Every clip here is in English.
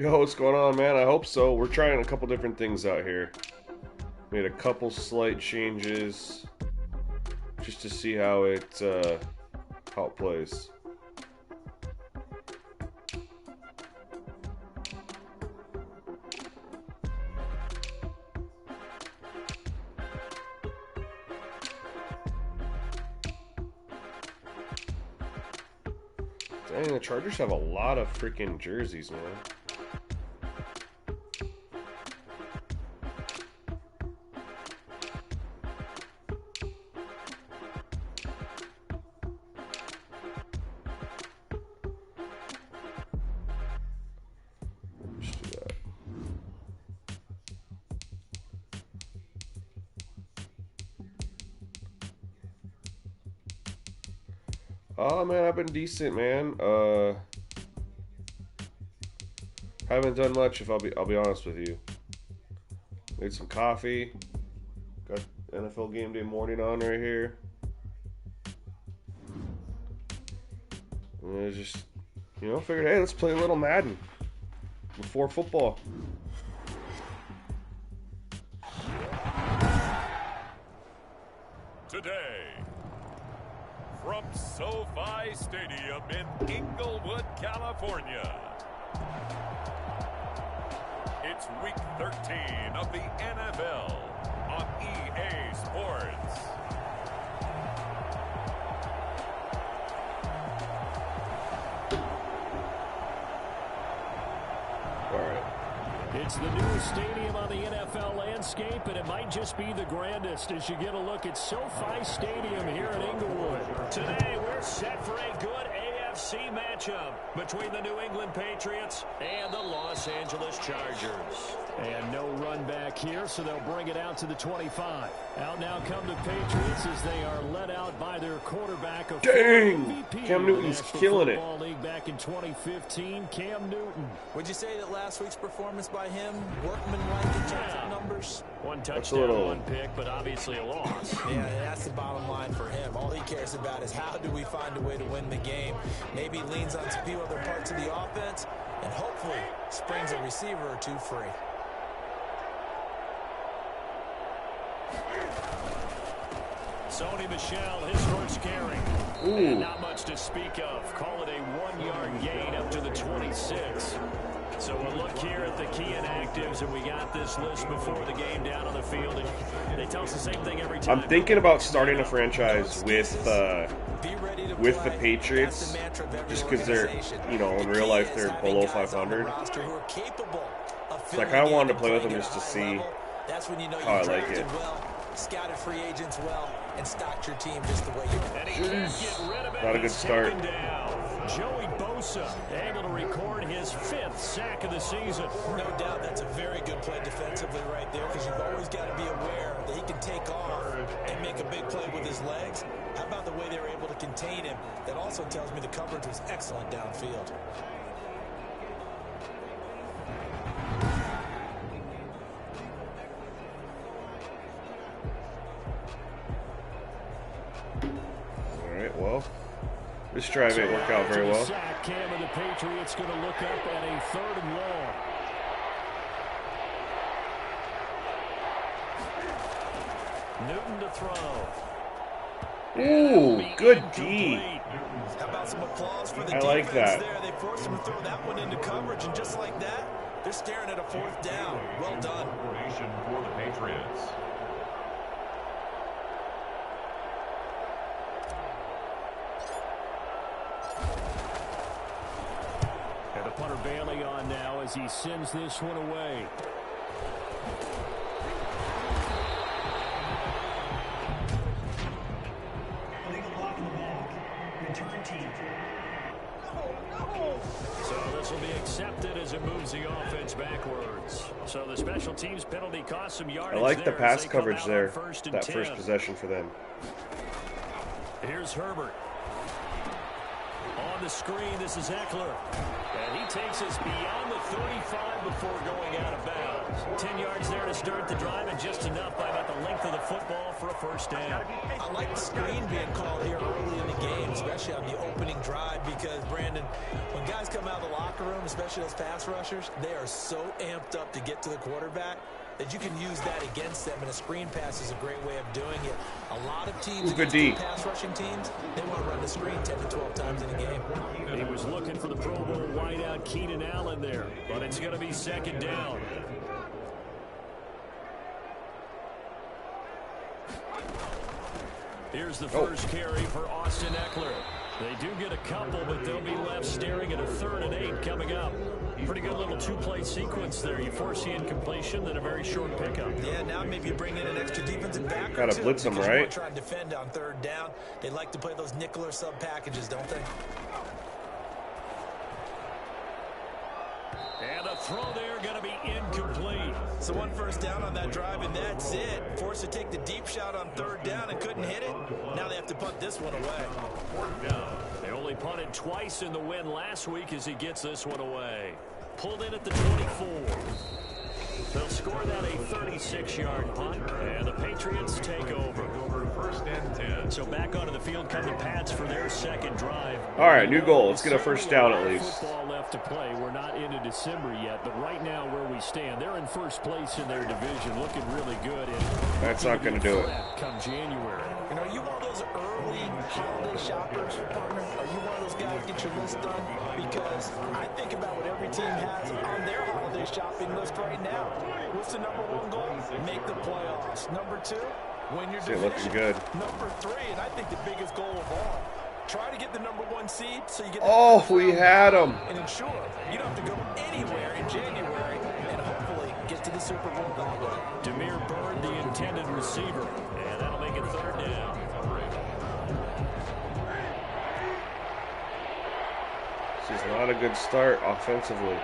Yo, what's going on, man? I hope so. We're trying a couple different things out here. Made a couple slight changes just to see how it plays. Dang, the Chargers have a lot of freaking jerseys, man. Let's do that. Oh man, I've been decent, man. Haven't done much. I'll be honest with you. Made some coffee. Got NFL Game Day morning on right here. And I just, figured, hey, let's play a little Madden before football. Today, from SoFi Stadium in Inglewood, California, it's Week 13 of the NFL on EA Sports. All right. It's the newest stadium on the NFL landscape, and it might just be the grandest as you get a look at SoFi Stadium here in Inglewood. Today, we're set for a good AFC matchup between the New England Patriots and the Los Angeles Chargers. And no run back here, so they'll bring it out to the 25. Out now come the Patriots as they are led out by their quarterback. Dang! Cam Newton's killing it. League back in 2015, Cam Newton. Would you say that last week's performance by him, workmanlike in terms of numbers? One touchdown, one pick, but obviously a loss. Yeah, that's the bottom line for him. All he cares about is how do we find a way to win the game. Maybe leans on a few other parts of the offense, and hopefully springs a receiver or two free. Sony Michel, his first carry. And not much to speak of. Call it a 1-yard gain up to the 26. So we'll look here at the key inactives, and we got this list before the game down on the field. And they tell us the same thing every time. I'm thinking about starting a franchise with the Patriots, just because they're, in real life they're below 500. So I kind of wanted to play with them just to see how I like it. Scouted free agents well, and stocked your team just the way you want. Jeez. Not a good start. Joey Bosa able to record his 5th sack of the season. No doubt that's a very good play defensively right there, because you've always got to be aware that he can take off and make a big play with his legs. How about the way they were able to contain him? That also tells me the coverage was excellent downfield. Well, this drive ain't work out very well. Cam and the Patriots going to look up at a 3rd and long. Newton to throw. Ooh, good D. How about some applause for the I like that. there? They forced him to throw that one into coverage, and just like that, they're staring at a 4th down. Well done. Formation for the Patriots. And the punter bailing on now as he sends this one away. So this will be accepted as it moves the offense backwards. So the special teams penalty cost some yardage. I like the pass there coverage there, that 10. first possession for them. Here's Herbert. On the screen, this is Eckler. And he takes us beyond the 35 before going out of bounds. 10 yards there to start the drive, and just enough by about the length of the football for a first down. I like the screen being called here early in the game, especially on the opening drive, because, Brandon, when guys come out of the locker locker room, especially those pass rushers, they are so amped up to get to the quarterback that you can use that against them, and a screen pass is a great way of doing it. A lot of teams, pass rushing teams, they want to run the screen 10 to 12 times in a game. He was looking for the Pro Bowl wideout Keenan Allen there, but it's going to be second down. Here's the first carry for Austin Eckler. They do get a couple, but they'll be left staring at a 3rd and 8 coming up. Pretty good little 2-play sequence there. You force the incompletion, then a very short pickup. Yeah, now maybe you bring in an extra defensive back. Gotta blitz them, right? Try and defend on 3rd down. They like to play those nickel or sub packages, don't they? And a throw there going to be incomplete. So 1 first down on that drive, and that's it. Forced to take the deep shot on 3rd down and couldn't hit it. Now they have to punt this one away. They only punted twice in the win last week as he gets this one away. Pulled in at the 24. They'll score that a 36-yard punt, and the Patriots take over. 1st and 10. So back onto the field come the Pats for their second drive. All right, new goal. Let's get a first down at least. Football left to play. We're not into December yet, but right now where we stand, they're in first place in their division, looking really good. That's not going to do it. Come January. You know, are you one of those early holiday shoppers, partner? Are you one of those guys get your list done? Because I think about what every team has on their holiday shopping list right now. What's the #1 goal? Make the playoffs. #2, win your division. Looking good. #3, and I think the biggest goal of all, try to get the #1 seed so you get. Oh, we had him. And ensure you don't have to go anywhere in January and hopefully get to the Super Bowl that way. Demir Bird, the intended receiver, and that'll make it 3rd down. This is not a good start offensively.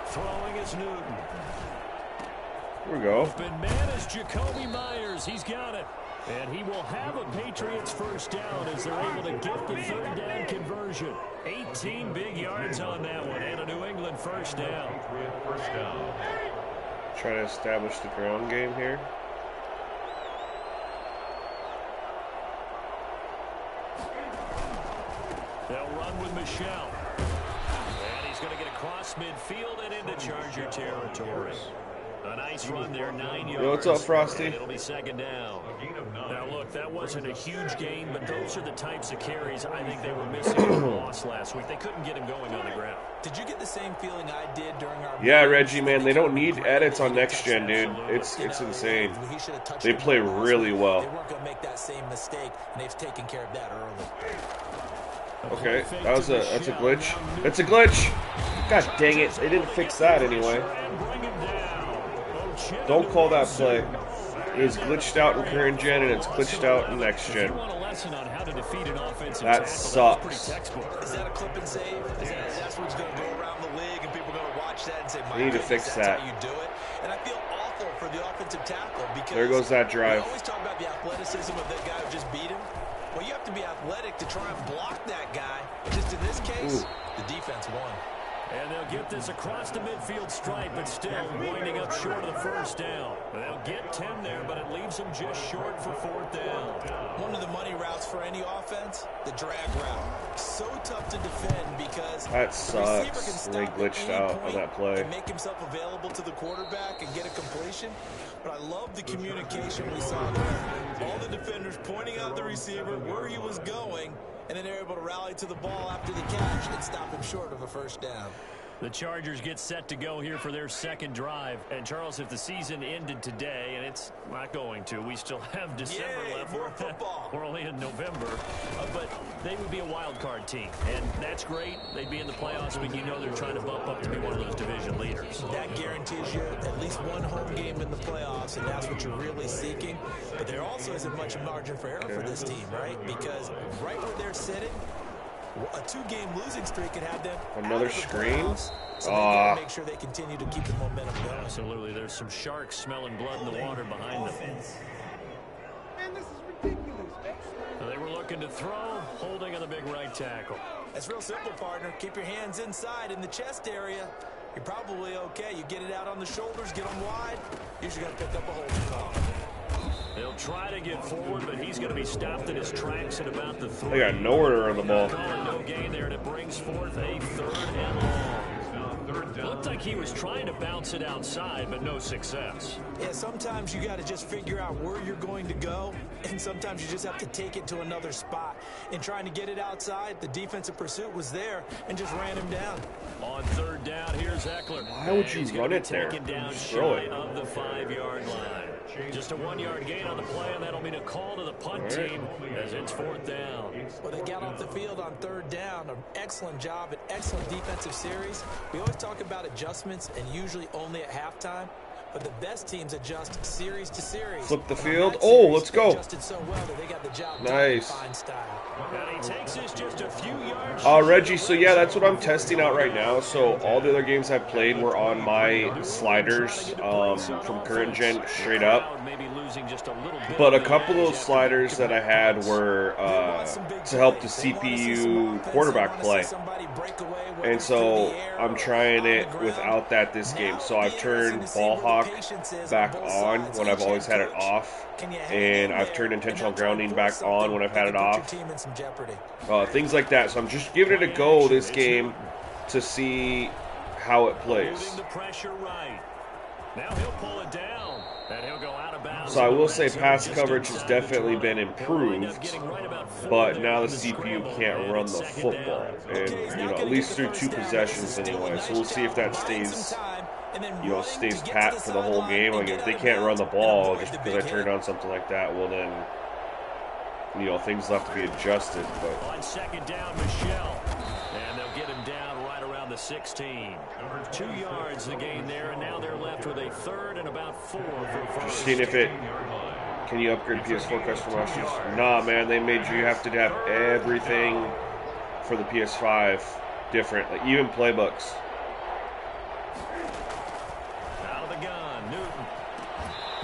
Throwing is Newton. Here we go. Open man is Jacoby Myers. He's got it. And he will have a Patriots first down as they're able to get the 3rd down conversion. 18 big yards on that one, and a New England first down. Trying to establish the ground game here. They'll run with Michelle. And he's going to get across midfield and into Charger territory. A nice run there, 9 yards. Yo, what's up, Frosty? It'll be second down. Now, look, that wasn't a huge gain, but those are the types of carries I think they were missing in the loss last week. They couldn't get him going on the ground. Did you get the same feeling I did during our... Yeah, Reggie, man, they don't need edits on Next Gen, dude. It's insane. They play really well. They weren't going to make that same mistake, and they've taken care of that early. Okay, that's a glitch. It's a glitch. God dang it! They didn't fix that anyway. Don't call that play. It is glitched out in current gen and it's glitched out in next gen. That sucks. Is that a clip and save? That's what's going to go around the league and people are going to watch that and say, they need to fix that. How you do it. And I feel awful for the offensive tackle because there goes that drive. We always talk about the athleticism of that guy who just beat him. Well, you have to be athletic to try and block that guy. Just in this case, the defense won. And they'll get this across the midfield stripe, but still winding up short of the first down. They'll get 10 there, but it leaves them just short for 4th down. One of the money routes for any offense, the drag route. So tough to defend because that sucks. They glitched out on that play. And make himself available to the quarterback and get a completion. But I love the communication we saw there. All the defenders pointing out the receiver, where he was going, and then they're able to rally to the ball after the catch and stop him short of a first down. The Chargers get set to go here for their second drive. And, Charles, if the season ended today, and it's not going to, we still have December left. More football. We're only in November. But they would be a wild card team. And that's great. They'd be in the playoffs, but you know they're trying to bump up to be one of those division leaders. That guarantees you at least one home game in the playoffs, and that's what you're really seeking. But there also isn't much margin for error for this team, right? Because right where they're sitting, a 2-game losing streak could have them another screen. So they gotta make sure they continue to keep the momentum going. Absolutely. There's some sharks smelling blood in the water behind them. Man, this is ridiculous, man. So they were looking to throw, holding on the big right tackle. That's real simple, partner. Keep your hands inside in the chest area. You're probably okay. You get it out on the shoulders, get them wide. Usually got to pick up a holding call. They'll try to get forward, but he's going to be stopped in his tracks at about the 3. They got nowhere to run the ball. No gain there, and it brings forth a 3rd and long. Looked like he was trying to bounce it outside, but no success. Yeah, sometimes you got to just figure out where you're going to go, and sometimes you just have to take it to another spot. In trying to get it outside, the defensive pursuit was there and just ran him down. On 3rd down, here's Eckler. Why would you run it there? Down Just throw shy it. of the 5-yard line. Just a 1-yard gain on the play, and that'll mean a call to the punt team as it's 4th down. Well, they got off the field on 3rd down. An excellent job, an excellent defensive series. We always talk about adjustments, and usually only at halftime. But the best teams adjust series to series. Flip the field. Oh, let's go. So well that they got the job nice. done in fine style. And he takes us just a few yards. Reggie, so yeah, that's what I'm testing out right now. So all the other games I've played were on my sliders from current gen straight up. But a couple of those sliders that I had were to help the CPU quarterback play. And so I'm trying it without that this game. So I've turned ball hawk back on when I've always had it off. And I've turned intentional grounding back on when I've had it off. Things like that. So I'm just giving it a go this game to see how it plays. Now he'll pull it down, and he'll go out of bounds. So I will say pass coverage has definitely been improved, but now the CPU can't run the football, and at least through 2 possessions anyway. So we'll see if that stays stays pat for the whole game. Like if they can't run the ball just because I turned on something like that, well then things will have to be adjusted. But on 2nd down, Michelle, and they'll get him down right around the 16. 2 yards the gain there, and now they're left with a 3rd and about 4 for first. Seeing if it. Can you upgrade PS4 customizers? Nah, man, they made you have to have everything for the PS5 different, like even playbooks. Out of the gun, Newton.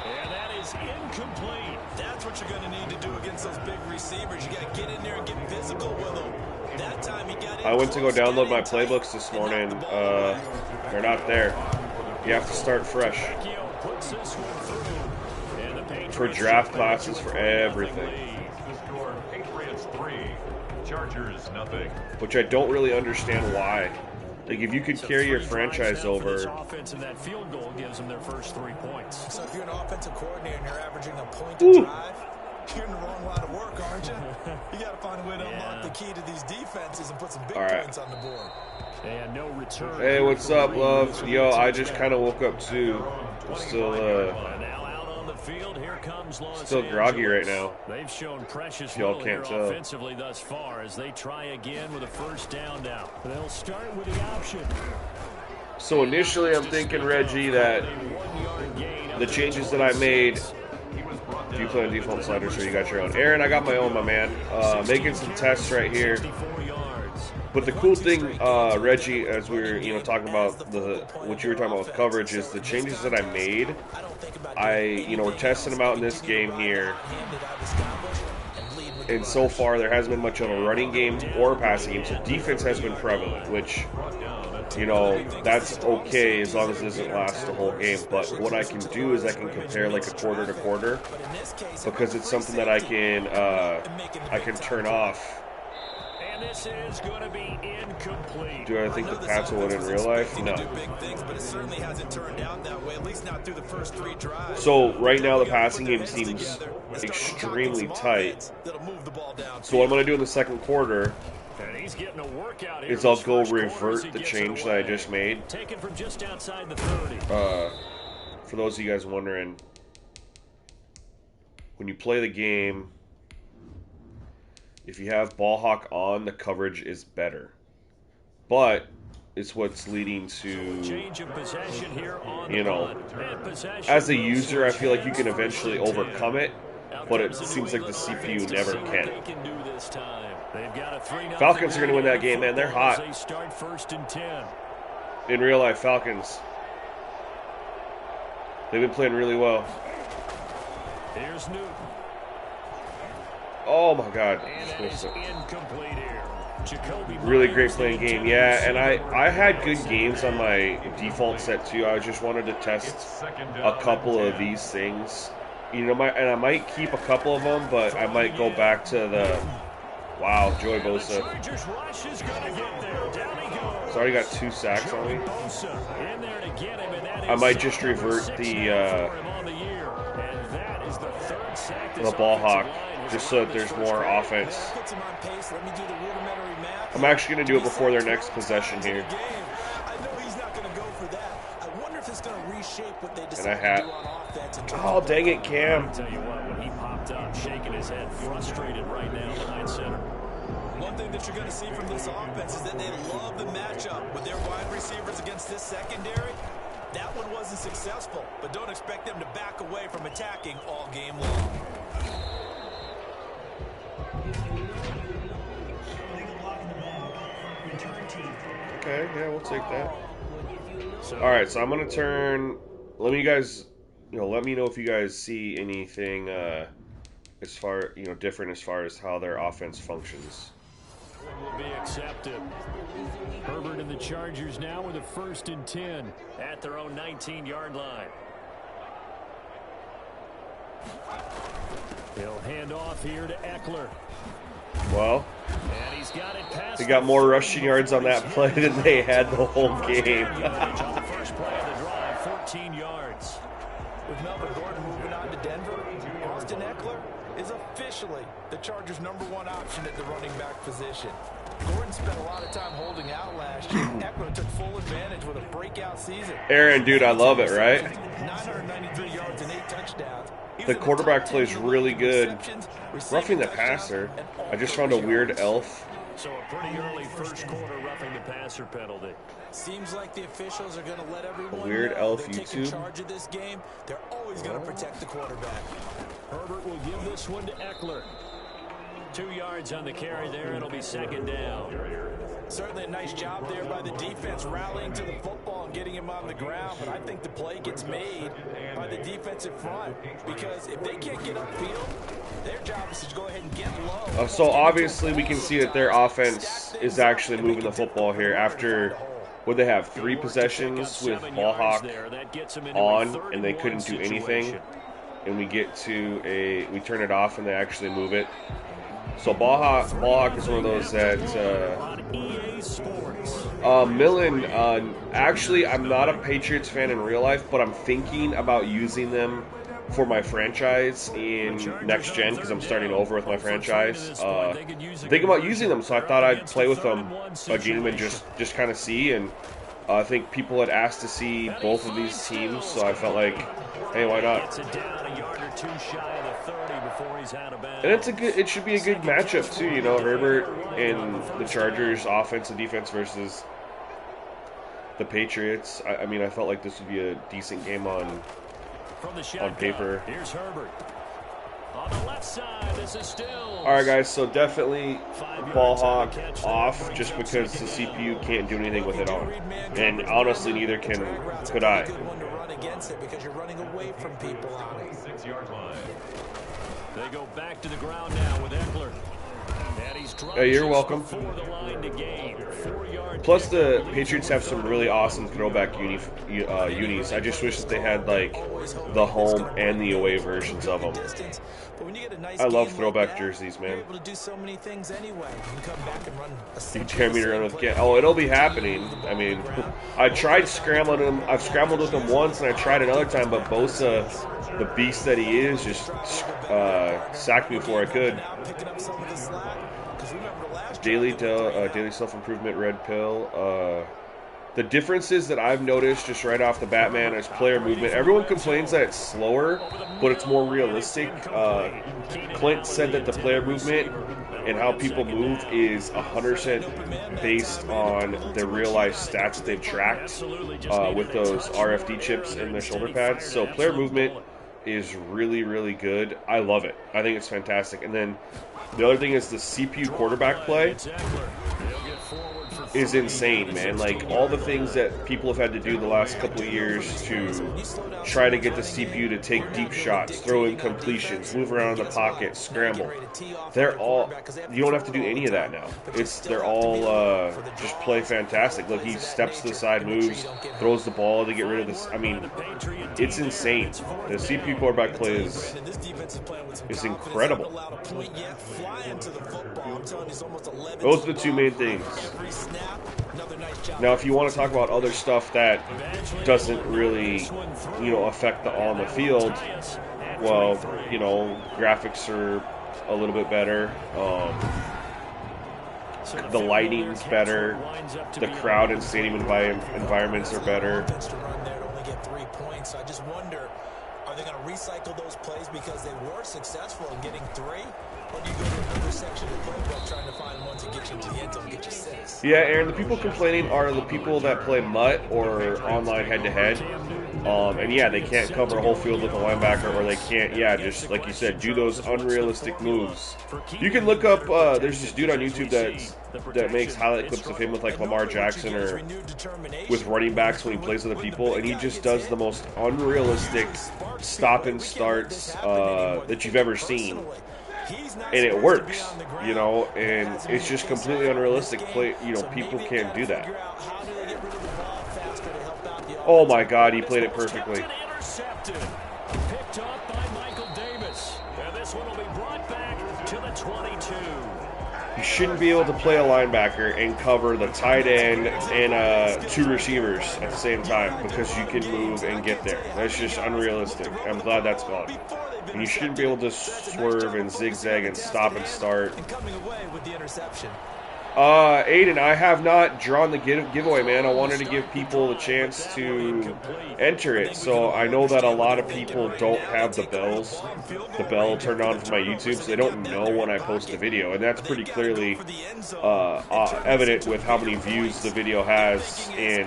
And that is incomplete. That's what you're going to need to do against those big receivers. You got to get in there and get physical with them. That time he got in. I went to go download my playbooks this morning. They're not there. You have to start fresh. For draft classes, for everything. Patriots 3, Chargers nothing. Which I don't really understand why. Like if you could carry your franchise over. Offense and that field goal gives them their first 3 points. So if you're an offensive coordinator and you're averaging a point to drive, you're in the wrong line of work, aren't you? You got to find a way to unlock the key to these defenses and put some big points on the board. And no return. Hey, what's up, love? Yo, I just kind of woke up too. I'm still Field, here comes still groggy right now. They've shown precious y'all can't tell offensively thus far as they try again with a 1st down now. They'll start with the option. So initially I'm thinking, Reggie, that the changes that I made. Do you play on default sliders or you got your own? Aaron, I got my own, my man. Making some tests right here. But the cool thing, Reggie, as we were, talking about what you were talking about with coverage, is the changes that I made. We're testing them out in this game here, and so far there hasn't been much of a running game or a passing game. So defense has been prevalent, which, that's okay as long as it doesn't last the whole game. But what I can do is I can compare like a quarter to quarter, because it's something that I can turn off. And this is going to be incomplete. Do I think the Pats will win in real life? No. So right now the passing game seems extremely tight. So what I'm going to do in the second quarter is I'll go revert the change that I just made. Taken from just outside the 30. For those of you guys wondering, when you play the game, if you have ball hawk on, the coverage is better. But it's what's leading to, change of possession here on as a user, I feel like you can eventually overcome it, but it seems like the CPU never can. Falcons are going to win that game, man. They're hot. In real life, Falcons. They've been playing really well. Here's Newton. Oh my God. Really great playing game. Yeah, and I had good games on my default set too. I just wanted to test a couple of these things You know, and I might keep a couple of them, but I might go back to the. Wow, Joey Bosa. So I already got 2 sacks on me. I might just revert the ball hawk, just so that there's more offense. I'm actually going to do it before their next possession here. And I had. Oh, dang it, Cam. I'll tell you what, when he popped up, shaking his head, frustrated right now behind center. One thing that you're going to see from this offense is that they love the matchup with their wide receivers against this secondary. That one wasn't successful, but don't expect them to back away from attacking all game long. Okay, yeah, we'll take that. All right, so I'm gonna turn. Let me know if you guys see anything as far different as far as how their offense functions. Will be accepted. Herbert and the Chargers now with a 1st and 10 at their own 19-yard line. He'll hand off here to Eckler. Well, And he's got it past they got more rushing yards on that play than they had the whole game. First play of the drive, 14 yards. With Melvin Gordon moving on to Denver, Austin Eckler is officially the Chargers' #1 option at the running back position. Gordon spent a lot of time holding out last year. Eckler took full advantage with a breakout season. Aaron, dude, I love it, right? 993 yards and 8 touchdowns. The quarterback plays really good. Roughing the passer. I just found a weird elf. So a pretty early first quarter roughing the passer penalty. Seems like the officials are going to let everyone Weird know elf they're taking YouTube. charge of this game. They're always going to protect the quarterback. Herbert will give this one to Eckler. 2 yards on the carry there. It'll be 2nd down. Certainly a nice job there by the defense rallying to the football and getting him on the ground, but I think the play gets made by the defensive front because if they can't get upfield, their job is to go ahead and get low. So obviously we can see that their offense is actually moving the football here after what they have 3 possessions with ball hawk on and they couldn't do anything, and we turn it off and they actually move it. So ball hawk is one of those that Millen, actually I'm not a Patriots fan in real life, but I'm thinking about using them for my franchise in next gen because I'm starting over with my franchise. Thinking about using them, so I thought I'd play with them again and just kind of see. And I think people had asked to see both of these teams, so I felt like, hey, why not? And it should be a good matchup too, Herbert and the Chargers offense and defense versus the Patriots. I mean, I felt like this would be a decent game on paper. Here's Herbert. On the left side, this is still. All right, guys. So definitely ball hawk off, just because the CPU can't do anything with it on, and honestly, neither could I. Because you're running away from people on it. 6-yard line. They go back to the ground now with Eckler. And he's Hey, you're welcome. before the line to gain. 4-yard Plus, the Patriots have some really awesome throwback unis. I just wish that they had like the home and the away versions of them. I love throwback jerseys, man. Able to do so many things anyway. You can come back and run You dare me to run with Cam? Oh, it'll be happening. I mean, I tried scrambling him. I've scrambled with him once, and I tried another time, but Bosa, the beast that he is, just sacked me before I could. Daily self-improvement red pill. The differences that I've noticed just right off the bat, man, is player movement. Everyone complains that it's slower, but it's more realistic. Clint said that the player movement and how people move is 100% based on the real-life stats that they've tracked with those RFD chips in their shoulder pads. So player movement is really, really good. I love it. I think it's fantastic. And then the other thing is the CPU quarterback play is insane, man. Like, all the things that people have had to do the last couple of years to try to get the CPU to take deep shots, throw in completions, move around in the pocket, scramble. They're all, you don't have to do any of that now. They're all just play fantastic. Look, he steps to the side, moves, throws the ball to get rid of this. I mean, it's insane. The CPU quarterback play is incredible. Those are the two main things. Now, if you want to talk about other stuff that doesn't really, affect the on the field, well, graphics are a little bit better. The lighting's better. The crowd and stadium environments are better. So I just wonder, are they going to recycle those plays because they were successful in getting 3? Or do you go to another section of the playbook trying to find ones that get you into the end zone and get you 6? Yeah, Aaron, the people complaining are the people that play MUT or online head-to-head. And yeah, they can't cover a whole field with a linebacker, or they can't, just like you said, do those unrealistic moves. You can look up, there's this dude on YouTube that makes highlight clips of him with like Lamar Jackson or with running backs when he plays other people, and he just does the most unrealistic stop and starts that you've ever seen. And it works, and it's just completely unrealistic. People can't do that. Oh my God, he played it perfectly. Picked up by Michael Davis. And this one will be brought back to the 22. You shouldn't be able to play a linebacker and cover the tight end and 2 receivers at the same time because you can move and get there. That's just unrealistic. I'm glad that's gone. And you shouldn't be able to swerve and zigzag and stop and start. Aiden, I have not drawn the giveaway, man. I wanted to give people the chance to enter it. So I know that a lot of people don't have the bell turned on for my YouTube, so they don't know when I post the video. And that's pretty clearly evident with how many views the video has in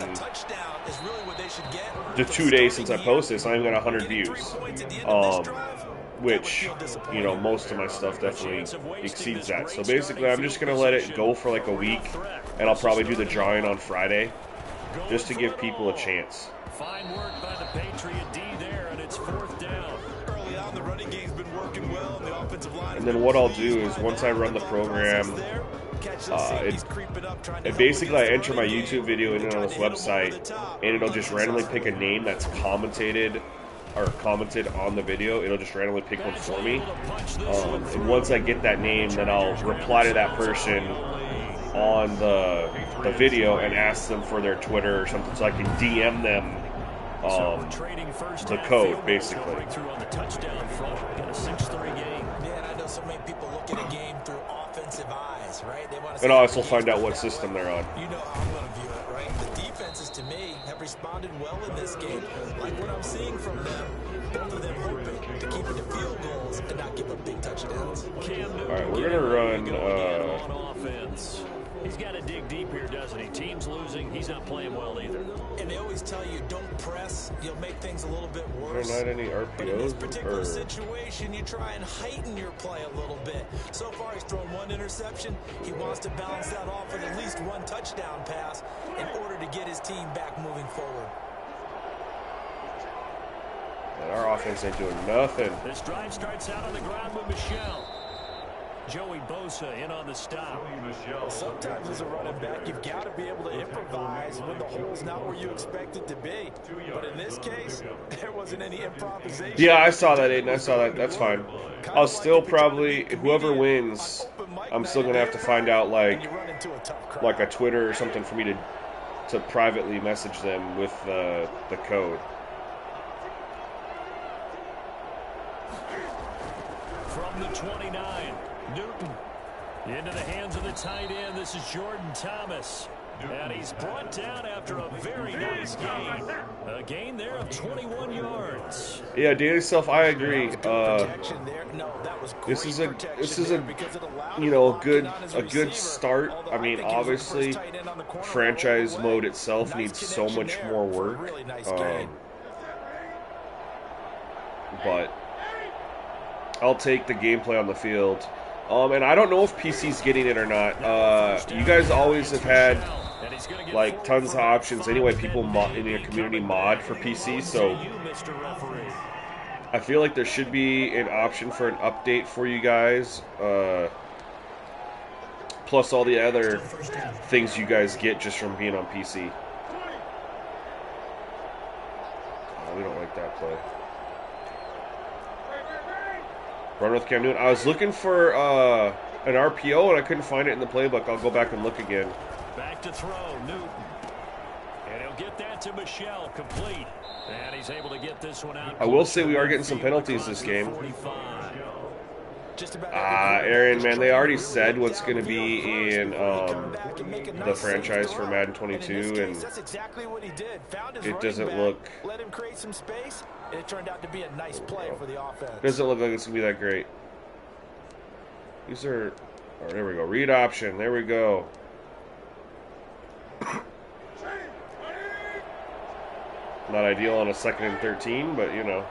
the 2 days since I posted. It's not even got 100 views. Which, most of my stuff definitely exceeds that. So basically, I'm just going to let it go for like a week, and I'll probably do the drawing on Friday, just to give people a chance. Fine work by the Patriot D there, and it's 4th down. Early on, the running game's been working well, and the offensive line. And then what I'll do is, once I run the program, basically I enter my YouTube video in on this website, and it'll just randomly pick a name that's commented on the video. It'll just randomly pick one for me. And once I get that name, then I'll reply to that person on the video and ask them for their Twitter or something, so I can DM them the code, basically. So many people look at a game through offensive eyes, right? They want to and I'll also find out what system they're on. You know how I'm going to view it, right? The defenses, to me, have responded well in this game. Like what I'm seeing from them, both of them hoping to keep it to field goals and not give up big touchdowns. All right, we're going to run... on offense. He's got to dig deep here, doesn't he? Team's losing. He's not playing well either. And they always tell you, don't press. You'll make things a little bit worse. Are there not any RPOs? But in this particular situation, you try and heighten your play a little bit. So far, he's thrown 1 interception. He wants to balance that off with at least 1 touchdown pass in order to get his team back moving forward. And our offense ain't doing nothing. This drive starts out on the ground with Michelle. Joey Bosa in on the stop. Sometimes as a running back, you've got to be able to improvise when the hole's not where you expect it to be. But in this case, there wasn't any improvisation. Yeah, I saw that, Aiden. I saw that. That's fine. I'll still probably, whoever wins, I'm still going to have to find out, like a Twitter or something for me to privately message them with the code. From the 29, Newton into the hands of the tight end. This is Jordan Thomas. And he's brought down after a very nice gain. A gain there of 21 yards. Yeah, Danny Self, I agree. This is a good start. I mean, obviously, franchise mode itself needs so much more work. But I'll take the gameplay on the field. And I don't know if PC's getting it or not. You guys always have had like tons of options. Anyway, people in your community mod for PC, so I feel like there should be an option for an update for you guys. Plus all the other things you guys get just from being on PC. Oh, we don't like that play. Run with Cam Newton. I was looking for an RPO and I couldn't find it in the playbook. I'll go back and look again. Back to throw, Newton. And he'll get that to Michelle, complete. And he's able to get this one out. I will say we are getting some penalties this game. Aaron, man, they already said what's going to be in the franchise for Madden 22, and it doesn't look. Let him create some space, and it turned out to be a nice play for the offense. Doesn't look like it's going to be that great. These are. Oh, there we go. Read option. There we go. Not ideal on a 2nd and 13, but you know.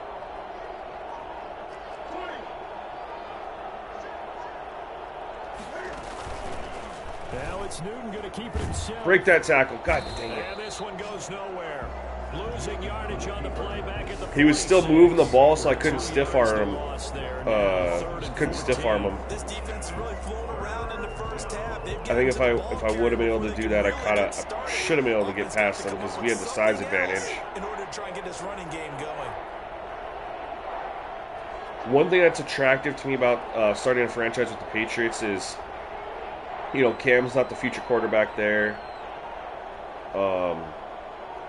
Now it's Newton going to keep it himself. Break that tackle. God dang it. And this one goes nowhere. Losing yardage on the play back at the He was still moving the ball, so I couldn't stiff arm him. Couldn't stiff arm him. This defense really flown around in the first half. I think if I would have been able to do that, I should have been able to get past them because we had the size advantage. In order to try and get this running game going. One thing that's attractive to me about starting a franchise with the Patriots is, you know, Cam's not the future quarterback there.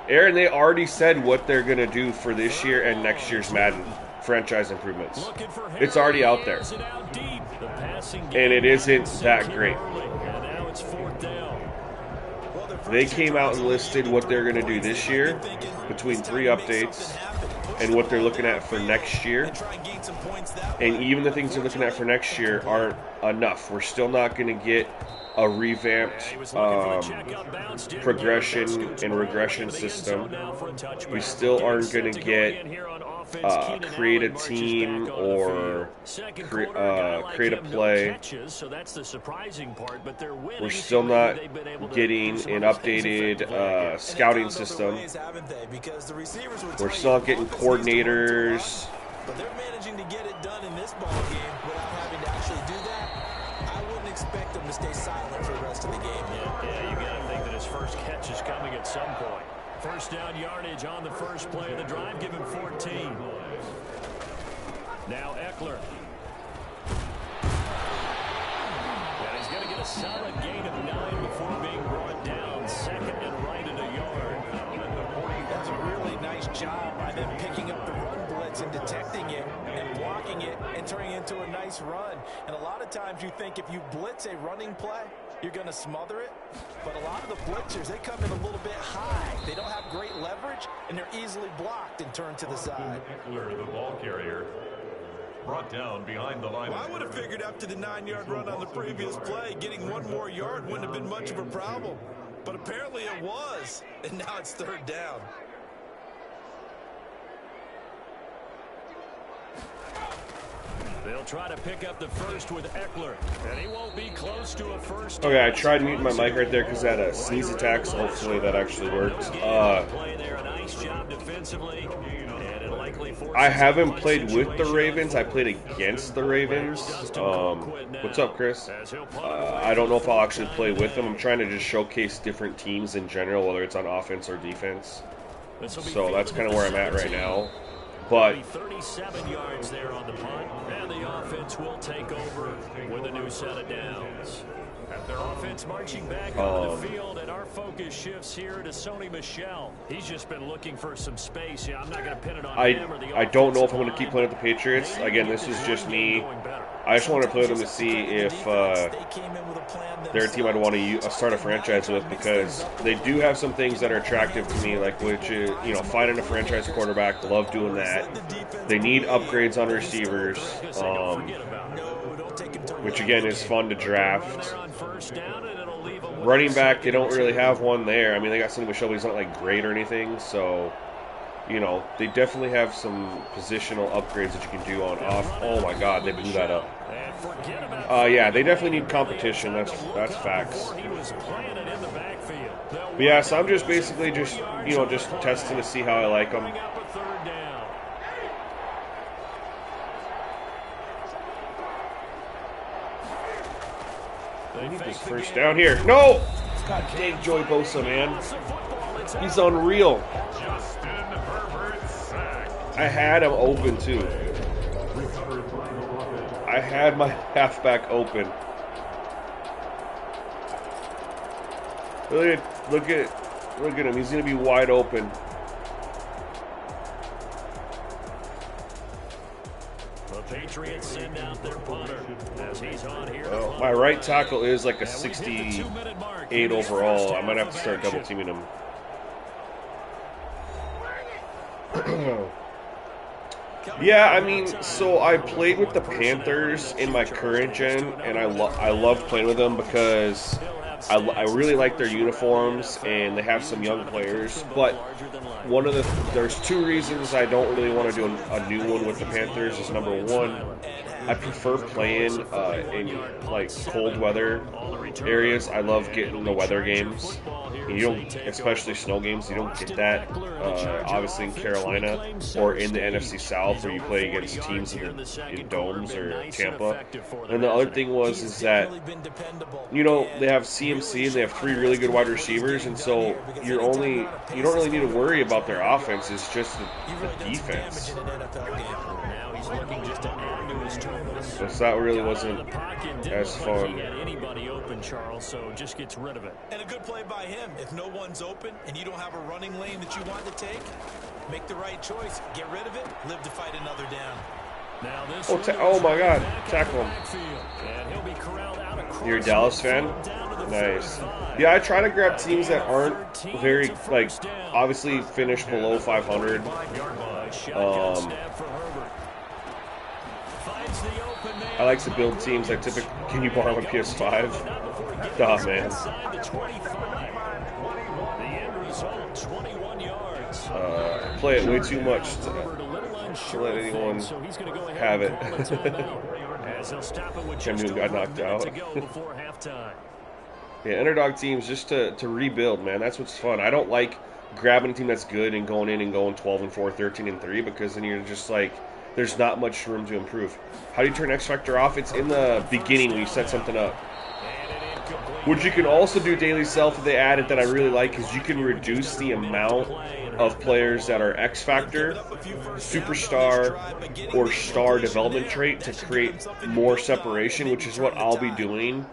Aaron, they already said what they're going to do for this year and next year's Madden franchise improvements. It's already out there. And it isn't that great. They came out and listed what they're going to do this year between 3 updates and what they're looking at for next year. And even the things they're looking at for next year aren't enough. We're still not going to get a revamped progression and regression system. We still aren't going to get create a team or create a play. We're still not getting an updated scouting system. We're still not getting coordinators. But they're managing to get it done in this ball game without having to actually do that. I wouldn't expect them to stay silent for the rest of the game. Yeah, you got to think that his first catch is coming at some point. First down yardage on the first play of the drive. Give him 14. Now Eckler. And he's going to get a solid gain of 9 before being brought down. 2nd and right at a yard. That's a really nice job by them picking up the run blitz and detecting it and blocking it and turning it into a nice run. And a lot of times you think if you blitz a running play, you're going to smother it. But a lot of the blitzers, they come in a little bit high. They don't have great leverage, and they're easily blocked and turned to the side. Eckler, the ball carrier, brought down behind the line. Well, I would have figured after the 9-yard run on the previous play, getting 1 more yard wouldn't have been much of a problem. But apparently it was, and now it's 3rd down. They'll try to pick up the first with Eckler, and he won't be close to a first. Okay, I tried muting my mic right there because I had a sneeze attack, so hopefully that actually worked. I haven't played with the Ravens. I played against the Ravens. What's up, Chris? I don't know if I'll actually play with them. I'm trying to just showcase different teams in general, whether it's on offense or defense. So that's kind of where I'm at right now. But 37 yards there on the punt, and the offense will take over with a new set of downs. And their offense marching back on the field, and our focus shifts here to Sony Michel. He's just been looking for some space. Yeah, I'm not going to pin it on him or the I don't know if I'm going to keep playing with the Patriots. Again, this is just me. I just want to play with them to see if they're a team I'd want to start a franchise with, because they do have some things that are attractive to me, like which is, you know, finding a franchise quarterback. Love doing that. They need upgrades on receivers, which again is fun to draft. Running back, they don't really have one there. I mean, they got Sonny Michel, but he's not like great or anything, so you know, they definitely have some positional upgrades that you can do on off. Oh my God, they blew that up. Yeah, they definitely need competition. That's facts. He was playing it in the backfield. They'll But yeah, so I'm just basically just testing to see how I like them. Coming up a third down. I need this first down here. No! God dang, Joey Bosa, man. He's unreal. I had him open, too. I had my halfback open. Look at him. He's going to be wide open. The Patriots send out their punter as he's on here. Well, my right tackle is like a 68 overall. I might have to start double teaming him. Yeah, I mean, so I played with the Panthers in my current gen, and I love playing with them because I really like their uniforms, and they have some young players. But there's two reasons I don't really want to do a new one with the Panthers. Is number one, I prefer playing in like cold weather areas. I love getting the weather games. You don't, especially snow games, you don't get that obviously in Carolina or in the NFC South where you play against teams in domes or Tampa. And the other thing is that they have CMC and they have 3 really good wide receivers, and so you don't really need to worry about their offense. It's just the defense. So that really wasn't as fun. Charles, so just gets rid of it. And a good play by him. If no one's open and you don't have a running lane that you want to take, make the right choice. Get rid of it. Live to fight another down. Now this oh my God. Tackle him. You're a Dallas fan? Nice. Yeah, I try to grab teams that aren't very, obviously finish below 500. I like to build teams like typically. Can you borrow a PS5? Oh, man. I play it way too much to let anyone have it. Cam Newton got knocked out. Yeah, underdog teams just to rebuild, man. That's what's fun. I don't like grabbing a team that's good and going in and going 12-4, 13-3, because then you're just like, there's not much room to improve. How do you turn X Factor off? It's in the beginning when you set something up. What you can also do daily self that they added that I really like is you can reduce the amount of players that are X Factor, Superstar, or Star development trait to create more separation, which is what I'll be doing.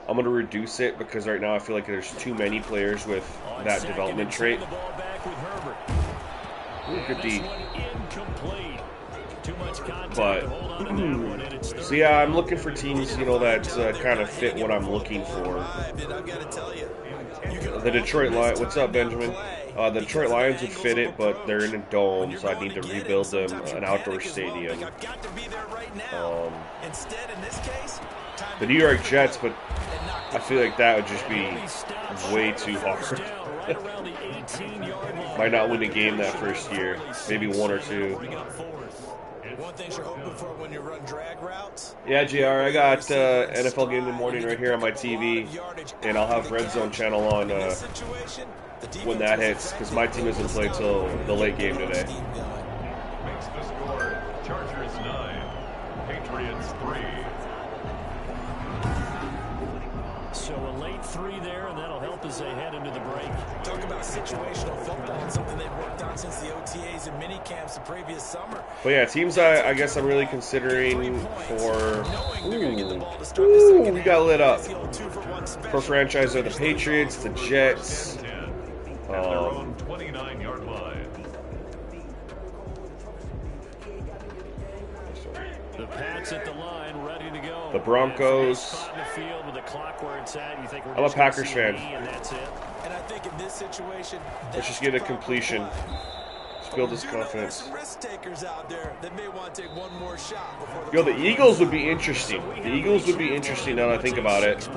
I'm going to reduce it because right now I feel like there's too many players with that development trait. Ooh, good D. But, so yeah, I'm looking for teams, that kind of fit what I'm looking for. The Detroit Lions, what's up, Benjamin? The Detroit Lions would fit it, but they're in a dome, so I need to rebuild them an outdoor stadium. The New York Jets, but I feel like that would just be way too hard. Might not win a game that first year, maybe 1 or 2. One thing you're hoping for when you run drag routes. Yeah, JR, I got NFL Game in the Morning right here on my TV, and I'll have Red Zone channel on when that hits, because my team doesn't play till the late game today. Makes the score Chargers 9, Patriots 3. So a late 3 there, and that'll help as they head into the break. Talk about situational football and something they've worked on since the OTAs and mini camps the previous summer. But yeah, teams I guess I'm really considering for. Ooh, we got lit up. For franchise are the Patriots, the Jets. At their own 29-yard line. The Pats at the line, ready to go. The Broncos. I'm a Packers fan. And I think in this situation, let's just get a completion. Let's build this confidence. Yo, the Eagles would be interesting. The Eagles would be interesting now that I think about it.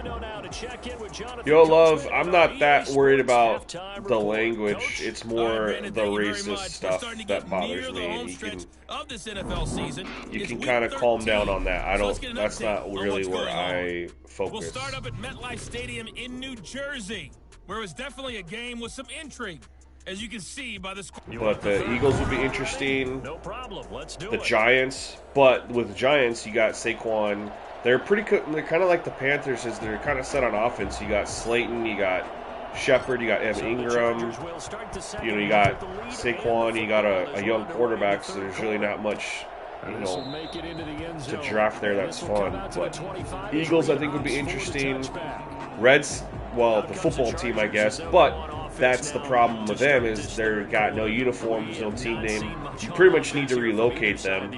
window now to check in with Jonathan. Yo, Love, I'm not that worried about the language. It's more the racist stuff that bothers me. And you can kind of calm down on that. That's not really where I focus. We'll start up at MetLife Stadium in New Jersey, where it was definitely a game with some intrigue, as you can see by the score. But the Eagles would be interesting. No problem. Let's do The it. Giants, but with the Giants, you got Saquon. They're kind of like the Panthers, is they're kind of set on offense. You got Slayton, you got Shepard, you got Evan Ingram, you got Saquon, you got a young quarterback. So there's really not much, to draft there. That's fun. But Eagles, I think, would be interesting. Reds, well, the football team, I guess, but that's the problem with them is they've got no uniforms, no team name. You pretty much need to relocate them.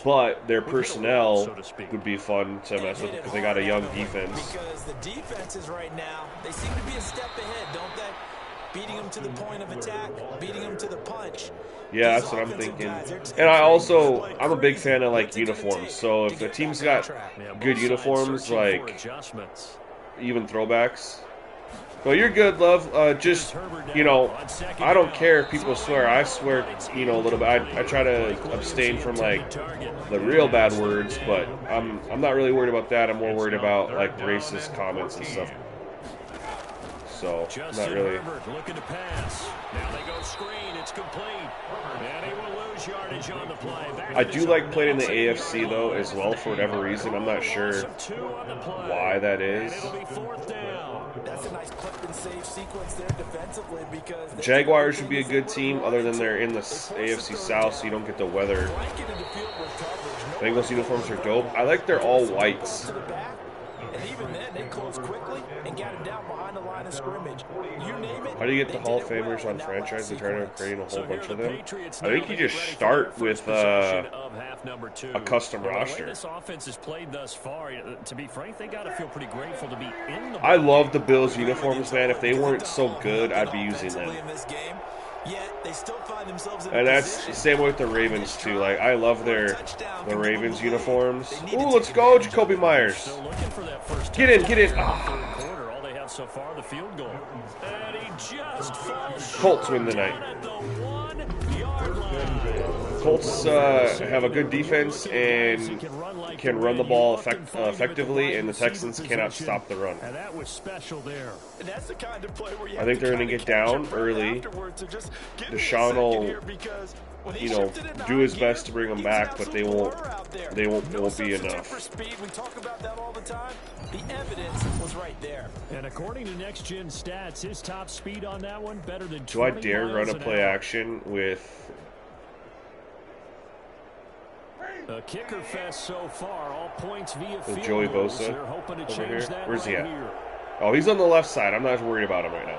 But their personnel would be fun to mess with because they got a young defense. Because the defenses right now, they seem to be a step ahead, don't they? Beating them to the point of attack, beating them to the punch. Yeah, that's what I'm thinking. And I'm a big fan of like uniforms. So if the team's got good uniforms, like even throwbacks. Well, you're good, Love. I don't care if people swear. I swear, a little bit. I try to abstain from like the real bad words, but I'm not really worried about that. I'm more worried about like racist comments and stuff. So not really. Looking to pass. Now they go screen. It's complete. And he will lose yardage on the play. I do like playing in the AFC though as well for whatever reason. I'm not sure why that is. That's a nice clip and save sequence there defensively because Jaguars would be a good team other than they're in the AFC South, so you don't get the weather. Bengals uniforms are dope. I like they're all whites. And even then, they closed quickly and got him down behind the line of scrimmage. You name it. How do you get the Hall of Famers on franchise? They're trying to create a whole bunch of them. I think you just start with a custom roster. This offense has played thus far. To be frank, they got to feel pretty grateful to be in the. I love the Bills uniforms, man. If they weren't so good, I'd be using them. And that's the same way with the Ravens too. Like I love the Ravens uniforms. Ooh, let's go, Jacoby Myers. Get in. All they have so far, the field goal. And he just falls Colts win the night. at the 1 yard line. Colts have a good defense and can run the ball effectively, and the Texans cannot stop the run. And that was special there. That's the kind of play where you I think they're going to get down early. Deshaun will, do his best to bring them back, but they won't be enough. We talk about that all the time. The evidence was right there. And according to Next Gen Stats, his top speed on that one better than 20 Do I dare run a miles play an hour. action with A kicker fest so far, all points via field Joey goals. Bosa They're hoping to over change here? that Where's he right at? here. Oh, he's on the left side. I'm not worried about him right now.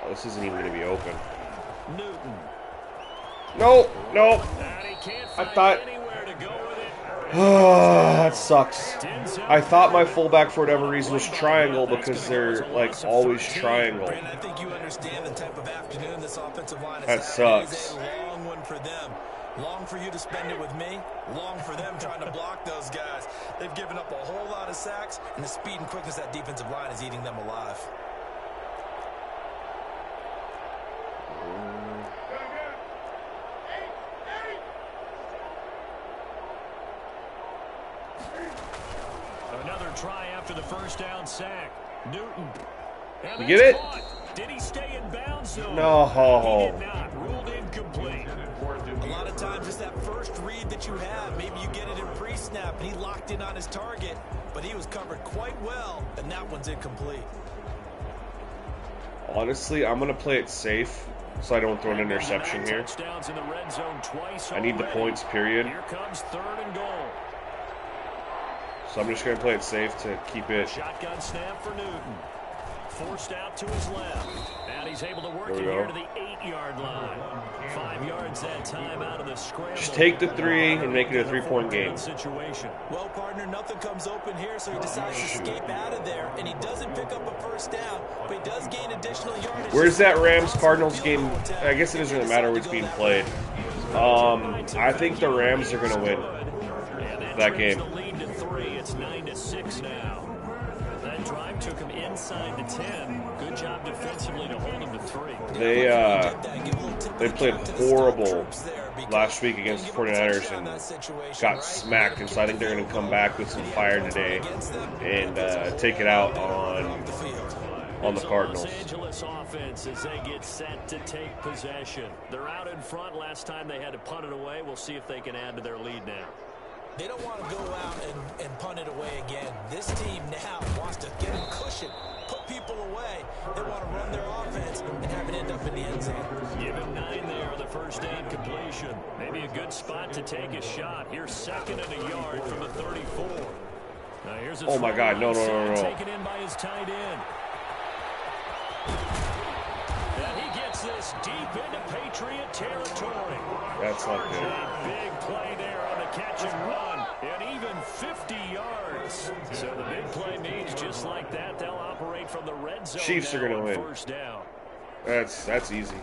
Oh, this isn't even going to be open. Newton. No. And he can't I find thought. anywhere to go with it. That sucks. I thought my fullback for whatever reason was triangle because they're like always triangle. Brandon, I think you understand the type of afternoon this offensive line That has sucks. had. It is a long one for them. Long for you to spend it with me. Long for them trying to block those guys. They've given up a whole lot of sacks, and the speed and quickness of that defensive line is eating them alive. Another try after the first down sack. Newton. And You get it? caught. Did he stay in bounds? Though? No. He did not. Ruled incomplete. A lot of times it's that first read that you have. Maybe you get it in pre-snap, and he locked in on his target, but he was covered quite well, and that one's incomplete. Honestly, I'm going to play it safe so I don't throw an interception here. Touchdowns in the red zone twice I need the already. points, period. Here comes 3rd and goal. So I'm just going to play it safe to keep it. Shotgun snap for Newton. Forced out to his left. And he's able to work There it we here go. to the 8-yard line. 5 yards that time out of the scramble. Just take the 3 and make it a 3-point game. Situation. Well, partner, nothing comes open here, so he decides to escape out of there, and he doesn't pick up a first down, but he does gain additional yardage. Where's that Rams-Cardinals game? I guess it doesn't really matter what's being played. I think the Rams are going to win. that game. The lead to 3. It's 9-6 now. That drive took him inside the 10. Good job defensively to hold him to 3. They played horrible last week against the 49ers and got smacked. And so I think they're going to come back with some fire today and take it out on the Cardinals. Los Angeles offense as they get set to take possession. They're out in front. Last time they had to punt it away. We'll see if they can add to their lead now. They don't want to go out and punt it away again. This team now wants to get a cushion, put people away. They want to run their offense and have it end up in the end zone. Give him 9 there on the first down completion. Maybe a good spot to take a shot. Here's 2nd and a yard from the 34. Now here's a oh my God, no. Taken in by his tight end. And he gets this deep into Patriot territory. That's not good. A big play there on the catch and run, and even 50 yards. So the big play means just like that, they'll operate from the red zone. Chiefs are going to win. First down. That's easy.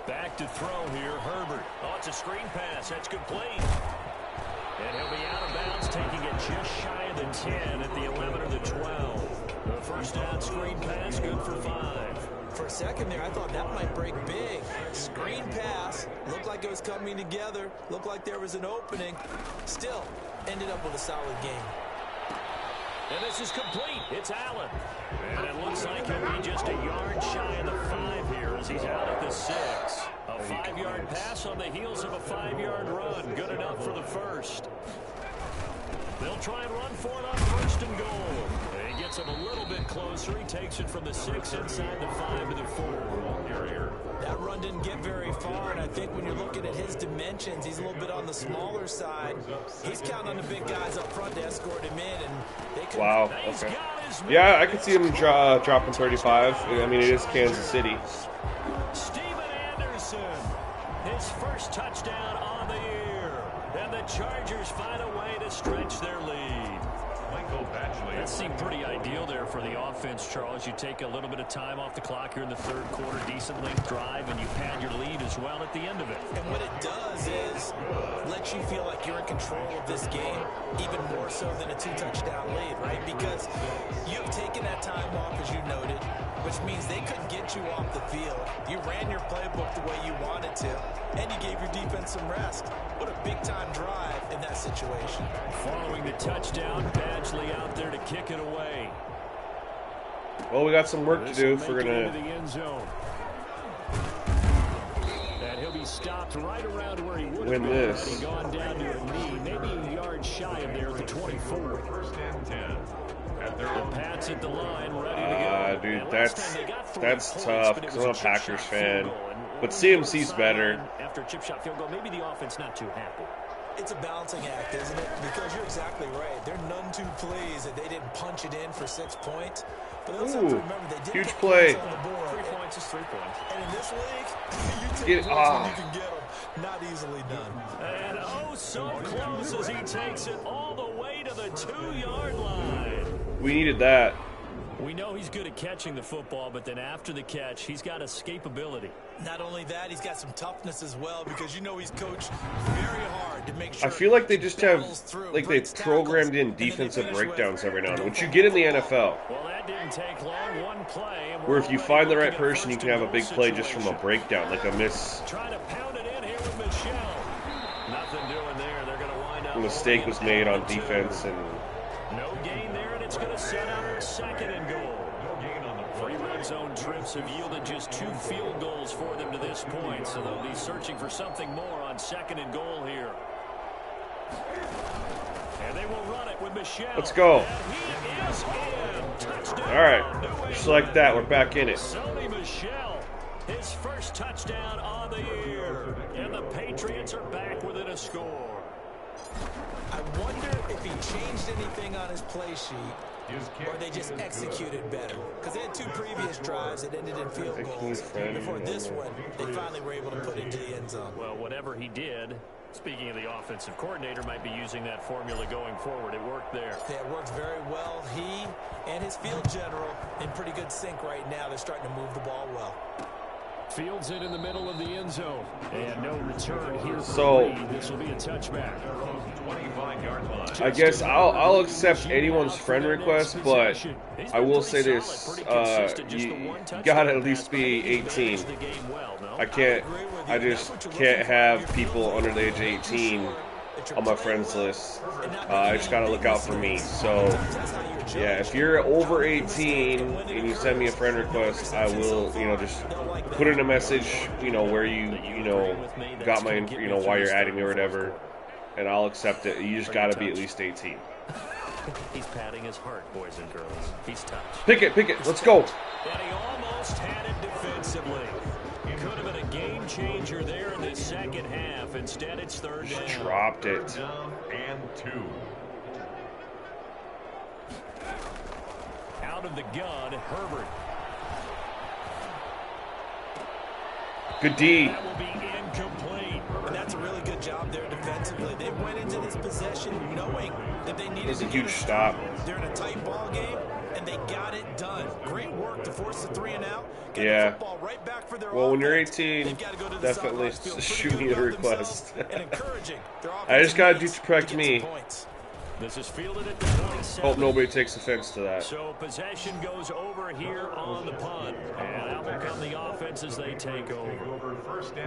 Back to throw here, Herbert. Oh, it's a screen pass. That's complete. And he'll be out of bounds, taking it just shy of the 10 at the 11 or the 12. The first down screen pass, good for 5. For a second there, I thought that might break big. Screen pass. Looked like it was coming together. Looked like there was an opening. Still, ended up with a solid game. And this is complete. It's Allen. And it looks like he'll be just a yard shy of the 5 here as he's out at the 6. A 5-yard pass on the heels of a 5-yard run. Good enough for the first. They'll try and run for it on 1st and goal. And he gets him a little bit closer. He takes it from the 6 inside the 5 to the 4. That run didn't get very far, and I think when you're looking at his dimensions, he's a little bit on the smaller side. He's counting on the big guys up front to escort him in, and they can. Wow. Okay. Yeah, I could see him dropping 35. I mean, it is Kansas City. Steven Anderson, his first touchdown on the year, and the Chargers find a way to stretch their lead. That seemed pretty ideal there for the offense, Charles. You take a little bit of time off the clock here in the 3rd quarter, decent length drive, and you pad your lead as well at the end of it. And what it does is let you feel like you're in control of this game, even more so than a 2-touchdown lead, right? Because you've taken that time off, as you noted, which means they couldn't get you off the field. You ran your playbook the way you wanted to, and you gave your defense some rest. What a big-time drive in that situation. Following the touchdown, Badgley out there to kick it away. Well, we got some work to do if we're going to... And he'll be stopped right around where he would win this. He gone down to a knee, maybe a yard shy of there at the 24. 1st and 10. The Pats at the line, ready to go. Dude, that's tough because I'm a Packers fan. But CMC's better. After a chip shot field goal, maybe the offense not too happy. It's a balancing act, isn't it? Because you're exactly right. They're none too pleased that they didn't punch it in for 6 points. But they also have to remember they did huge play. On the board. 3 points is 3 points. And in this league, you take Get it, points when you can get them. Not easily done. And oh, so close as he takes it all the way to the 2-yard line. We needed that. We know he's good at catching the football, but then after the catch, he's got escapability. Not only that, he's got some toughness as well, because you know he's coached very hard to make sure. I feel like they just have, like they've programmed in defensive breakdowns every now and then, which you get in the NFL. Well, that didn't take long. One play. Where if you find the right person, you can have a big play just from a breakdown, like a miss. Trying to pound it in here with Michelle. Nothing doing there. They're going to wind up. A mistake was made on defense, and no gain there, and it's going to set up 2nd and goal. 3 red zone trips have yielded just 2 field goals for them to this point, so they'll be searching for something more on 2nd and goal here. And they will run it with Michelle. Let's go. And he is in. Touchdown. All right, just like that, we're back in it. Sony Michel, his first touchdown on the year, and the Patriots are back within a score. I wonder if he changed anything on his play sheet, or they just executed better. Because they had 2 previous drives that ended in field goals. Before this one, they finally were able to put it into the end zone. Well, whatever he did, speaking of the offensive coordinator, might be using that formula going forward. It worked there. Yeah, it worked very well. He and his field general in pretty good sync right now. They're starting to move the ball well. Fields it in the middle of the end zone. And no return here for So, Reed. This will be a touchback. 25-yard line. I guess I'll accept anyone's friend request, but I will say this: you gotta at least be 18. I just can't have people under the age of 18 on my friends list. I just gotta look out for me. So, yeah, if you're over 18 and you send me a friend request, I will, just put in a message, where you got my, why you're adding me or whatever, and I'll accept it. You just gotta be at least 18. He's patting his heart, boys and girls. He's touched. Pick it, let's go. And he almost had it defensively. Could have been a game changer there in the second half. Instead, it's third down. Dropped it. Down and 2. Out of the gun, Herbert. Good D. That will be incomplete. And that's a really good job there defensively. They went into this possession knowing that they needed It was a to huge stop. They're in a tight ball game, and they got it done. Great work to force the 3 and out. Get Yeah. the football right back for their Well, when you're offense. 18, They've got to go to the definitely sidelines, feel shoot pretty me good a about themselves request. and encouraging their I just gotta offensive do correct to get me. some points. This is fielded at the 27. Hope nobody takes offense to that. So possession goes over here on the punt. And out will come the offense as they take over.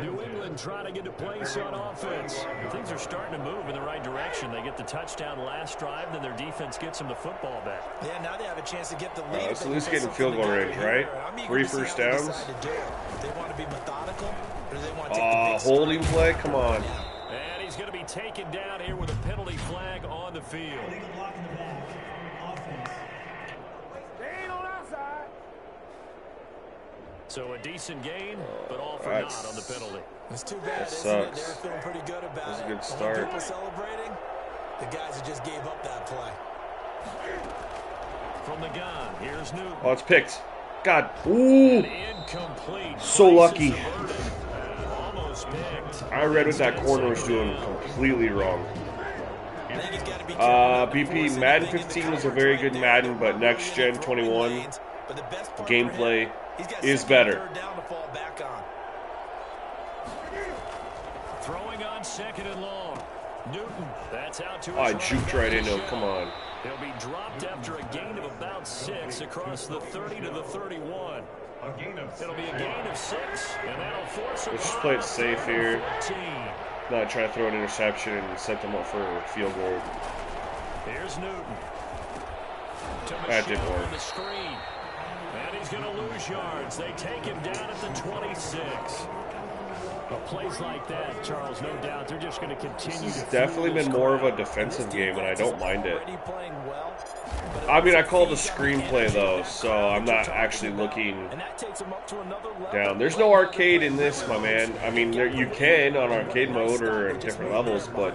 New England trying to get a place on offense. Things are starting to move in the right direction. They get the touchdown last drive, then their defense gets them the football back. Yeah, now they have a chance to get the lead. It's at least getting field goal range, right? 3 first downs. They want to be methodical, or do they want to take the big Holding play? Come on. And he's going to be taken down here with a penalty flag on the field. So a decent gain, but all for naught on the penalty. It's too bad, That isn't it? sucks. They were feeling pretty good about That was a it. good But start. when people celebrating, the guys who just gave up that play. From the gun, here's Newton. Oh, it's picked. God. Ooh. Incomplete. So lucky. Almost picked. I read what that corner was doing completely wrong. I think he's got to be careful BP, not Madden forcing 15 anything was a very good Madden, but Next Gen 21 But the best part gameplay for him, he's got is second and better. third down to fall back on. Throwing on second and long. Newton, that's out to I his juked right into him. Come on. He'll be dropped after a gain of about 6 across the 30 to the 31. It'll be a gain of 6, and that'll force a Let's just play it safe here. 14. Not try to throw an interception and set them up for a field goal. Here's Newton. That didn't Michelle work. on the screen. And he's going to lose yards. They take him down at the 26. But plays like that, Charles, no doubt, they're just going to continue to... It's definitely been more of a defensive game, and I don't mind it. Already playing well, but I mean, I call it the screenplay, though, so I'm not actually looking and that takes him up to another level. down. There's no arcade in this, my man. I mean, you can on arcade mode or at different levels, but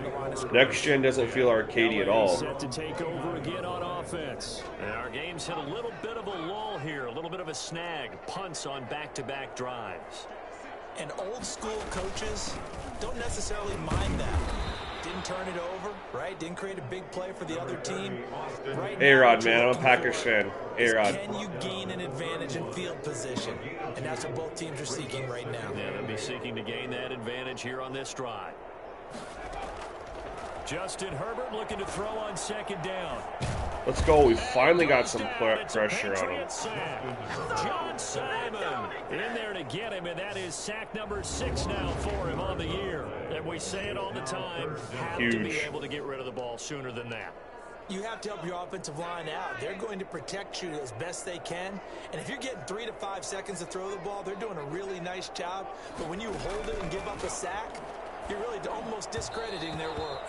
Next Gen doesn't feel arcadey at all. Set to take over again on offense. And our game's hit a little bit of a lull here, a little bit of a snag. Punts on back-to-back drives. And old school coaches don't necessarily mind that. Didn't turn it over, right? Didn't create a big play for the other team. Right A-Rod, now, man. I'm a what you're Packers looking fan. for is A-Rod. Can you gain an advantage in field position? And that's what both teams are seeking right now. Yeah, they'll be seeking to gain that advantage here on this drive. Justin Herbert looking to throw on second down. Let's go. We finally got some pressure on him. John Simon in there to get him, and that is sack number 6 now for him on the year. And we say it all the time, have to be Huge. able to get rid of the ball sooner than that. You have to help your offensive line out. They're going to protect you as best they can. And if you're getting 3 to 5 seconds to throw the ball, they're doing a really nice job. But when you hold it and give up a sack, you're really almost discrediting their work.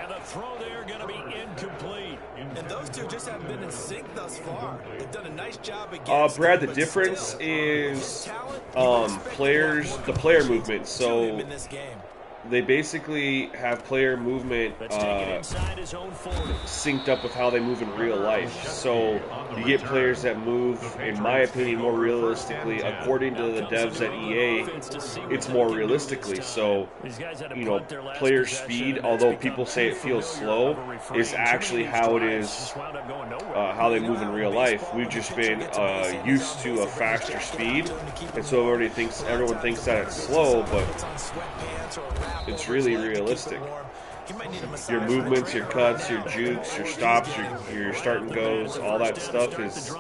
And the throw there going to be incomplete. And those two just haven't been in sync thus far. They've done a nice job against Brad, the them, but difference still, is talent, you would expect players, a lot more the player completion movement. to So him in this game. they basically have player movement synced up with how they move in real life. So you get players that move, in my opinion, more realistically. According to the devs at EA, it's more realistically. So, you know, player speed, although people say it feels slow, is actually how it is, how they move in real life. We've just been used to a faster speed, and so everyone thinks that it's slow, but it's really realistic. Your movements, your cuts, your jukes, your stops, your start and goes, all that stuff is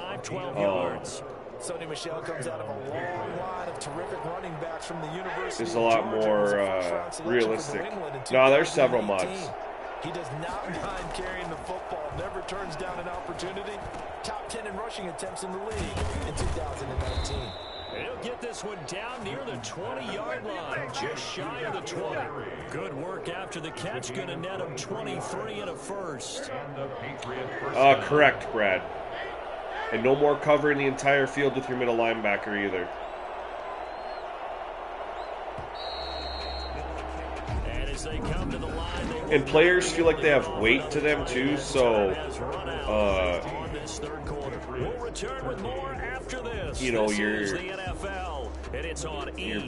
Sony Michel comes out of a long line of terrific running backs from the University is a lot more realistic. No, there's several mods. He does not mind carrying the football, never turns down an opportunity. Top 10 in rushing attempts in the league in 2019. He'll get this one down near the 20-yard line, just shy of the 20. Good work after the catch, going to net him 23 and a first. Correct, Brad. And no more covering the entire field with your middle linebacker either. And as they come to the line, and players feel like they have weight to them too, so you know, your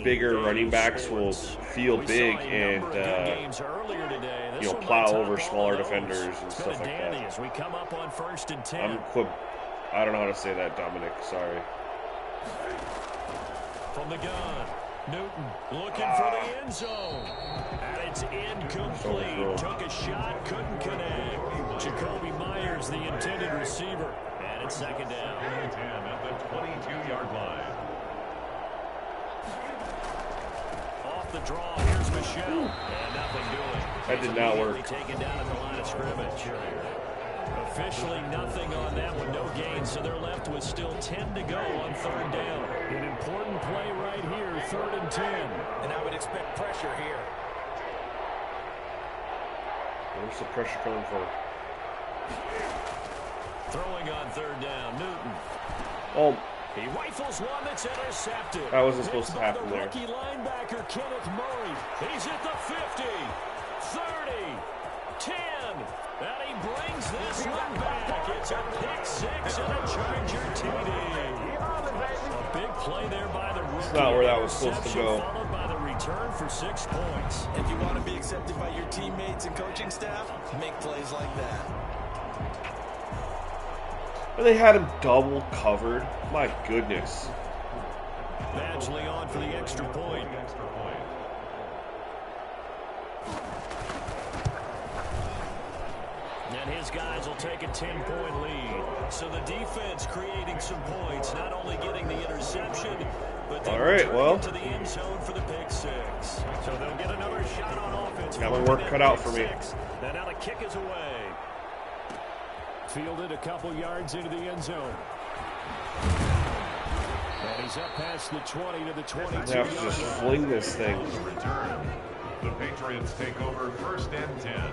bigger running backs will feel big and you know, plow over smaller defenders and stuff like that. I don't know how to say that, Dominic. Sorry. From the gun, Newton looking for the end zone. And it's incomplete. Took a shot, couldn't connect. Jacoby Myers, the intended receiver. And it's second down. At the 22-yard line. Off the draw, here's Michel. And nothing doing. That did not work. Taken down at the line of scrimmage. Officially nothing on that one, no gain, so they're left with still 10 to go on third down. An important play right here, 3rd and 10. And I would expect pressure here. Where's the pressure coming from? Throwing on 3rd down, Newton. Oh. He rifles one that's intercepted. That wasn't supposed to happen there. Rookie linebacker Kenneth Murray. He's at the 50, 30, 10. And he brings this one back. It's a pick six and a Charger TD. A big play there by the rookie. That's not where that was supposed to go. Followed by the return for 6 points. If you want to be accepted by your teammates and coaching staff, make plays like that. And they had him double covered. My goodness. Badgley on for the extra point. And his guys will take a 10-point lead. So the defense creating some points, not only getting the interception, but then to the end zone for the pick six. So they'll get another shot on offense. Got my work cut out for me. And now the kick is away. Fielded a couple yards into the end zone. And he's up past the 20 to the 22. I have to just fling this thing. The Patriots take over 1st and 10.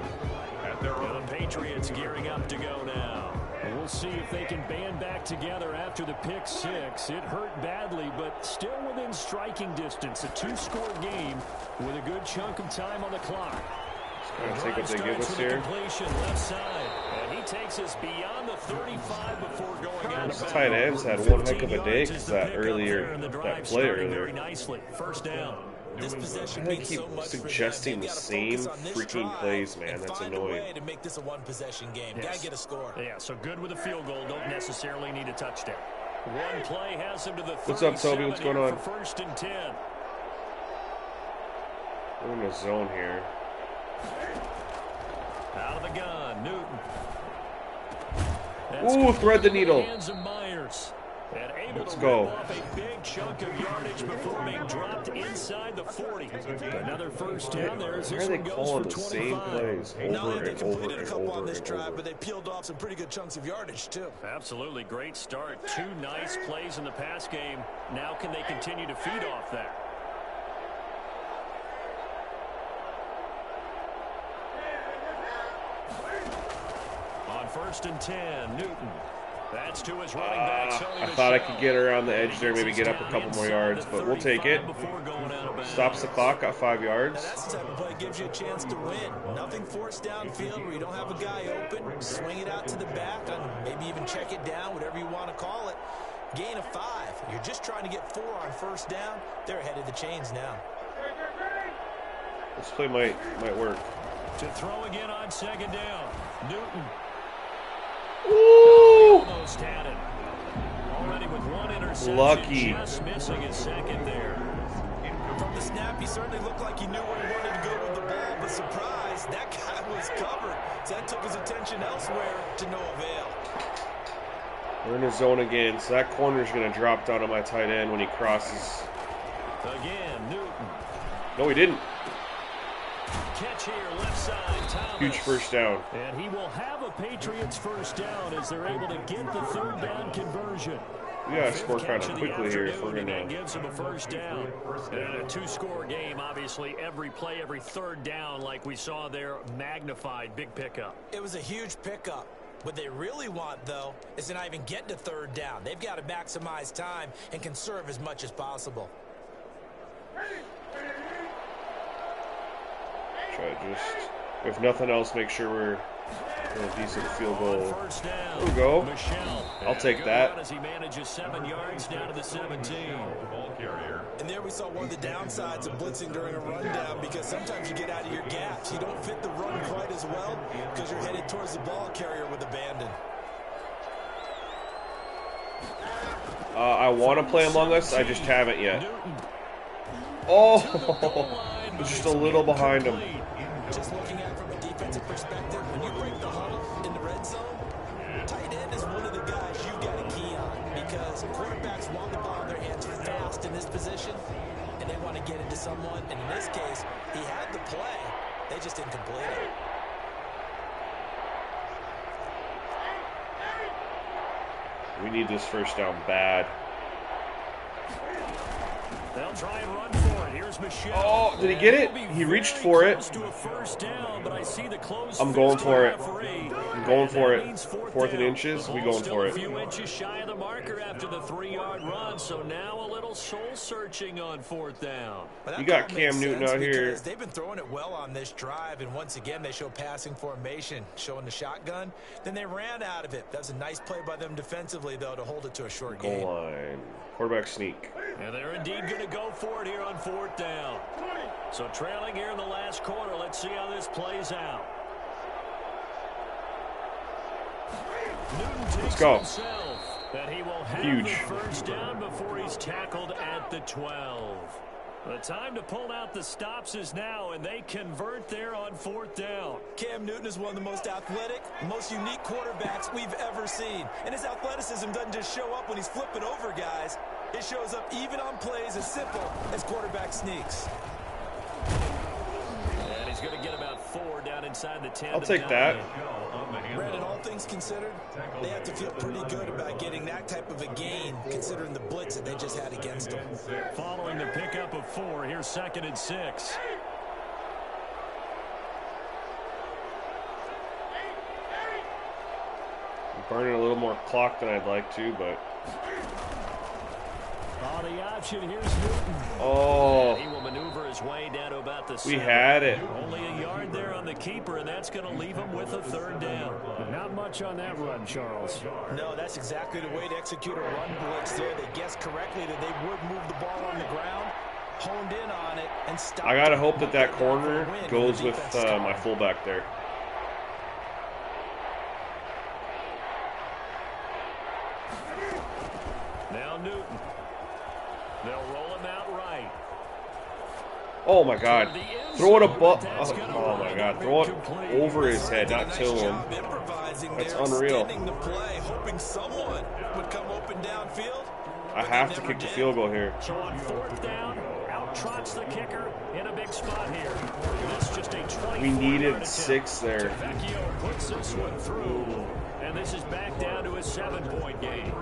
The Patriots gearing up to go now. And we'll see if they can band back together after the pick six. It hurt badly, but still within striking distance. A 2-score game with a good chunk of time on the clock. Just going to take what they give us here. Left side. And he takes us beyond the 35 before going out. Those tight ends had one heck of a day because that play earlier. Nicely. First down. This possession They keep suggesting the same freaking plays, man. That's annoying. To make this a one-possession game. Gotta get a score. Yeah, so good with a field goal. Don't necessarily need a touchdown. One play has him to the 37. What's up, Toby? What's going on? 1st and 10. We're in the zone here. Out of the gun, Newton. Ooh, thread the needle. Let's go. A big chunk of yardage before being dropped inside the 40. Another first down there. Why are they calling the same plays over and over and over on this and drive, over? but they peeled off some pretty good chunks of yardage too. Absolutely great start. 2 nice plays in the pass game. Now can they continue to feed off that? On 1st and 10, Newton. That's to his running back, Sony I thought I Michel. could get around the edge there, maybe get up a couple more yards, but we'll take it. Stops the clock, got 5 yards. Now that's the type of play that gives you a chance to win. Nothing forced downfield where you don't have a guy open. Swing it out to the back, and maybe even check it down, whatever you want to call it. Gain of 5. You're just trying to get 4 on first down. They're ahead of the chains now. This play might work. To throw again on second down. Newton. Ooh! Almost had it. Already with 1 interception. Lucky. Just missing his second there. From the snap, he certainly looked like he knew where he wanted to go with the ball, but surprise, that guy was covered. So that took his attention elsewhere to no avail. We're in the zone again, so that corner's going to drop down on my tight end when he crosses. Again, Newton. No, he didn't. Catch here, left side, Thomas. Huge first down. And he will have a Patriots first down as they're able to get the third down conversion. We got to score kind of quickly here if we're going to. Gives him a first down. And a 2-score game, obviously, every play, every third down, like we saw there, magnified. Big pickup. It was a huge pickup. What they really want, though, is to not even get to third down. They've got to maximize time and conserve as much as possible. Try to just, if nothing else, make sure we're in a decent field goal. There we go. I'll take that. As he manages 7 yards down to the 17. And there we saw one of the downsides of blitzing during a rundown, because sometimes you get out of your gaps. You don't fit the run quite as well because you're headed towards the ball carrier with abandon. I want to play Among Us, I just haven't yet. Oh, just a little behind him. Just looking at it from a defensive perspective, when you break the huddle in the red zone, tight end is one of the guys you've got to key on, because quarterbacks want the ball in their hands fast in this position, and they want to get it to someone. And in this case, he had the play. They just didn't complete it. We need this first down bad. They'll try and run for it. Here's Michel. Oh, did he get it? He reached for it. I'm going for it. I'm going for it. 4th and inches, we going for it. A few inches shy of the marker after the 3-yard run, so now a little soul searching on 4th down. You got Cam Newton out here. They've been throwing it well on this drive, and once again they show passing formation, showing the shotgun. Then they ran out of it. That was a nice play by them defensively, though, to hold it to a short game. Goal line. Quarterback sneak. And they're indeed going to go for it here on 4th down. So trailing here in the last quarter. Let's see how this plays out. Let's go. That he will have Huge. the first down before he's tackled at the 12. The time to pull out the stops is now, and they convert there on 4th down. Cam Newton is one of the most athletic, most unique quarterbacks we've ever seen. And his athleticism doesn't just show up when he's flipping over guys. It shows up even on plays as simple as quarterback sneaks. And he's going to get about 4 down inside the 10. I'll take that. Brandon, all things considered, they have to feel pretty good about getting that type of a gain, considering the blitz that they just had against them. Following the pickup of 4, here's 2nd and 6. I'm burning a little more clock than I'd like to, but... On the option, here's Newton. Oh. He will maneuver his way down to about the 7. We had it. Only a yard there on the keeper, and that's going to leave him with a 3rd down. Not much on that run, Charles. No, that's exactly the way to execute a run blitz there. They guessed correctly that they would move the ball on the ground, honed in on it, and stopped. I got to hope that that corner goes with my fullback there. Now Newton. They'll roll him out right. Oh my God. Throw it above. Oh my God. Throw it over his head, not to him. That's unreal. Hoping someone would come open downfield. I have to kick the field goal here. So on 4th down, out trots the kicker in a big spot here. This just a We needed 6 there. Vecchio puts this one through, and this is back down to a 7-point game.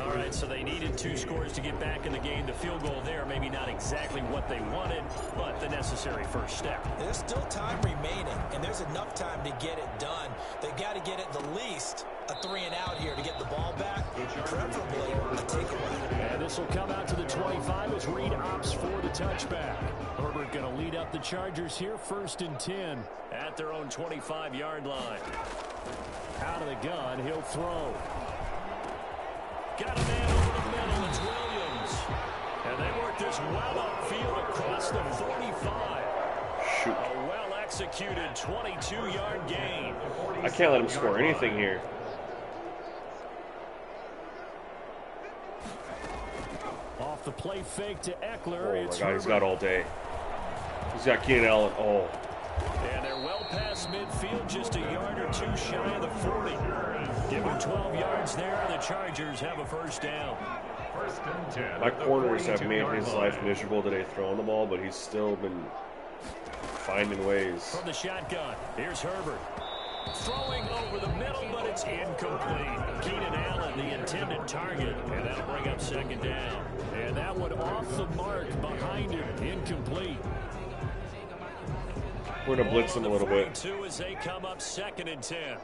All right, so they needed 2 scores to get back in the game. The field goal there, maybe not exactly what they wanted, but the necessary first step. There's still time remaining, and there's enough time to get it done. They've got to get at the least a 3-and-out here to get the ball back, preferably a takeaway. And this will come out to the 25 as Reed opts for the touchback. Herbert going to lead up the Chargers here, 1st and 10 at their own 25-yard line. Out of the gun, he'll throw. Got a man over the middle. It's Williams. And they work this well upfield across the 45. Shoot. A well-executed 22-yard gain. I can't let him score anything here. Off the play fake to Eckler. Oh, my It's God, he's Herbert. got all day. He's got Keenan Allen. Oh. And they're well past midfield, just a yard or 2 shy of the 40. Give him 12 yards there, and the Chargers have a first down. My corners have made his life miserable today throwing the ball, but he's still been finding ways. From the shotgun, here's Herbert. Throwing over the middle, but it's incomplete. Keenan Allen, the intended target, and that'll bring up 2nd down. And that one off the mark behind him, incomplete. We're going to blitz him a little bit. As they come up 2nd and 10.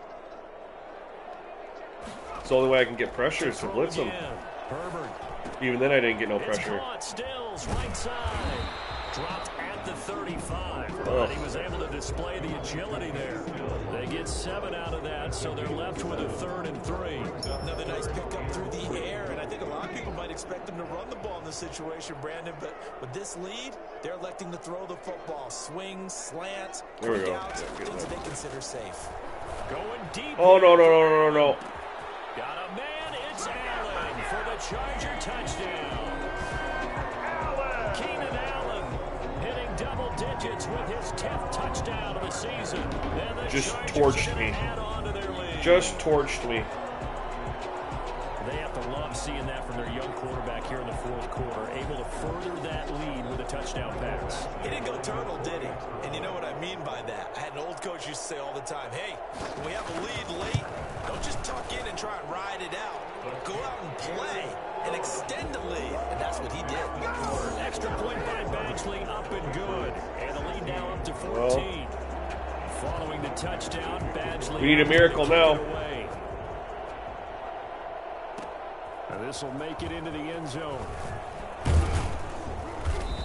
It's the only way I can get pressure is to blitz him. Herbert. Even then I didn't get no It's pressure. caught. Stills, right side. Dropped at the 35. But he was able to display the agility there. They get 7 out of that, so they're left with a 3rd and 3. Another nice pickup through the air, and I think a lot of people might expect them to run the ball in this situation, Brandon, but with this lead, they're electing to throw the football. Swings, slants, There we go. outs, Yeah, things that they consider safe. Going deep. Oh, no, no, no, no, no, no. Got a man. It's Allen for the Charger touchdown. Keenan Allen hitting double digits with his 10th touchdown of the season. And the Just Chargers torched are gonna me. add on to their lead. Just torched me. They have to love seeing that from their young quarterback here in the 4th quarter, able to further that lead with a touchdown pass. He didn't go turtle, did he? And you know what I mean by that. I had an old coach used to say all the time, hey, when we have a lead late, don't just tuck in and try and ride it out. Go out and play and extend the lead. And that's what he did. Extra point by Badgley, up and good. And the lead now up to 14. Following the touchdown, Badgley. We need a miracle now. And this will make it into the end zone.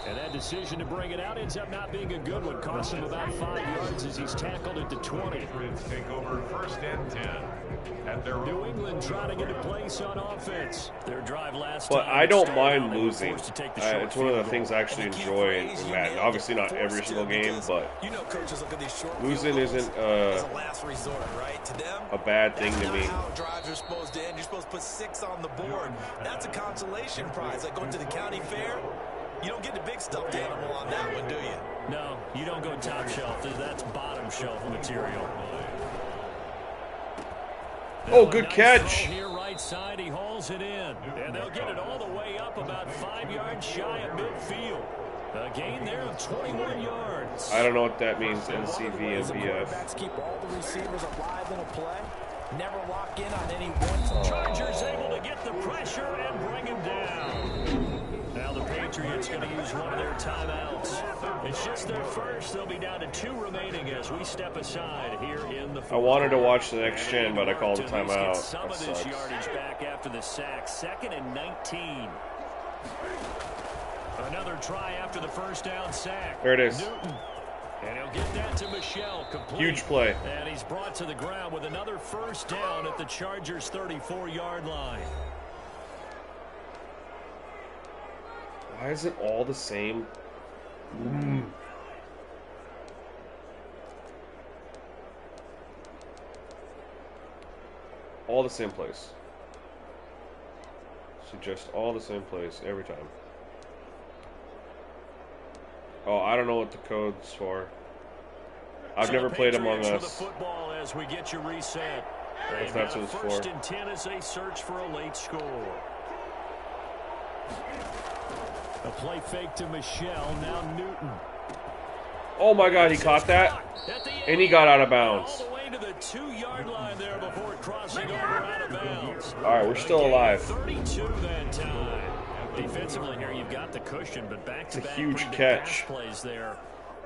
And that decision to bring it out ends up not being a good one. Cost him about 5 yards as he's tackled at the 20. Patriots take over 1st and 10 at their New England trying to get a place on offense. Their drive last But time. I don't started mind out, they were losing. forced to take the short It's one of the field things goal. I actually enjoy in Madden. Obviously not every single game, but you know coaches look at these short losing field goals isn't as a last resort, right? To them, a bad thing that's to not me. how drives are supposed to end. You're supposed to put 6 on the board. That's a consolation prize. Like going to the county fair, you don't get the big stuffed animal on that one, do you? No, you don't go top shelf. That's bottom shelf material. Oh, good Nice catch. throw here, right side, he hauls it in. And they'll get it all the way up about 5 yards shy of midfield. A gain there of 21 yards. I don't know what that means, NCV and BF. Quarterbacks keep all the receivers alive in a play. Never lock in on any one. Chargers able to get the pressure and bring him down. Now the Patriots going to use one of their timeouts. It's just their first. They'll be down to 2 remaining as we step aside here in the fourth. I wanted to watch the next gen, but I called a To at least get timeout. some That of this sucks. yardage back after the sack. 2nd and 19. Another try after the first down sack. There it is. Newton. And he'll get that to Michelle. Complete. Huge play. And he's brought to the ground with another first down at the Chargers' 34-yard line. Why is it all the same? All the same place. Suggest all the same place every time. Oh, I don't know what the code's for. I've So never the played Among Patriots with Us. the football as we get you reset. If They've that's got what it's a first for. and 10 as they search for a late score. A play fake to Michelle. Now Newton. Oh my God, he caught that, and he got out of bounds. All the way to the 2-yard line there before crossing over out of bounds. All right, we're still alive. 32 that time. Defensively here, you've got the cushion, but back-to-back It's a huge pretty big catch. pass plays there.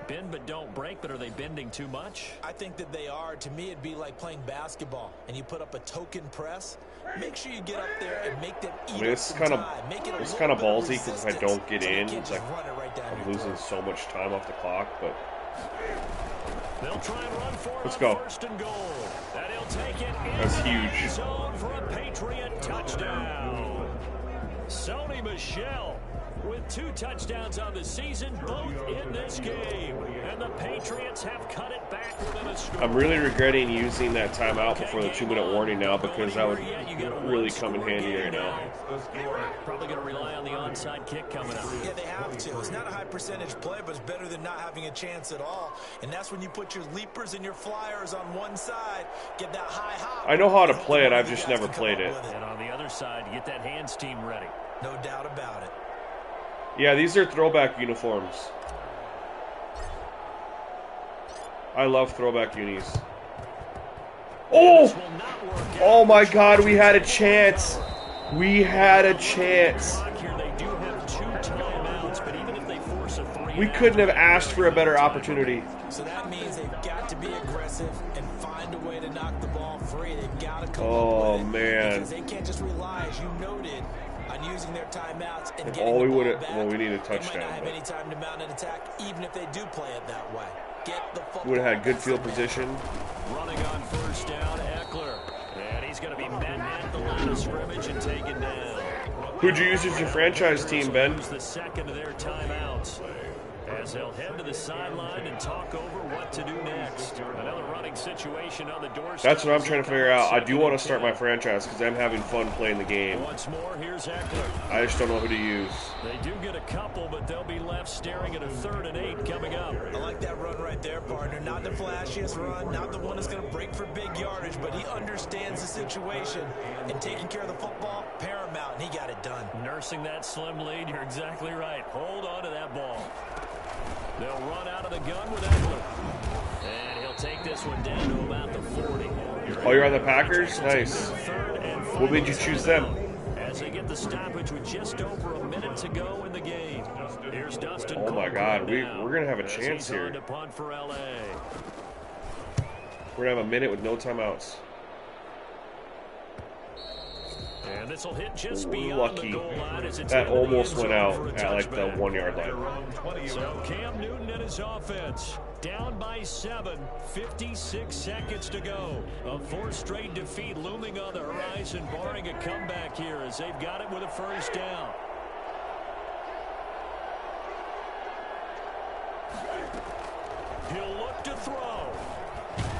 Bend but don't break, but are they bending too much? I think that they are. To me, it'd be like playing basketball, and you put up a token press. Make sure you get up there and make them eat. I mean, it's kind of ballsy because if I don't get in, it's like I'm losing so much time off the clock. But They'll try and run for let's it go. on 1st and goal. And he'll take it in That's the huge. end zone for a Patriot touchdown. Sony Michel with 2 touchdowns on the season, both in this game. And the Patriots have cut it back within a score. I'm really regretting using that timeout before the 2-minute warning now because that would really come in handy right now. Probably going to rely on the onside kick coming up. Yeah, they have to. It's not a high percentage play, but it's better than not having a chance at all. And that's when you put your leapers and your flyers on one side, get that high hop. I know how to play it, I've just never played it. And on the other side, you get that hands team ready. No doubt about it. Yeah, these are throwback uniforms. I love throwback unis. Oh! Oh my God, we had a chance. We had a chance. We couldn't have asked for a better opportunity. So that means they've got to be aggressive and find a way to knock the ball free. They've got to come up with it. Man. Because they can't just rely, as you noted, on using their timeouts and If getting all we the ball would back. well, we need a They touchdown. might not have any time to mount an attack, even if they do play it that way. Get the football. Would have had good field position. Running on 1st down, Eckler. And he's going to be met at the line of scrimmage and taken down. Who'd you use as your franchise team, Ben? Use the second of their timeouts. As they'll head to the sideline and talk over what to do next. Another running situation on the doorstep. That's what I'm trying to figure out. I do want to start my franchise because I'm having fun playing the game. Once more, here's Eckler. I just don't know who to use. They do get a couple, but they'll be left staring at a 3rd and 8 coming up. I like that run right there, partner. Not the flashiest run, not the one that's going to break for big yardage, but he understands the situation. And taking care of the football, paramount, and he got it done. Nursing that slim lead, you're exactly right. Hold on to that ball. They'll run out of the gun with Eckler. And he'll take this one down to about the 40. Oh, you're on the Packers? Nice. What made you choose them? As they get the stoppage with just over a minute to go in the game. Here's Dustin. Oh my God, we're gonna have a chance here. To punt for LA. We're gonna have a minute with no timeouts. And this will hit just beyond Lucky. the goal line as it's That into the almost end went zone out for a at like the touchback. 1-yard line. So Cam Newton and his offense down by 7, 56 seconds to go. A 4th straight defeat looming on the horizon, barring a comeback here as they've got it with a 1st down. He'll look to throw.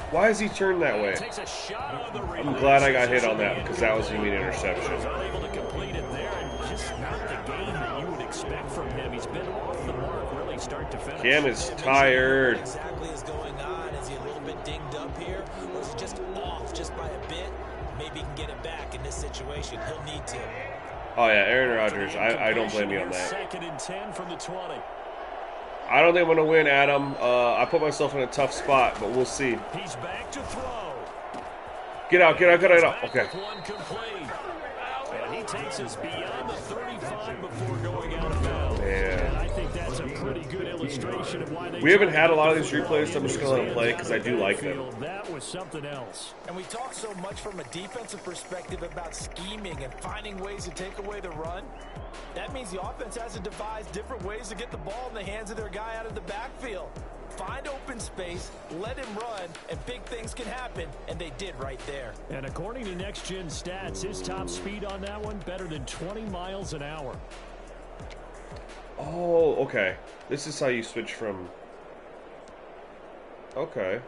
Why is he turned that way? Takes a shot on the I'm glad I got hit on that because that was gonna be an interception. He's unable to complete it there, and just not the game that you would expect from him. He's been off the mark really start to finish. Cam is tired. Exactly is going on. Is he a little bit dinged up here, or is he just off just by a bit? Maybe he can get it back in this situation. He'll need to. Oh yeah, Aaron Rodgers. I don't blame you on that. 2nd and 10 from the 20. I don't think I'm gonna win, Adam. I put myself in a tough spot, but we'll see. He's back to throw. Get out, get out, get out. Okay. One complete. And he takes us beyond the 35 before going out of bounds. Man. And I think that's a pretty good illustration of why they We haven't had a lot of these replays, so I'm just gonna let them play because I do like them. That was something else. And we talk so much from a defensive perspective about scheming and finding ways to take away the run. That means the offense has to devise different ways to get the ball in the hands of their guy out of the backfield. Find open space, let him run, and big things can happen, and they did right there. And according to Next Gen Stats, his top speed on that one, better than 20 miles an hour. Oh, okay. This is how you switch from... Okay.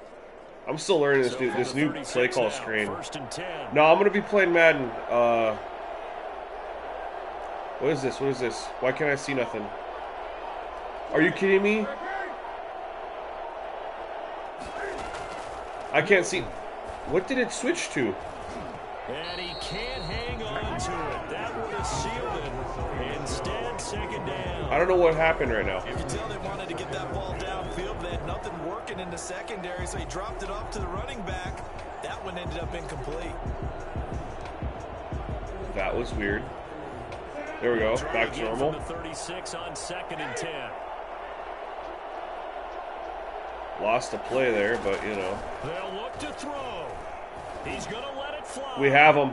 I'm still learning this new play call screen. No, I'm gonna be playing Madden. What is this? What is this? Why can't I see nothing? Are you kidding me? I can't see. What did it switch to? And he can't hang on to it. That would have sealed it. Instead, second down. I don't know what happened right now. You can tell they wanted to get that ball downfield. They had nothing working in the secondary, so he dropped it off to the running back. That one ended up incomplete. That was weird. There we go. Back to normal. 36 on 2nd and 10. Lost a play there, but you know. They'll look to throw. He's going to let it fly. We have him.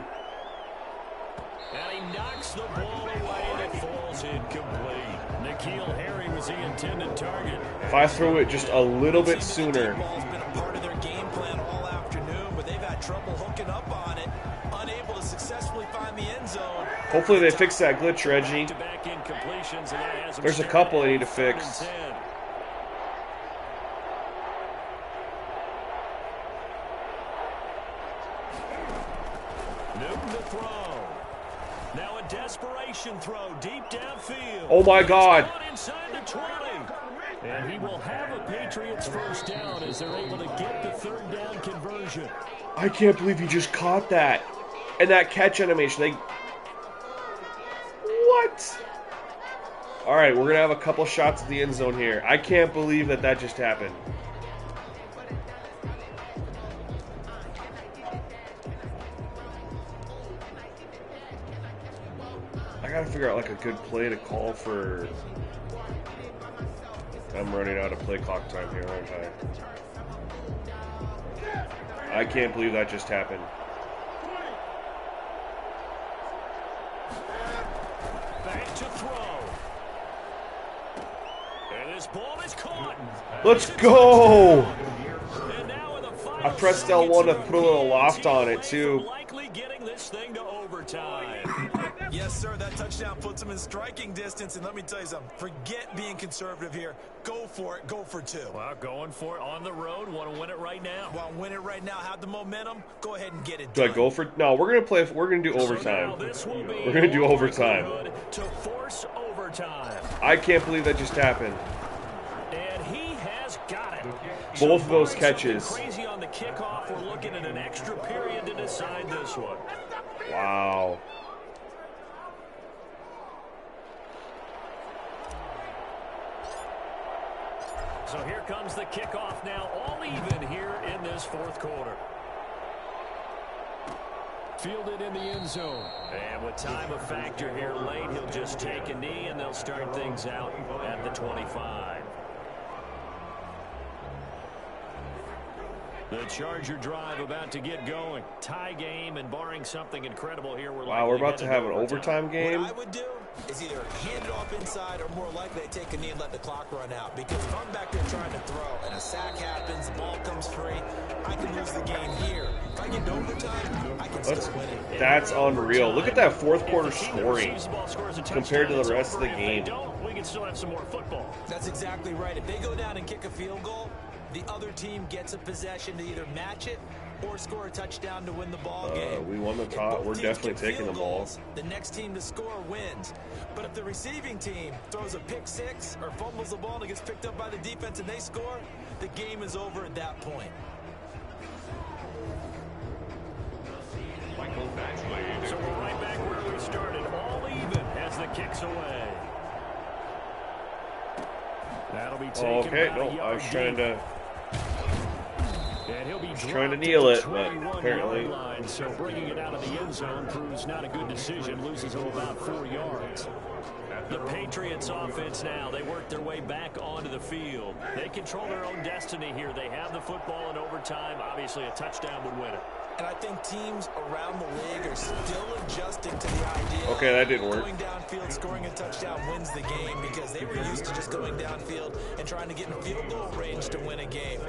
And he knocks the ball away and it falls incomplete. N'Keal Harry was the intended target. If I threw it just a little bit sooner. The ball's been a part of their game plan all afternoon, but they've had trouble hooking up on it, unable to successfully find the end zone. Hopefully they fix that glitch, Reggie. Back incompletions, and that has them There's a couple they need to fix. 3rd and 10. Newton to throw. Now a desperation throw deep downfield. Oh my God. Inside the 20. And he will have a Patriots first down as they're able to get the 3rd down conversion. I can't believe he just caught that. And that catch animation. What? All right, we're going to have a couple shots at the end zone here. I can't believe that just happened. I got to figure out like a good play to call for... I'm running out of play clock time here, aren't I? I can't believe that just happened. Back to throw. And this ball is caught. Let's go! And now in the final I pressed L1 to put a little loft on it too. likely getting this thing to overtime. Yes, sir, that touchdown puts them in striking distance, and let me tell you something. Forget being conservative here. Go for it. Go for 2. Well, going for it on the road. Want to win it right now. Want to win it right now, have the momentum, go ahead and get it Do I done. go for... No, we're going to do overtime. We're going to do overtime. To force overtime. I can't believe that just happened. And he has got it. Both of those Something catches. crazy on the kickoff. We're looking at an extra period to decide this one. Wow. So here comes the kickoff now, all even here in this 4th quarter. Fielded in the end zone. And with time a factor here late, he'll just take a knee and they'll start things out at the 25. The Charger drive about to get going. Tie game, and barring something incredible here, Wow, we're about to have an overtime game. What I would do is either hand it off inside or more likely to take a knee and let the clock run out. Because if I'm back there trying to throw and a sack happens, the ball comes free, I can lose the game here. If I get to overtime, I can still win it. That's unreal. Look at that 4th quarter scoring compared to the rest of the game. We can still have some more football. That's exactly right. If they go down and kick a field goal, the other team gets a possession to either match it or score a touchdown to win the ball game. We won the top. We're definitely taking the ball. The next team to score wins. But if the receiving team throws a pick 6 or fumbles the ball and it gets picked up by the defense and they score, the game is over at that point. So we're right back where we started, all even as the kick's away. That'll be taken Okay, about no, a I yard was trying deep. to... And he'll be trying to dropped kneel at it, the but 21-yard apparently... line, so bringing it out of the end zone proves not a good decision, loses him about 4 yards. The Patriots offense now, they work their way back onto the field. They control their own destiny here. They have the football in overtime. Obviously, a touchdown would win it. And I think teams around the league are still adjusting to the idea. Okay, that didn't work. Going downfield, scoring a touchdown wins the game because they were used to just going downfield and trying to get in field goal range to win a game.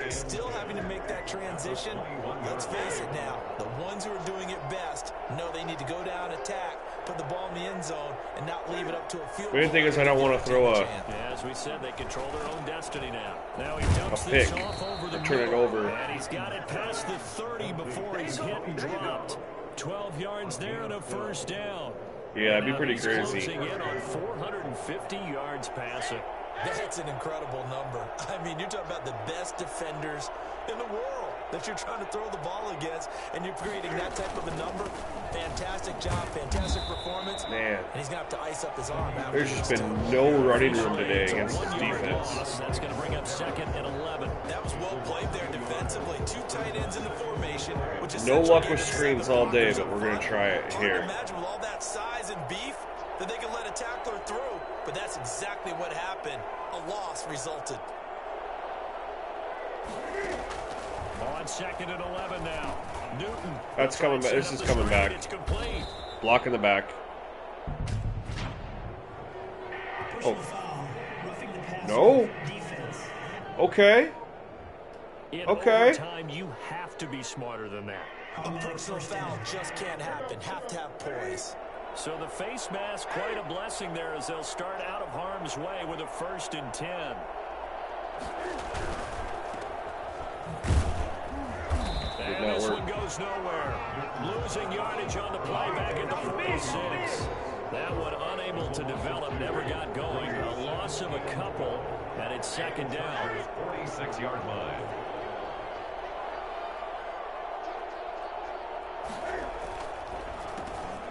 Still having to make that transition. Let's face it now, the ones who are doing it best know they need to go down, attack, put the ball in the end zone, and not leave it up to a field goal. The main thing is I don't want to throw a... Yeah, as we said, they control their own destiny now. Now he dumps A this pick. off over the Turn it middle, over. and he's got it past the 30 before he's hit and dropped. 12 yards there and a first down. Yeah, that'd be Now pretty he's crazy. closing in on 450 yards passing. That's an incredible number. I mean, you're talking about the best defenders in the world. that you're trying to throw the ball against, and you're creating that type of a number. Fantastic job, fantastic performance. Man, and he's going to have to ice up his arm. There's just been no running room today against this defense. That's going to bring up 2nd and 11. That was well played there defensively. 2 tight ends in the formation. No luck with screens all day, but we're going to try it here. Imagine with all that size and beef that they can let a tackler through. But that's exactly what happened. A loss resulted. On 2nd and 11 now. Newton. That's coming back. This is coming back. Block in the back. Oh. No. Okay. Okay. Time you have to be smarter than that. A personal foul just can't happen. Have to have poise. So the face mask, quite a blessing there as they'll start out of harm's way with a 1st and 10. And this one goes nowhere. Losing yardage on the play back at the 46. That one unable to develop, never got going. A loss of a couple, and it's 2nd down. 46-yard line.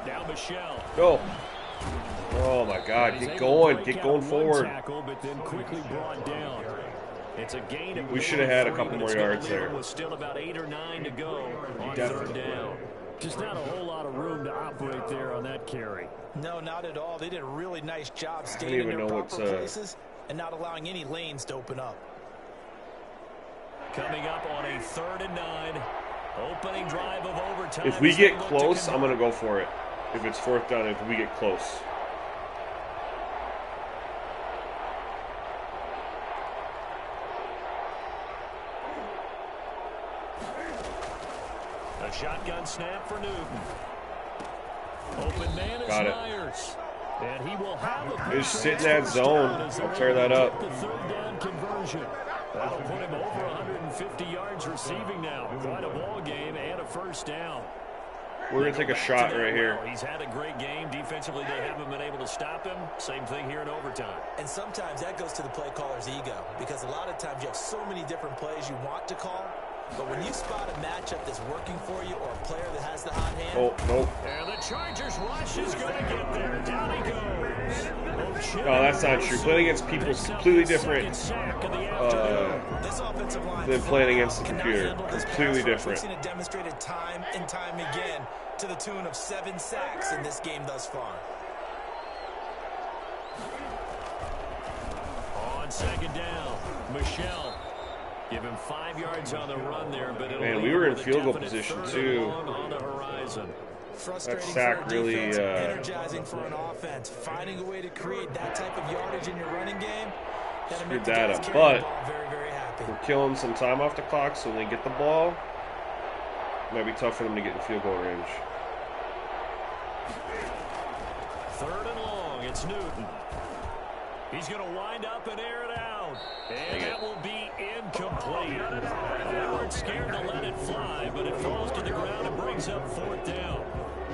Now Michelle. Go. Oh my God! Get going forward. Tackle, but then quickly brought down. It's a gain of we should have had a couple more yards there. With still about 8 or 9 to go on 3rd down. Just not a whole lot of room to operate there on that carry. No, not at all. They did a really nice job staying in their proper places and not allowing any lanes to open up. Coming up on a 3rd and 9. Opening drive of overtime. If we get close, I'm going to go for it. If it's 4th down, if we get close. A shotgun snap for Newton. Open man is Myers. And he will have a just sit in that zone. I'll tear that up. The 3rd down conversion. That'll put him over 150 yards receiving now. Quite a ball game and a 1st down. We're going to take a shot right here. He's had a great game. Defensively, they haven't been able to stop him. Same thing here in overtime. And sometimes that goes to the play caller's ego, because a lot of times you have so many different plays you want to call, but when you spot a matchup that's working for you or a player that has the hot hand. Oh, nope. And the Chargers rush is going to get there. Down he goes. No, that's not true. Playing against people is completely different than playing against the computer. Completely different. We've seen it demonstrated time and time again to the tune of 7 sacks in this game thus far. On 2nd down, Michelle. Give him 5 yards on the run there, but man, we were in field goal position too. On the horizon. That sack really energizing for an offense. Finding a way to create that type of yardage in your running game. Screwed that up, but we're killing some time off the clock, so when they get the ball, it might be tough for them to get in field goal range. 3rd and long, it's Newton. He's going to wind up and air it out. And that will be incomplete. They weren't scared to let it fly, but it falls to the ground and brings up 4th down.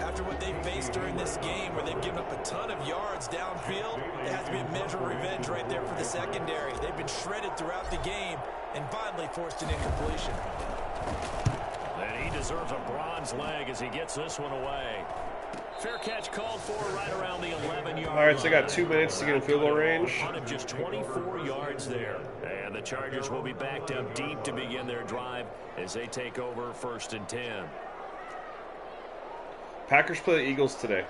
After what they've faced during this game, where they've given up a ton of yards downfield, there has to be a measure of revenge right there for the secondary. They've been shredded throughout the game and finally forced an incompletion. And he deserves a bronze leg as he gets this one away. Fair catch called for right around the 11-yard line. All right, so they got 2 minutes to get in field goal range. Just 24 yards there. And the Chargers will be backed up deep to begin their drive as they take over 1st and 10. Packers play the Eagles today.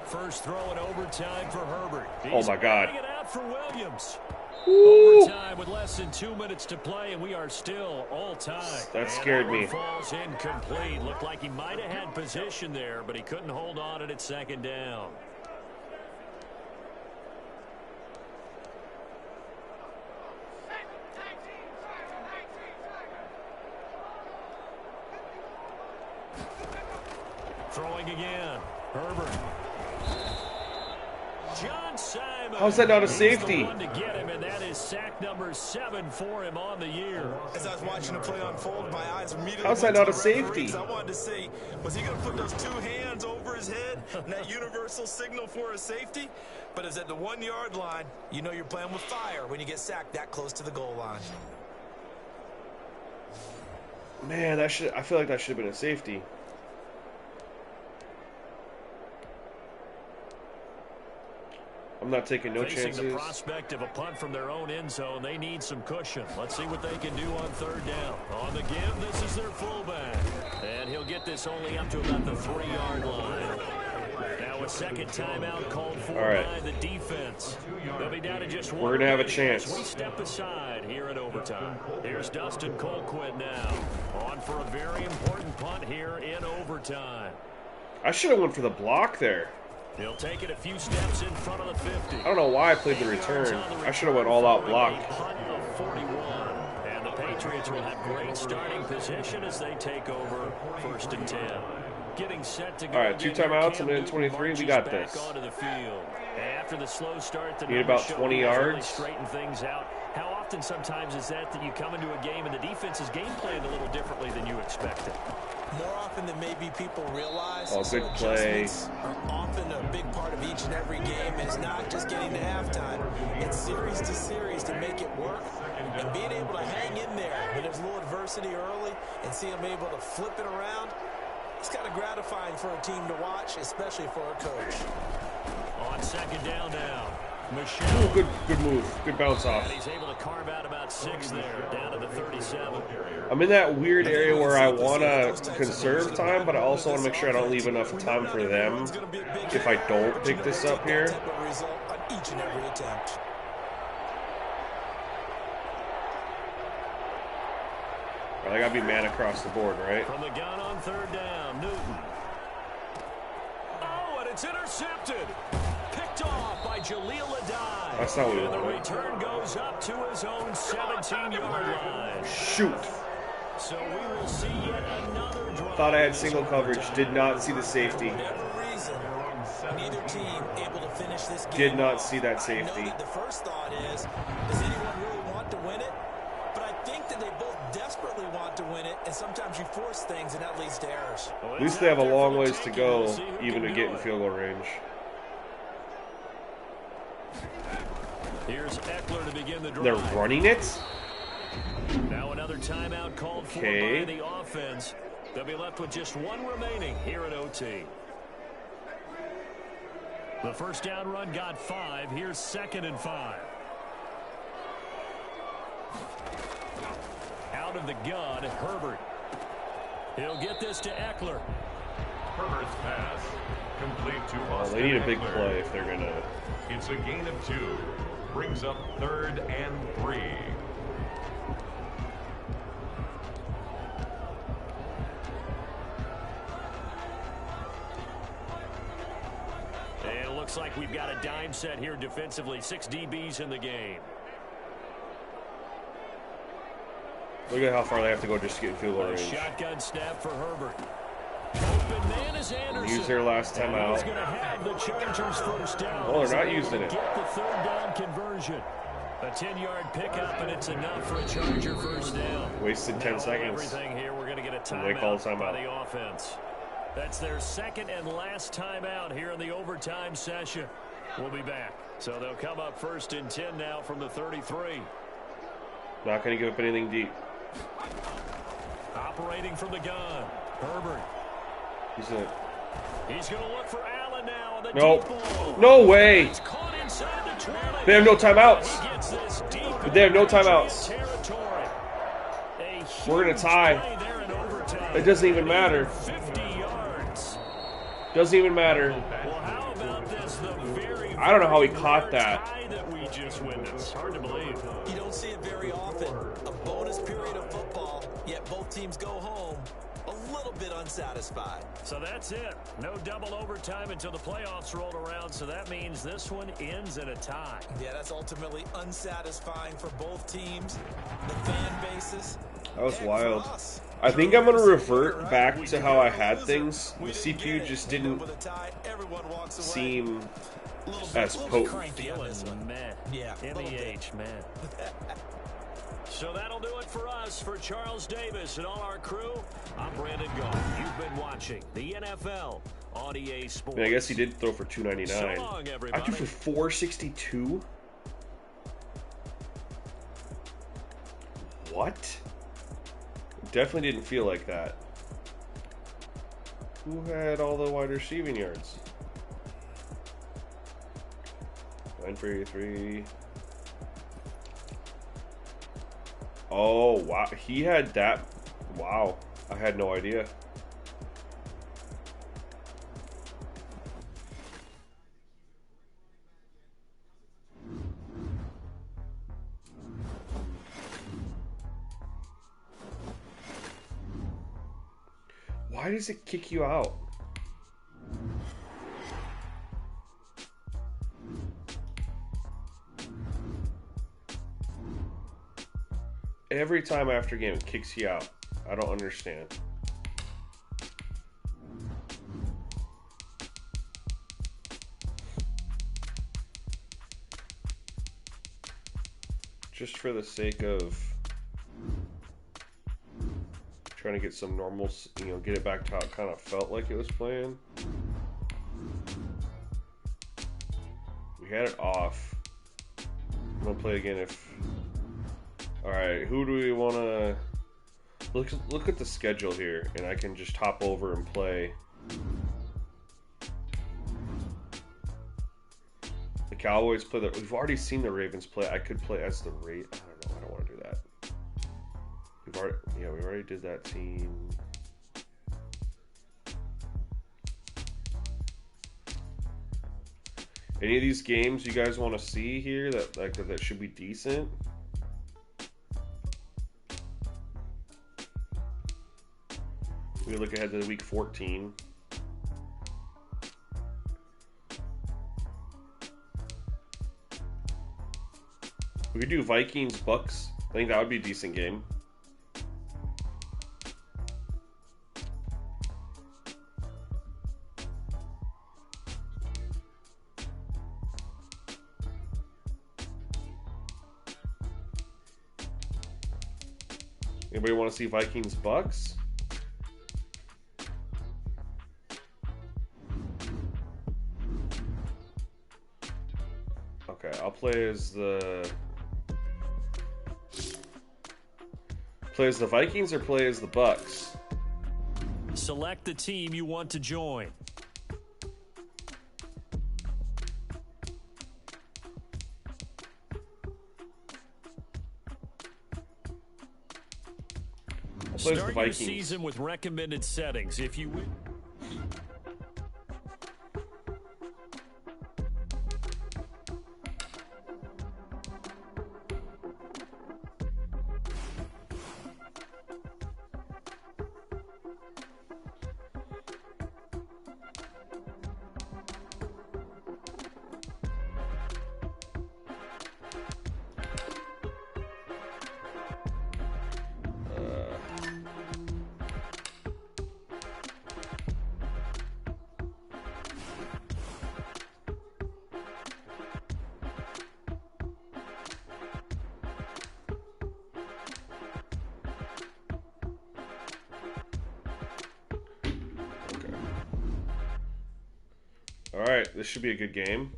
First throw in overtime for Herbert. Oh my God. It out for Williams. Woo. Overtime with less than 2 minutes to play, and we are still all time. That scared me. Falls incomplete. Looked like he might have had position there, but he couldn't hold on at 2nd down. Throwing again. Herbert. John Simon. How's that not a safety? To get him, and that is sack number 7 for him on the year. As I was watching the play unfold, my eyes immediately How's that not a safety? I wanted to see, was he going to put those 2 hands over his head and that universal signal for a safety? But it's at the 1-yard line. You know you're playing with fire when you get sacked that close to the goal line. Man, I feel like that should have been a safety. I'm not taking no Facing chances. the prospect of a punt from their own end zone, they need some cushion. Let's see what they can do on third down. On the give, this is their fullback. And he'll get this only up to about the 3-yard line. Now a second timeout called for by the defense. They'll be down to just one. We're going to have a chance. We step aside here in overtime. Here's Dustin Colquitt now. On for a very important punt here in overtime. I should have went for the block there. He'll take it a few steps in front of the 50. I don't know why I played the return. I should have went all-out block. Punt of 41. And the Patriots will have great starting position as they take over 1st and 10. Getting set to go. All right, 2 timeouts, and then 23. We got this. Onto the field. After the slow start, the need about 20 yards. Straighten things out. How often sometimes is that you come into a game and the defense is game planned a little differently than you expected? More often than maybe people realize. Oh, good play. Are often a big part of each and every game, and it's not just getting to halftime. It's series to series to make it work, and being able to hang in there when there's a little adversity early and see them able to flip it around. It's kind of gratifying for a team to watch, especially for a coach. On second down now. Ooh, good move. Good bounce off. And he's able to carve out about 6 there, down to the 37. I'm in that weird area where I want to conserve time, but I also want to make sure I don't leave enough time for them if I don't pick this up here. Each and every attempt. I gotta be man across the board, right? From the gun on third down, Newton. Oh, and it's intercepted. Picked off by Jaleel Adai. That's not what we wanted. And the return wanted. goes up to his own 17-yard line. Shoot. So we will see yet another drive. Thought I had single coverage. Did not see the safety. Neither team able to finish this game. Did not see that safety. I know that the first thought is, does anyone really want to win it? But I think that they both desperately want to win it, and sometimes you force things, and that leads to errors. At least they have a long ways to go, even to get in field goal range. Here's Eckler to begin the drive. They're running it? Now another timeout called for by the offense. They'll be left with just one remaining here at OT. The first down run got 5. Here's 2nd and 5. Out of the gun, Herbert. He'll get this to Eckler. Herbert's pass complete to Oh, Austin they need a big Eckler. play if they're going to. It's a gain of 2. Brings up 3rd and 3. And it looks like we've got a dime set here defensively. 6 DBs in the game. Look at how far they have to go just to get in field goal range. Shotgun snap for Herbert. Open man is Anderson. Use their last time out. He's going to have the Chargers first down. Well, they're not using it. Get the third down conversion. A 10-yard pickup, and it's enough for a Charger first down. Wasted 10 seconds. Everything here, we're going to get a They call timeout by timeout. the offense. That's their second and last timeout here in the overtime session. We'll be back. So they'll come up 1st and 10 now from the 33. Not going to give up anything deep. Operating from the gun, Herbert. He's going to look for Allen now on the Nope. deep ball. No way. It's caught inside the 20. They have no timeouts. He gets this deep They have no into timeouts. territory. A We're gonna huge tie. play there in overtime. It doesn't even matter. 50 yards. Doesn't even matter. Well, how about this? The very, I don't know how he very caught rare that. tie that we just witnessed. Hard to believe. You don't see it very often. A bonus period of football, yet both teams go home a little bit unsatisfied. So that's it. No double overtime until the playoffs rolled around, so that means this one ends in a tie. Yeah, that's ultimately unsatisfying for both teams, the fan bases. That was and wild. for us. I think I'm going to revert back to how I had things. The CPU just didn't With a tie, everyone walks away. seem A little bit- as a little bit potent. cranky on this one. Man. Yeah, a little bit. MEH, man. So that'll do it for us. For Charles Davis and all our crew, I'm Brandon Gault. You've been watching the NFL on EA Sports. I mean, I guess he did throw for 299. So long, I everybody. threw for 462. What? Definitely didn't feel like that. Who had all the wide receiving yards? 9 for 83. Oh, wow. He had that. Wow. I had no idea. Why does it kick you out? Every time after game, it kicks you out. I don't understand. Just for the sake of trying to get some normal, you know, get it back to how it kind of felt like it was playing. We had it off. I'm gonna play again if. All right, who do we want to look at the schedule here, and I can just hop over and play. The Cowboys play the. We've already seen the Ravens play. I could play as the Ravens. I don't know. I don't want to do that. We already did that team. Any of these games you guys want to see here that should be decent? We look ahead to week 14. We could do Vikings Bucks. I think that would be a decent game. Anybody want to see Vikings Bucks? Okay, I'll play as the Vikings or play as the Bucks. Select the team you want to join. Start your season with recommended settings. If you win. Alright, this should be a good game.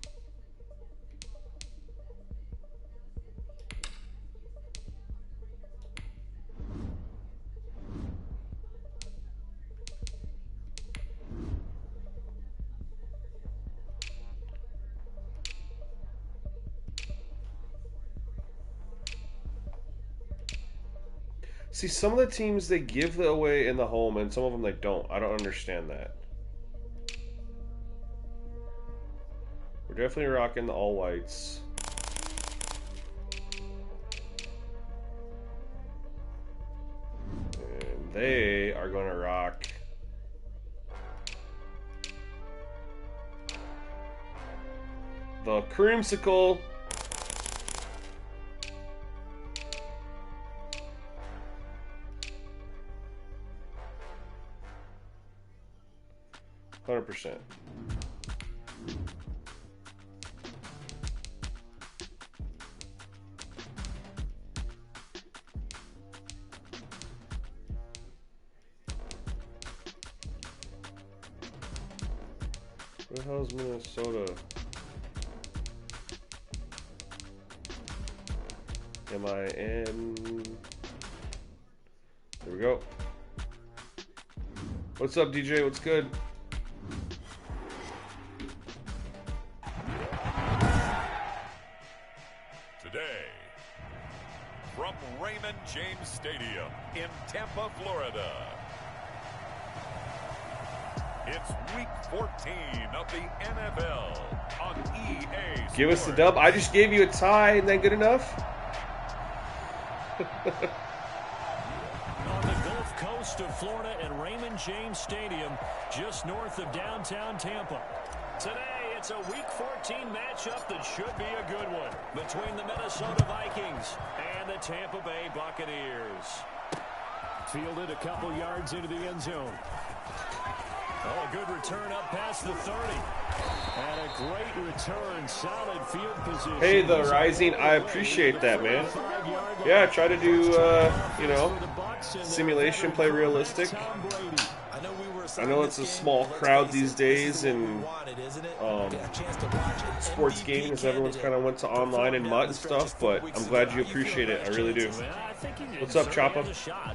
See, some of the teams, they give the away in the home, and some of them they don't. I don't understand that. We're definitely rocking the all whites. And they are going to rock the creamsicle. %. Where the hell is Minnesota? Am I in the we go. What's up, DJ? What's good? Today, from Raymond James Stadium in Tampa, Florida, it's Week 14 of the NFL on EA Sports. Give us the dub. I just gave you a tie. Isn't that good enough? On the Gulf Coast of Florida at Raymond James Stadium, just north of downtown Tampa. Today, it's a Week 14 matchup that should be a good one between the Minnesota Vikings and the Tampa Bay Buccaneers. Fielded a couple yards into the end zone. Oh, a good return up past the 30. And a great return, solid field position. Hey, the Rising, I appreciate that, man. Yeah, I try to do, you know, simulation, play realistic. I know it's a small crowd these days in sports gaming, as everyone's kind of went to online and MUT and stuff, but I'm glad you appreciate it. I really do. What's up, Choppa?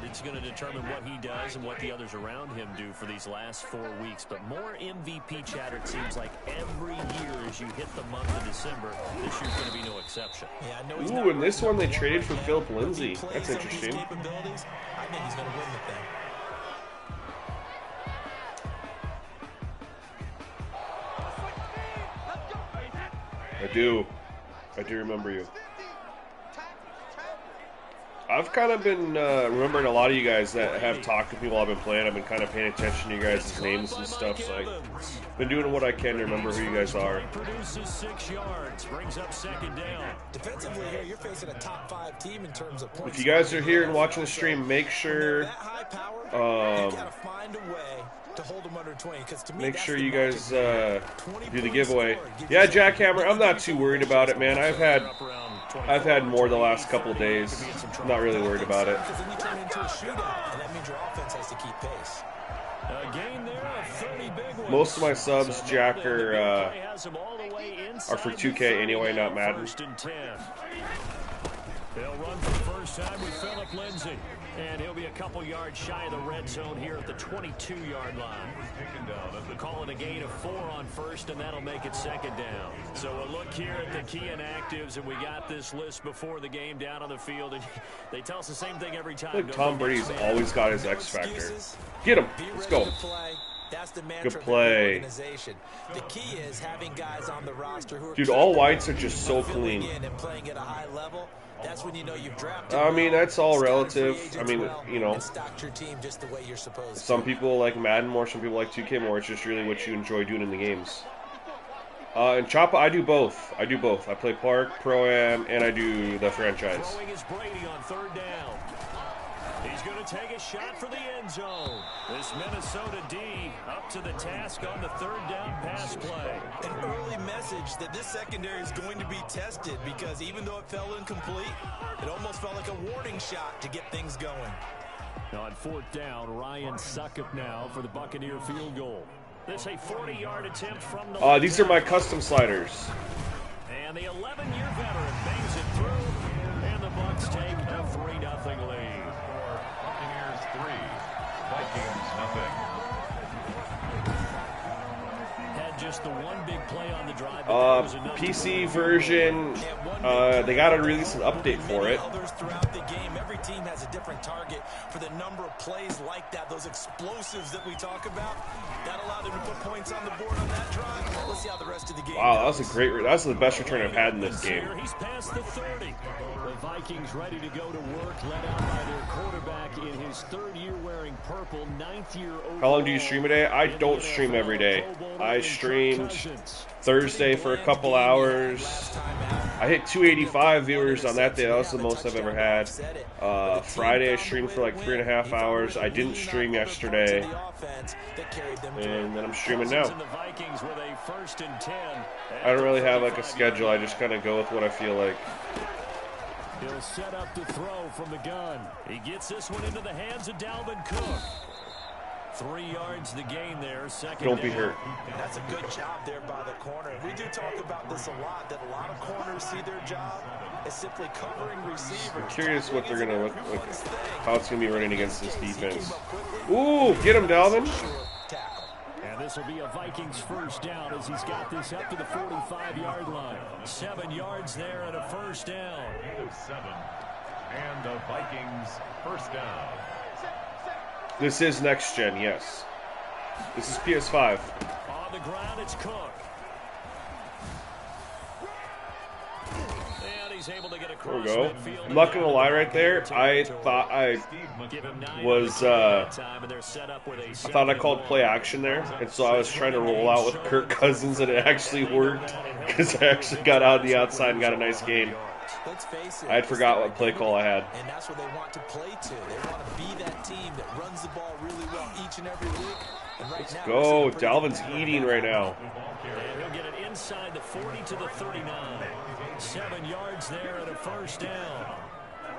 It's going to determine what he does and what the others around him do for these last 4 weeks. But more MVP chatter, it seems like, every year as you hit the month of December. This year's going to be no exception. Ooh, and this one they traded for Philip Lindsay. That's interesting. I think he's going to win the thing. I do remember you. I've kind of been remembering a lot of you guys that have talked to people I've been playing. I've been kind of paying attention to you guys' names and stuff, so I've been doing what I can to remember who you guys are. Produces 6 yards, brings up second down. Defensively here, you're facing a top 5 team in terms of points. If you guys are here and watching the stream, make sure make sure you guys do the giveaway. Yeah, Jackhammer, I'm not too worried about it, man. I've had more the last couple of days. I'm not really worried about it. Most of my subs, Jack, are for 2K anyway, not Madden. They'll run for the first time with Philip Lindsay. And he'll be a couple yards shy of the red zone here at the 22-yard line. Call it a gain of 4 on first, and that'll make it second down. So a look here at the key inactives, and we got this list before the game down on the field. And they tell us the same thing every time. Like Tom Brady's always got his X factor. Get him. Let's go. That's the mantra Good play. of the organization. The key is having guys on the roster who are Dude, all whites are just so clean. and playing at a high level. That's when you know you've drafted. I mean, that's all relative. I mean, you know, Stocked your team just the way you're supposed to. some people like Madden more, some people like 2K more. It's just really what you enjoy doing in the games. And Choppa, I do both. I play Park, Pro-Am, and I do the franchise. Throwing is Brady on third down. He's going to take a shot for the end zone. This Minnesota D up to the task on the third down pass play. An early message that this secondary is going to be tested because even though it fell incomplete, it almost felt like a warning shot to get things going. Now on fourth down, Ryan Suckup now for the Buccaneer field goal. This a 40-yard attempt from the These are my custom sliders. And the 11-year veteran bangs it through, and the Bucs take a 3-0 lead. Buccaneers 3, Vikings nothing. Had just the one big play on the drive. PC version, they got to release an update for it. Others throughout the game, every team has a different target for the number of plays like that, those explosives that we talk about. That allowed them to put points on the board on that drive. Let's see how the rest of the game Wow, that goes. was a great. That's the best return I've had in this game. He's past the 30. The Vikings ready to go to work, led out by their quarterback in his 3rd year wearing purple, 9th year overall. How long do you stream a day? I don't stream every day. I streamed Thursday for a couple hours. I hit 285 viewers on that day. That was the most I've ever had. Friday I streamed for like 3.5 hours. I didn't stream yesterday. And then I'm streaming now. I don't really have like a schedule. I just kind of go with what I feel like. He'll set up to throw from the gun. He gets this one into the hands of Dalvin Cook. 3 yards to gain there. Second Don't be down. hurt. That's a good job there by the corner. We do talk about this a lot, that a lot of corners see their job as simply covering receivers. I'm curious what they're going to look like, how it's going to be running against this defense. Ooh, get him, Dalvin. And this will be a Vikings first down as he's got this up to the 45-yard line. 7 yards there and a first down. 7. And the Vikings first down. This is next gen, yes. This is PS5. On the ground, it's Cook. And he's able to get across There we go. midfield. I'm not going to lie right there. I thought I was, I thought I called play action there. And so I was trying to roll out with Kirk Cousins, and it actually worked because I actually got out on the outside and got a nice gain. Let's face it, I had forgot what play call I had. and that's what they want to play to. They want to be that team that runs the ball really well each and every week. And right now, Go. Dalvin's eating right now. And he'll get it inside the 40 to the 39. 7 yards there and a first down.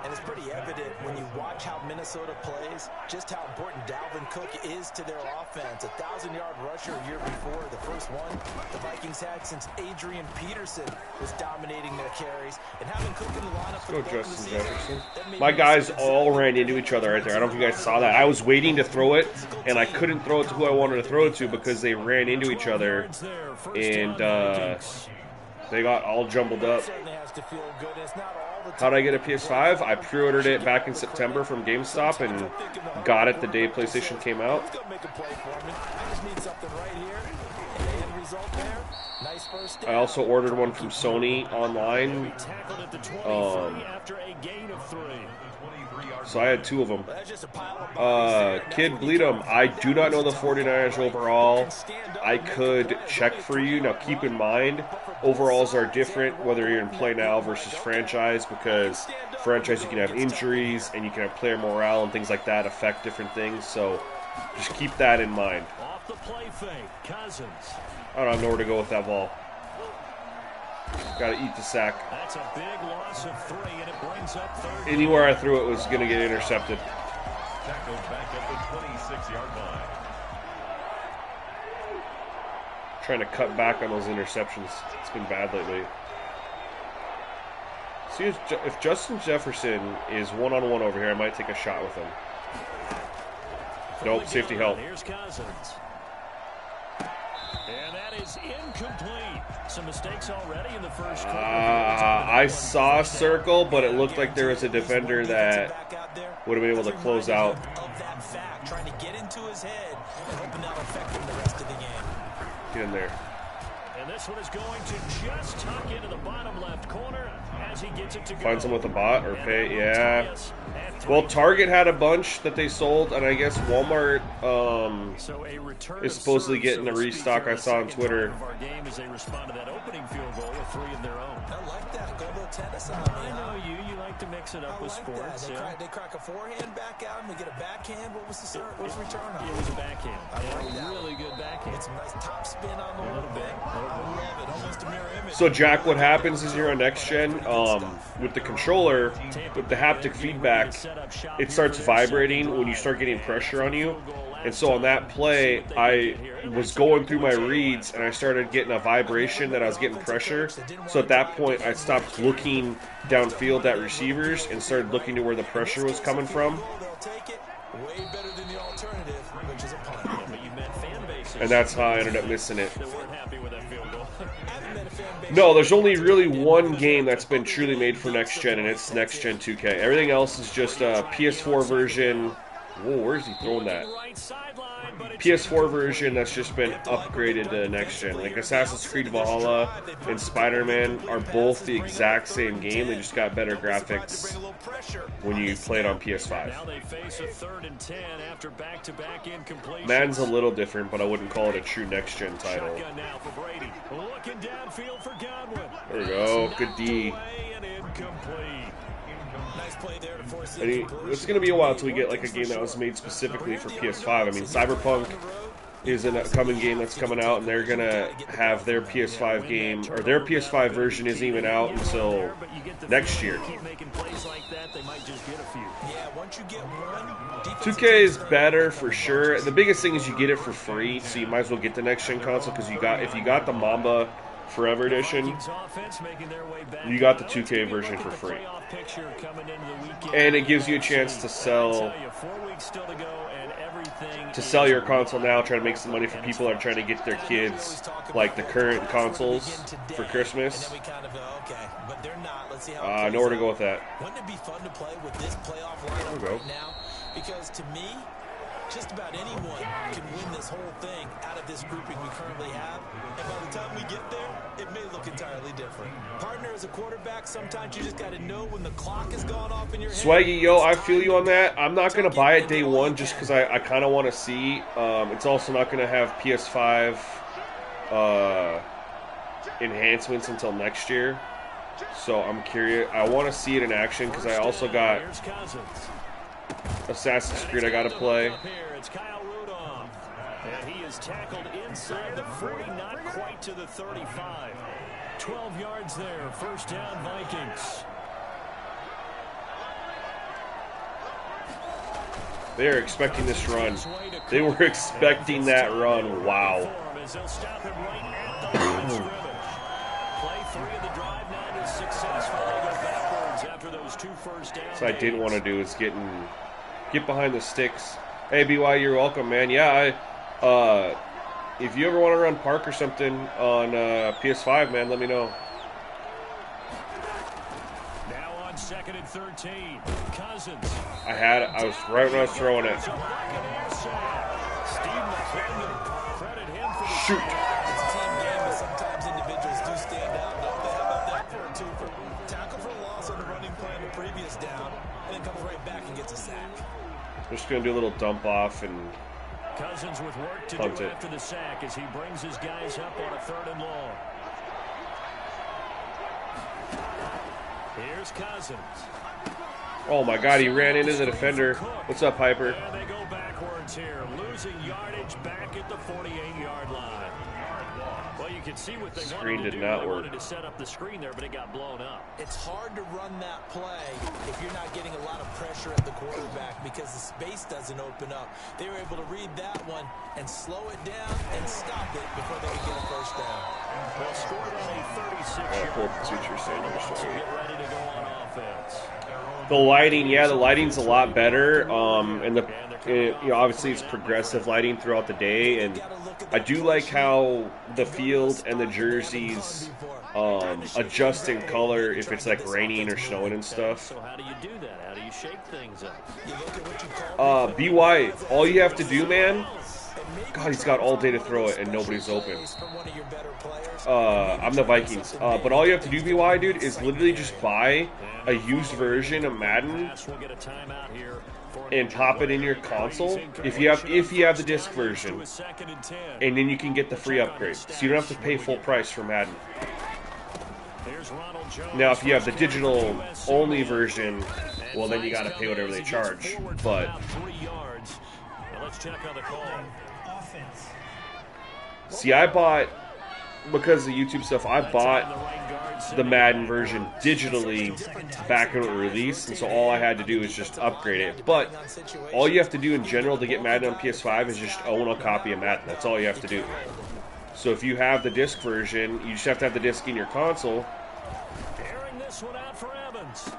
And it's pretty evident when you watch how Minnesota plays, just how important Dalvin Cook is to their offense. 1,000-yard rusher a year before, the first one the Vikings had since Adrian Peterson was dominating their carries. And having Cook in the lineup for the Go bulk of the Justin season, Jefferson. that made My no guys sense. all ran into each other right there. I don't know if you guys saw that. I was waiting to throw it, and I couldn't throw it to who I wanted to throw it to because they ran into each other, and they got all jumbled up. Certainly has to feel good. It's not all the How'd I get a PS5? I pre-ordered it back in September from GameStop and got it the day PlayStation came out. It's gonna make a play for me. I just need something right here. And the end result there. Nice first down. I also ordered one from Sony online, Tackled at the 23 after a gain of 3. so I had 2 of them. That's just a pile of Kid Bleedum, I do not know the 49ers overall. I could check for you. Now keep in mind, overalls are different whether you're in play now versus franchise, because franchise you can have injuries and you can have player morale and things like that affect different things. So just keep that in mind. Off the play fake, Cousins. I don't know where to go with that ball. Got to eat the sack. That's a big loss of 3, and it brings up 3rd. Anywhere I threw it was going to get intercepted. Tackled back at the 26-yard line. Trying to cut back on those interceptions. It's been bad lately. See, if Justin Jefferson is one-on-one over here, I might take a shot with him. Nope, safety help. Here's Cousins. And that is incomplete. Some mistakes already in the first quarter. I saw a circle, but it looked like there was a defender that would have been able to close out. Of that fact, trying to get into his head and hoping that'll affect him the rest of the game. Get in there. And this one is going to just tuck into the bottom left corner as he gets it to go. Find someone with a bot or pay. Yeah. Well, Target had a bunch that they sold, and I guess Walmart So a return is of supposedly serve, getting so a to speak, restock. here I in the saw on second Twitter. drive of our game as they respond to that opening field goal with 3 of their own. I like that. Go a little tennis on me. I know you. You like to mix it up I with like sports. that. Yeah. They crack a forehand back at him. They get a backhand. What was the serve? What was the return on? It was a backhand. I like that. Really good backhand. Get some nice top spin on the little bit. I love it. Almost a mirror image. So, Jack, what happens is you're on next gen with the controller, with the haptic feedback, it starts vibrating when you start getting pressure on you. And so on that play, I was going through my reads, and I started getting a vibration that I was getting pressure. So at that point, I stopped looking downfield at receivers and started looking to where the pressure was coming from. They'll take it way better than the alternative, which is a punt. But you met fan bases And that's how I ended up missing it. that weren't happy with that field goal. Haven't met a fan base. No, there's only really one game that's been truly made for next gen, and it's next gen 2K. Everything else is just a PS4 version. Whoa, where's he throwing that? Right sideline, but it's PS4 version that's just been upgraded to next gen. Like Assassin's Creed Valhalla and Spider-Man are both the exact same game. They just got better graphics when you play it on now PS5. they face a 3rd and 10 after back-to-back incompletion. Madden's a little different, but I wouldn't call it a true next gen title. Shotgun now for Brady. Looking downfield for Godwin. There we go. Good D. Away and incomplete. Nice play there to force the I mean, incompletion. it's going to be a while until we get like a game that was made specifically for PS5. I mean, Cyberpunk is an upcoming game that's coming out, and they're gonna have their PS5 game, or their PS5 version isn't even out until next year. 2K is better for sure. The biggest thing is you get it for free, so you might as well get the next gen console because if you got the Mamba Forever Edition, you got the 2K version for free, and it gives you a chance to sell your console now, try to make some money for people that are trying to get their kids like the current consoles for Christmas. Nowhere to go with that. Wouldn't it be fun to play with this playoff lineup right now? Because to me, just about anyone can win this whole thing out of this grouping we currently have. And by the time we get there, it may look entirely different. Partner, as a quarterback, sometimes you just got to know when the clock has gone off in your head. Swaggy, yo, I feel you on that. I'm not going to buy it day one just because I kind of want to see. It's also not going to have PS5 enhancements until next year. So I'm curious. I want to see it in action because I also got Assassin's Creed I got to play. And he is tackled inside the 40, not quite to the 35. 12 yards there, first down Vikings. They are expecting this run. They were expecting that run. Wow. So I didn't want to do is get behind the sticks. Hey BY, you're welcome, man. Yeah, if you ever want to run Park or something on PS5, man, let me know. Now on 2nd and 13, Cousins. I was right when I was throwing it. Shoot. It's a team game, but sometimes individuals do stand out. Don't they? How about that for a twofer? Tackle for a loss on the running play on the previous down, and then comes right back and gets a sack. We're just going to do a little dump off and Cousins with work to punt do it. after the sack as he brings his guys up on a 3rd and long. Here's Cousins. Oh my God, he ran into the defender. What's up, Piper? And they go backwards here, losing yardage back at the 48-yard line. Well, you can see what they Screen wanted to did do. not They work. wanted to set up the screen there, but it got blown up. It's hard to run that play if you're not getting a lot of pressure at the quarterback because the space doesn't open up. They were able to read that one and slow it down and stop it before they could get a first down. Well, scored on a 36-yard so get ready to go on offense. The lighting, yeah, the lighting's a lot better. And obviously it's progressive lighting throughout the day, and I do like how the field and the jerseys adjust in color if it's like raining or snowing and stuff. So how do you do that? How do you shake things up? BY, all you have to do, man. God, he's got all day to throw it and nobody's open. I'm the Vikings. But all you have to do, BY, dude, is literally just buy a used version of Madden and pop it in your console if you have the disc version, and then you can get the free upgrade, so you don't have to pay full price for Madden. Now, if you have the digital only version, well, then you got to pay whatever they charge. But see, I bought, because of YouTube stuff, I bought the Madden version digitally back when it released, and so all I had to do was just upgrade it. But all you have to do in general to get Madden on PS5 is just own a copy of Madden. That's all you have to do. So if you have the disc version, you just have to have the disc in your console. Airing this one out for Evans.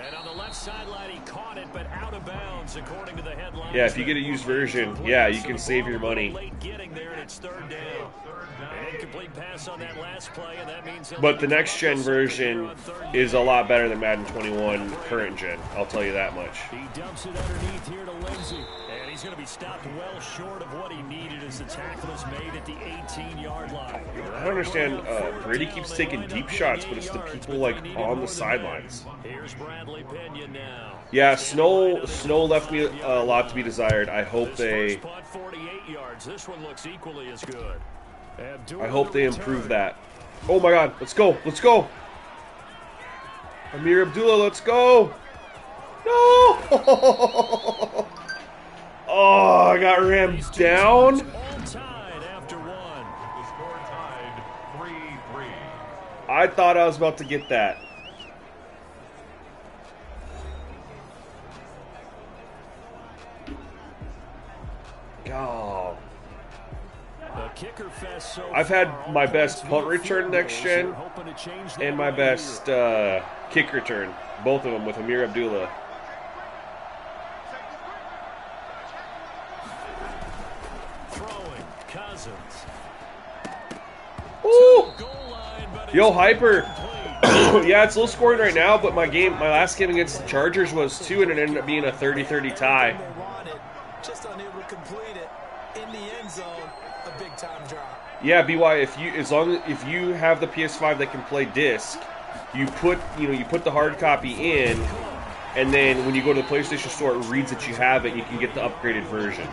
And on the left sideline, he caught it, but out of bounds, according to the headline. Yeah, if you get a used version, yeah, you can save your money. Late getting there, and it's 3rd down. An incomplete pass on that last play, and that means But the next gen version is a lot better than Madden 21 current gen. I'll tell you that much. He dumps it underneath here to Lindsey. And he's going to be stopped well short of what he needed as the tackle is made at the 18-yard line. I don't understand. Brady keeps taking deep shots, but it's the people like on the sidelines. Here's Bradley Pinion now. Yeah, snow left me a lot to be desired. I hope they. First punt, 48 yards. This one looks equally as good. I hope they improve that. Oh my God, let's go, let's go. Amir Abdullah, let's go. No. Oh, I got rammed down. I thought I was about to get that. Oh. I've had my best punt return next gen and my best kick return. Both of them with Amir Abdullah. Ooh! Yo, Hyper. Yeah, it's low scoring right now, but my last game against the Chargers was 2, and it ended up being a 30-30 tie. Just unable to complete it in the end zone. A big time drop. Yeah, BY. If you have the PS5 that can play disc, you put the hard copy in, and then when you go to the PlayStation Store, it reads that you have it. You can get the upgraded version.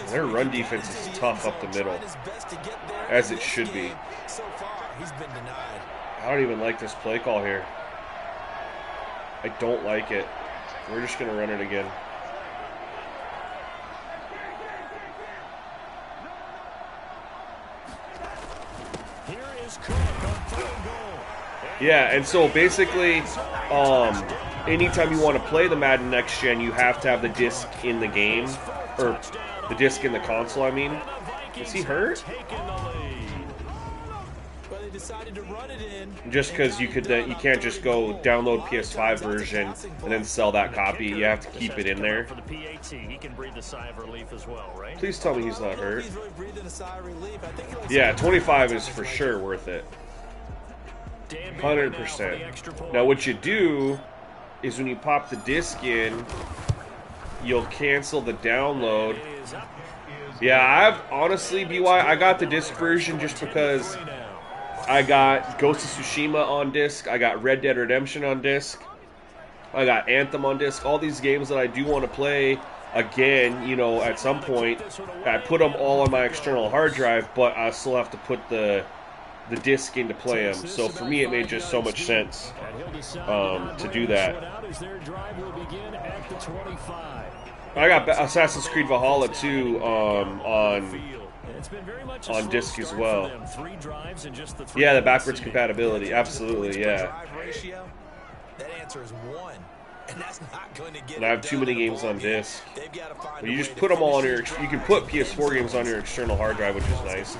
Their run defense is tough up the middle, as it should be. I don't even like this play call here. I don't like it. We're just going to run it again. Yeah, and so basically, anytime you want to play the Madden Next Gen, you have to have the disc in the game, or the disc in the console, I mean. Is he hurt? Just because you can't just go download PS5 version and then sell that copy. You have to keep it in there. Please tell me he's not hurt. Yeah, 25 is for sure worth it. 100%. Now what you do is when you pop the disc in, you'll cancel the download. Yeah, honestly, BY, I got the disc version just because I got Ghost of Tsushima on disc, I got Red Dead Redemption on disc, I got Anthem on disc, all these games that I do want to play again, at some point. I put them all on my external hard drive, but I still have to put the disc in to play them. So for me, it made just so much sense to do that. I got Assassin's Creed Valhalla too on disc as well. Yeah, the backwards compatibility, absolutely, yeah. And I have too many games on disc. But you just put them all on your. You can put PS4 games on your external hard drive, which is nice.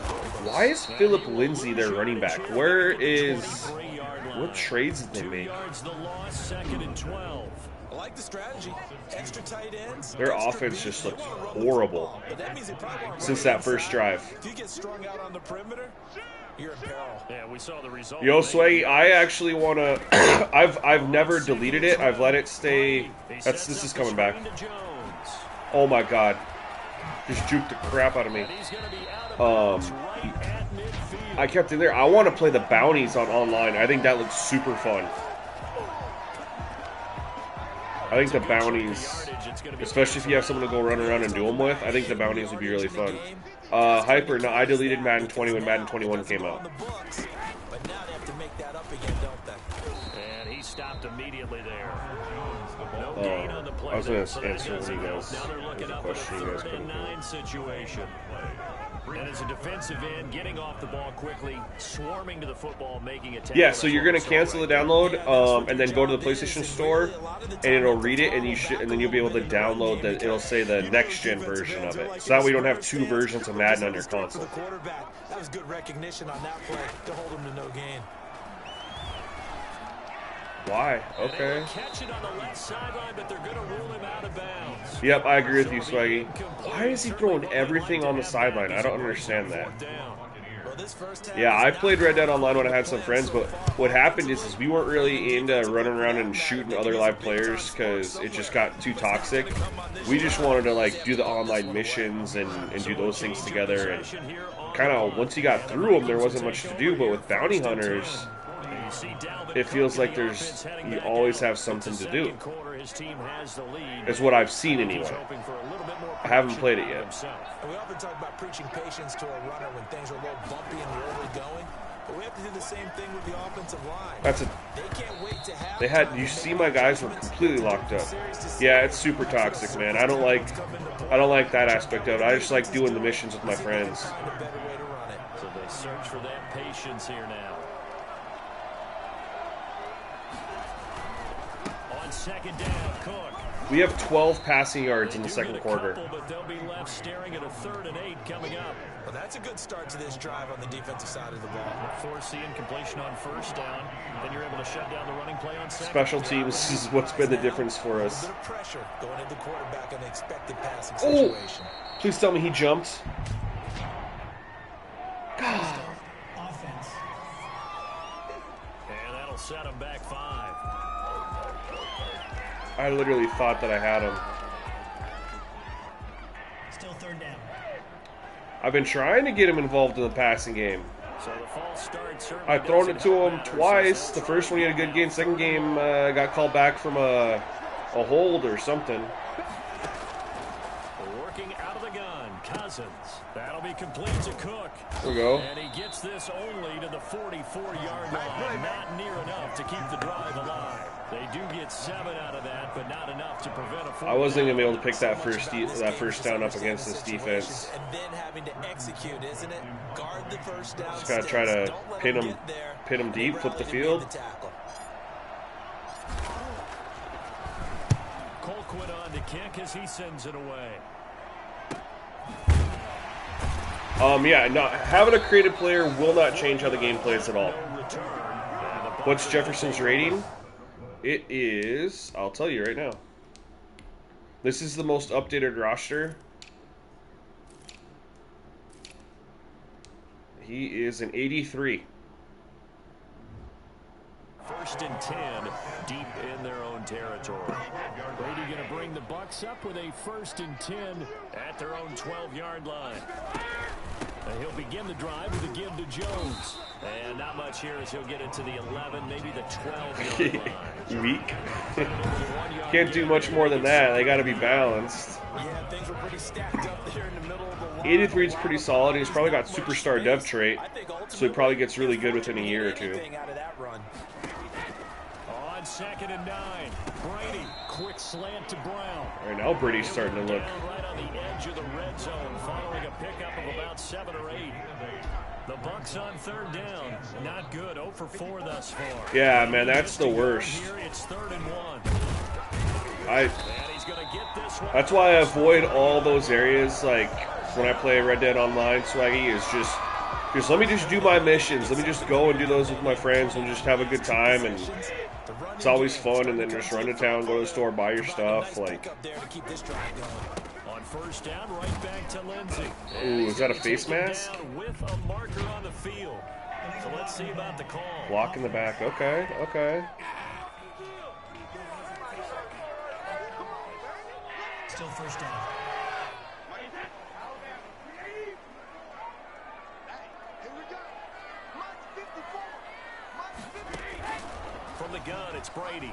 Why is Philip Lindsay their running back? What trades did they make? I like the strategy. Extra tight ends. Their offense just looks horrible since that first drive. Do you get strung out on the perimeter? You're in peril. Yeah, we saw the result. Yo, Swaggy, I actually want to. I've never deleted it. I've let it stay. This is coming back. Oh my god, just juked the crap out of me. I kept in there. I want to play the bounties on online. I think that looks super fun. I think the bounties, especially if you have someone to go run around and do them with, I think the bounties would be really fun. Hyper, no, I deleted Madden 20 when Madden 21 came out. But now they have to make that up again, don't they? And he stopped immediately there. No gain on the play. I was going to answer one of you guys. Now they're looking up at a 3rd and 9 situation. And as a defensive end, getting off the ball quickly, swarming to the football, making it. Yeah, so you're gonna cancel the download, and then go to the PlayStation Store, and it'll read it, and then you'll be able to download the. It'll say the next gen version of it, so that way you don't have 2 versions of Madden on your console. That was good recognition on that play to hold him to no gain. Why? Okay. Catch it on the left sideline, but they're going to rule him out of bounds. Yep, I agree with you, Swaggy. Why is he throwing everything on the sideline? I don't understand that. Yeah, I played Red Dead Online when I had some friends, but what happened is we weren't really into running around and shooting other live players because it just got too toxic. We just wanted to do the online missions and do those things together. And kind of once you got through them, there wasn't much to do. But with bounty hunters, it feels like you always have something to do. Is what I've seen anyway. I haven't played it yet. We often talk about preaching patience to a runner when things are a little bumpy and you're early going, but we have to do the same thing with the offensive line. They can't wait to have. You see, my guys were completely locked up. Yeah, it's super toxic, man. I don't like that aspect of it. I just like doing the missions with my friends. So they search for that patience here now. On second down, Cook. We have 12 passing yards in the second quarter. But they'll be left staring at a 3rd and 8 coming up. Well, that's a good start to this drive on the defensive side of the ball. Force the incompletion on first down. Then you're able to shut down the running play on second. Special teams is what's been the difference for us. A bit of pressure going into the quarterback in the expected passing Oh! situation. Please tell me he jumped. God. Offense. And that'll set him back 5. I literally thought that I had him. Still 3rd down. I've been trying to get him involved in the passing game. So the false start I've thrown it to him twice. The first one he had a good game. Second game got called back from a hold or something. Working out of the gun, Cousins. That'll be complete to Cook. There we go. And he gets this only to the 44-yard line. Not near enough to keep the drive alive. They do get 7 out of that, but not enough to prevent a 4. I wasn't going to be able to pick that first down up against this defense. And then having to execute, isn't it? Guard the first down. Just got to try to pin him deep, flip the field. Colquitt on to kick as he sends it away. Yeah, having a creative player will not change how the game plays at all. What's Jefferson's rating? It is, I'll tell you right now. This is the most updated roster. He is an 83. 1st and 10, deep in their own territory. Brady going to bring the Bucs up with a 1st and 10 at their own 12-yard line. And he'll begin the drive with a give to Jones. And not much here as he'll get it to the 11, maybe the 12-yard line. Weak. Can't do much more than that. They got to be balanced. Yeah, things were pretty stacked up there in the middle of the line. 83 is pretty solid. He's probably got superstar dev trait, so he probably gets really good within a year or two. On 2nd and 9, Brady, quick slant to Brown. Right now, Brady's starting to look. Right on the edge of the red zone, following a pickup of about 7 or 8. The Bucs on 3rd down, not good. 0 for 4 thus far. Yeah, man, that's the worst. Here it's 3rd and 1. That's why I avoid all those areas. Like when I play Red Dead Online, Swaggy is just let me just do my missions. Let me just go and do those with my friends and just have a good time. And it's always fun. And then just run to town, go to the store, buy your stuff. Like, on 1st down, right back to Lindsey. ooh, is that a face mask? With a marker on the field. So let's see about the call. Block in the back. Okay, okay. Still 1st down. From the gun, it's Brady.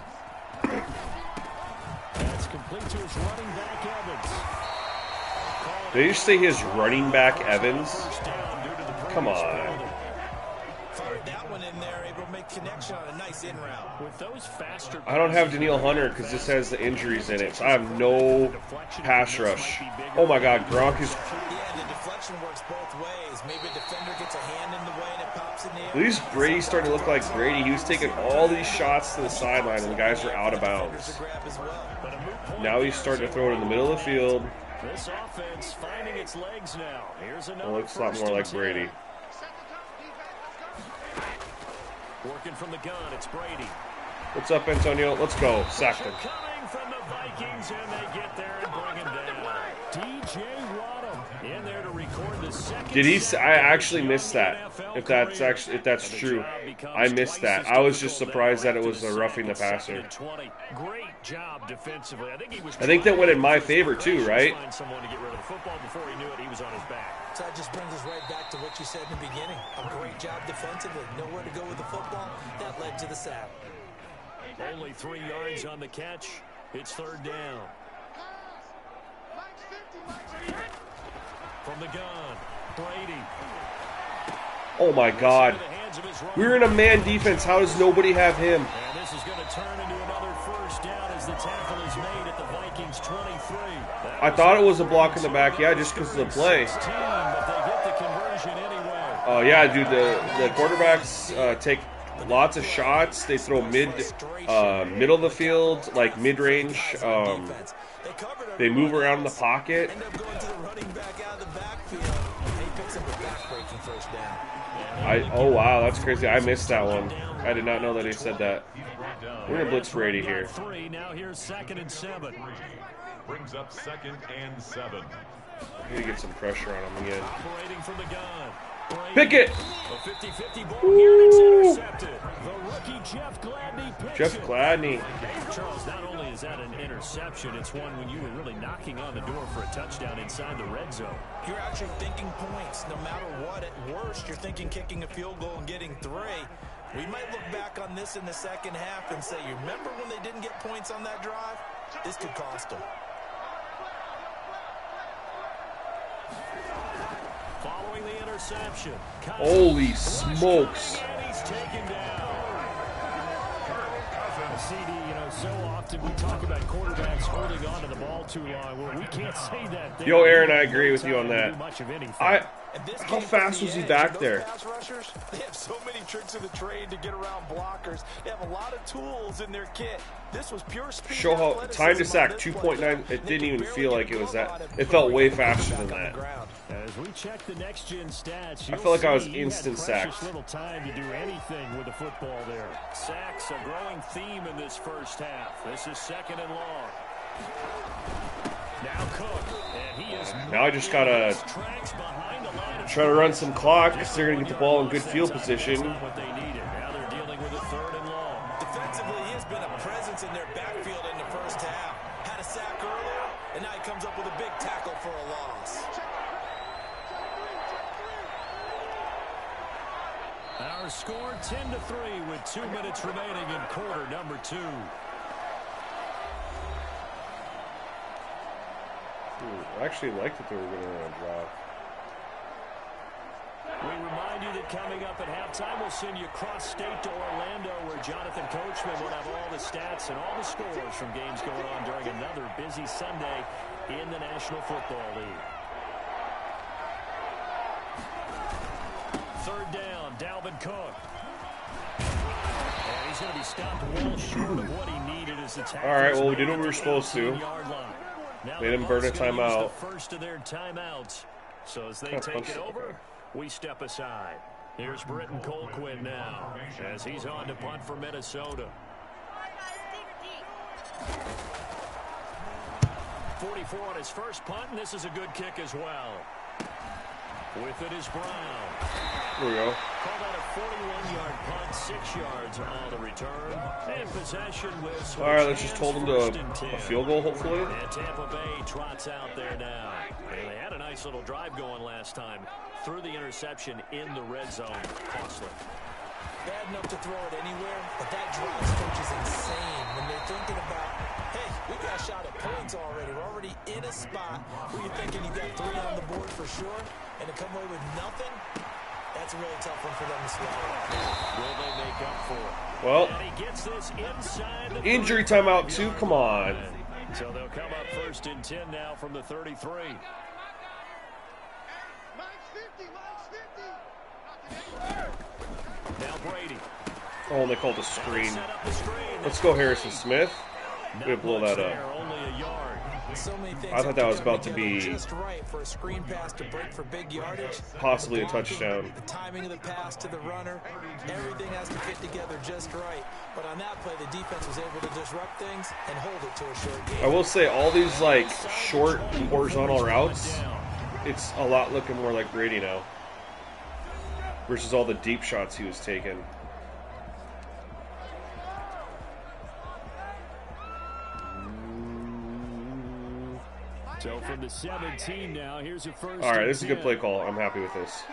That's complete to his running back, Evans. Did you say his running back, Evans? Come on. That one in there, able to make connection on a nice in route. With those faster, I don't have Daniil Hunter because this has the injuries in it, so I have no pass rush. Oh my God, Gronk is. Yeah, the deflection works both ways. Maybe a defender gets a hand in the way and it pops in the air. At least Brady's starting to look like Brady. He was taking all these shots to the sideline and the guys were out of bounds. Now he's starting to throw it in the middle of the field. This offense finding its legs now. Here's another. It looks a lot more like Brady. Working from the gun, it's Brady. What's up, Antonio? Let's go. Sacked him. Coming from the Vikings, and they get there and bring him down. DJ Waddle in there to record the second. Did he? I actually missed that. If that's true, I missed that. I was just surprised that it was a roughing the passer. Great job defensively. I think that went in my favor too, right? Someone to get rid of the football before he knew it. He was on his back. So that just brings us right back to what you said in the beginning. A great job defensively. Nowhere to go with the football. That led to the sack. Only 3 yards on the catch. It's 3rd down. From the gun, Brady. Oh my God. We're in a man defense. How does nobody have him? And this is going to turn into another 1st down as the tackle is made at the Vikings 23. I thought it was a block in the back. Yeah, just because of the play. Oh yeah, dude. The quarterbacks take lots of shots. They throw middle of the field, like mid range. They move around in the pocket. End up going to the running back out of the backfield. And he picks up a back-breaking first down. Oh wow, that's crazy. I missed that one. I did not know that he said that. We're gonna blitz Brady here. 3, now here's 2nd and 7. Brings up 2nd and 7. I need to get some pressure on him again. Operating from the gun. Pickett! A 50-50 ball here, and it's intercepted. The rookie Jeff Gladney picks Jeff it. Gladney. Charles, not only is that an interception, it's one when you were really knocking on the door for a touchdown inside the red zone. You're actually thinking points. No matter what, at worst, you're thinking kicking a field goal and getting 3. We might look back on this in the second half and say, you remember when they didn't get points on that drive? This could cost them. Following the interception. Holy smokes. And he's taken down. CD, you know, so often we talk about quarterbacks holding on to the ball too long. Well, we can't say that. Yo, Aaron, I agree with you on that. How fast was he back there? Pass rushers, they have so many tricks of the trade to get around blockers. They have a lot of tools in their kit. This was pure speed. Show how time to sack 2.9. It didn't even feel like it was that. It felt way faster than that. As we check the next gen stats, I felt like I was you'll see instant he had precious sacked. little time to do anything with the football there. Sacks a growing theme in this first half. This is 2nd and long. Now Cook, and he is Now I just gotta tracks behind the line of try to run some clock because they're gonna get the ball in good field position. what they needed. Now they're dealing with a 3rd and long. Defensively, he has been a presence in their backfield in the first half. Had a sack earlier, and now he comes up with a big tackle for a loss. Our score 10-3 with 2 minutes remaining in quarter number 2. I actually liked that they were going to run a draw. We remind you that coming up at halftime, we'll send you cross-state to Orlando, where Jonathan Coachman will have all the stats and all the scores from games going on during another busy Sunday in the National Football League. 3rd down, Dalvin Cook. And he's going to be stopped well short of what he needed as the tackle. All right, well, we did what we were supposed to. Made him burn a timeout. First of their timeouts. So as they take it over, we step aside. Here's Britton Colquhoun now, as he's on to punt for Minnesota. 44 on his first punt, and this is a good kick as well. With it is Brown. Here we go. Called out a 41-yard punt, 6 yards on the return. And possession will All right, let's just hold them to a field goal, hopefully. And Tampa Bay trots out there now. And they had a nice little drive going last time. Threw the interception in the red zone. Costly. Bad enough to throw it anywhere, but that drive coach is insane when they're thinking about, hey, we got a shot at points already. We're already in a spot where you're thinking you got 3 on the board for sure, and to come away with nothing, that's a really tough one for them to swallow. Will they make up for it? Well, And he gets this inside the injury timeout too. Come on. So they'll come up 1st and 10 now from the 33. Now Brady. Oh, and they called a screen. Set up the screen. Let's go Harrison Smith. Way to blow that There, up. only a yard. So many things I thought that was about to together be just right for a screen pass to break for big yardage. possibly a The blocking, touchdown. The timing of the pass to the runner, everything has to fit together just right. But on that play, the defense was able to disrupt things and hold it to a short game. I will say all these like short horizontal routes, it's a lot looking more like Brady now versus all the deep shots he was taking. So from the 17 now, here's a first. All right, this is a good 10. play call. I'm happy with this.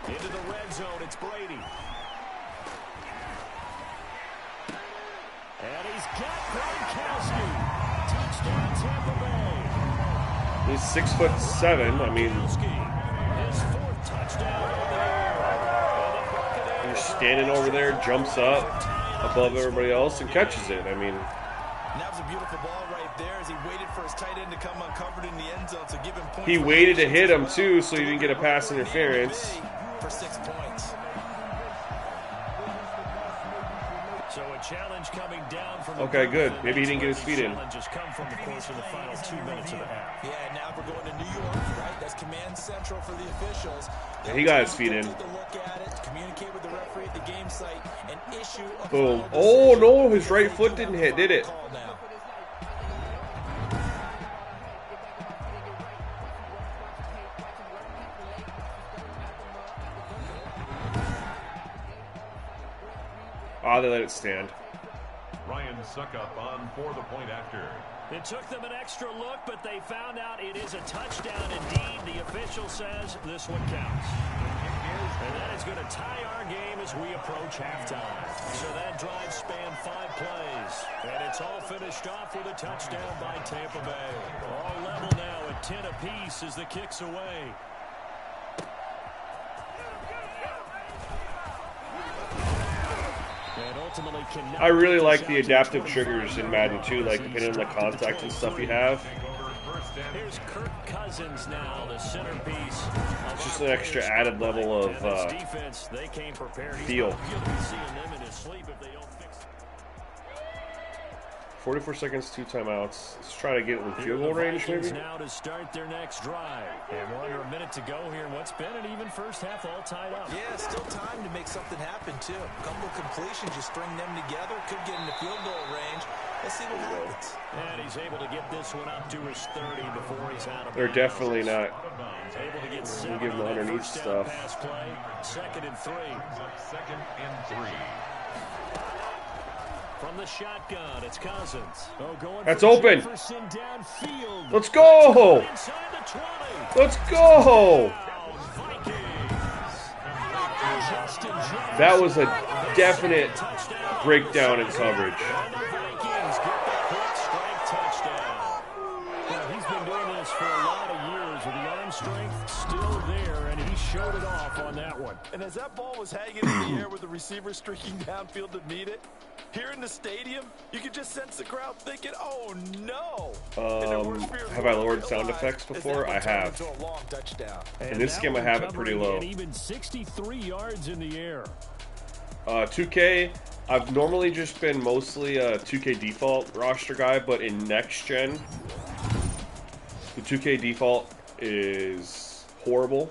Into the red zone, it's Brady. And he's got Gronkowski. Touchdown, Tampa Bay. He's 6'7". I mean, Gronkowski, his 4th touchdown of the year. he's standing over there, jumps up above everybody else, and catches it. I mean, And that was a beautiful ball right there as he waited for his tight end to come uncovered in the end zone. So give him points. He waited to hit him too, so he didn't get a pass interference. For 6 points. So a challenge coming down from okay, good. Maybe he didn't get his feet in. Challenges come from the course of the final 2 minutes of the half. Yeah, now we're going to New York, right? That's command central for the officials. Yeah, he got his feet in. Take a look at it, communicate with the referee at the game site, and issue a Boom. final Oh decision. no, his right foot didn't hit, did it? Call now. Ah, they let it stand. Ryan Suckup on for the point after. It took them an extra look, but they found out it is a touchdown indeed. The official says this one counts. And that is going to tie our game as we approach halftime. So that drive spanned 5 plays. And it's all finished off with a touchdown by Tampa Bay. All level now at 10 apiece as the kick's away. I really like the adaptive triggers in Madden too, like depending on the contact and stuff you have. Here's Kirk Cousins now, the centerpiece. It's just an extra added level of feel. 44 seconds, 2 timeouts. Let's try to get it in field goal range, maybe. Now to start their next drive. And we're under a minute to go here in what's been an even first half, all tied up. Yeah, still time to make something happen, too. A couple completions, you string them together, could get into field goal range. Let's see what happens. And he's able to get this one up to his 30 before he's out of They're definitely not. Able to get give them the underneath stuff. Pass play, 2nd and 3. 2nd and 3. From the shotgun, it's Cousins. That's open. Downfield. Let's go. Inside the 20. Let's go. That was a definite breakdown in coverage. And the Vikings get the quick strike touchdown. Well, he's been doing this for a lot of years with the arm strength still there, and he showed it off on that one. And as that ball was hanging in the air with the receiver streaking downfield to meet it, here in the stadium, you could just sense the crowd thinking, oh no. Have I lowered sound effects before? I have. In this game, I have it pretty low. Even 63 yards in the air. 2K, I've normally just been mostly a 2K default roster guy, but in next gen, the 2K default is horrible.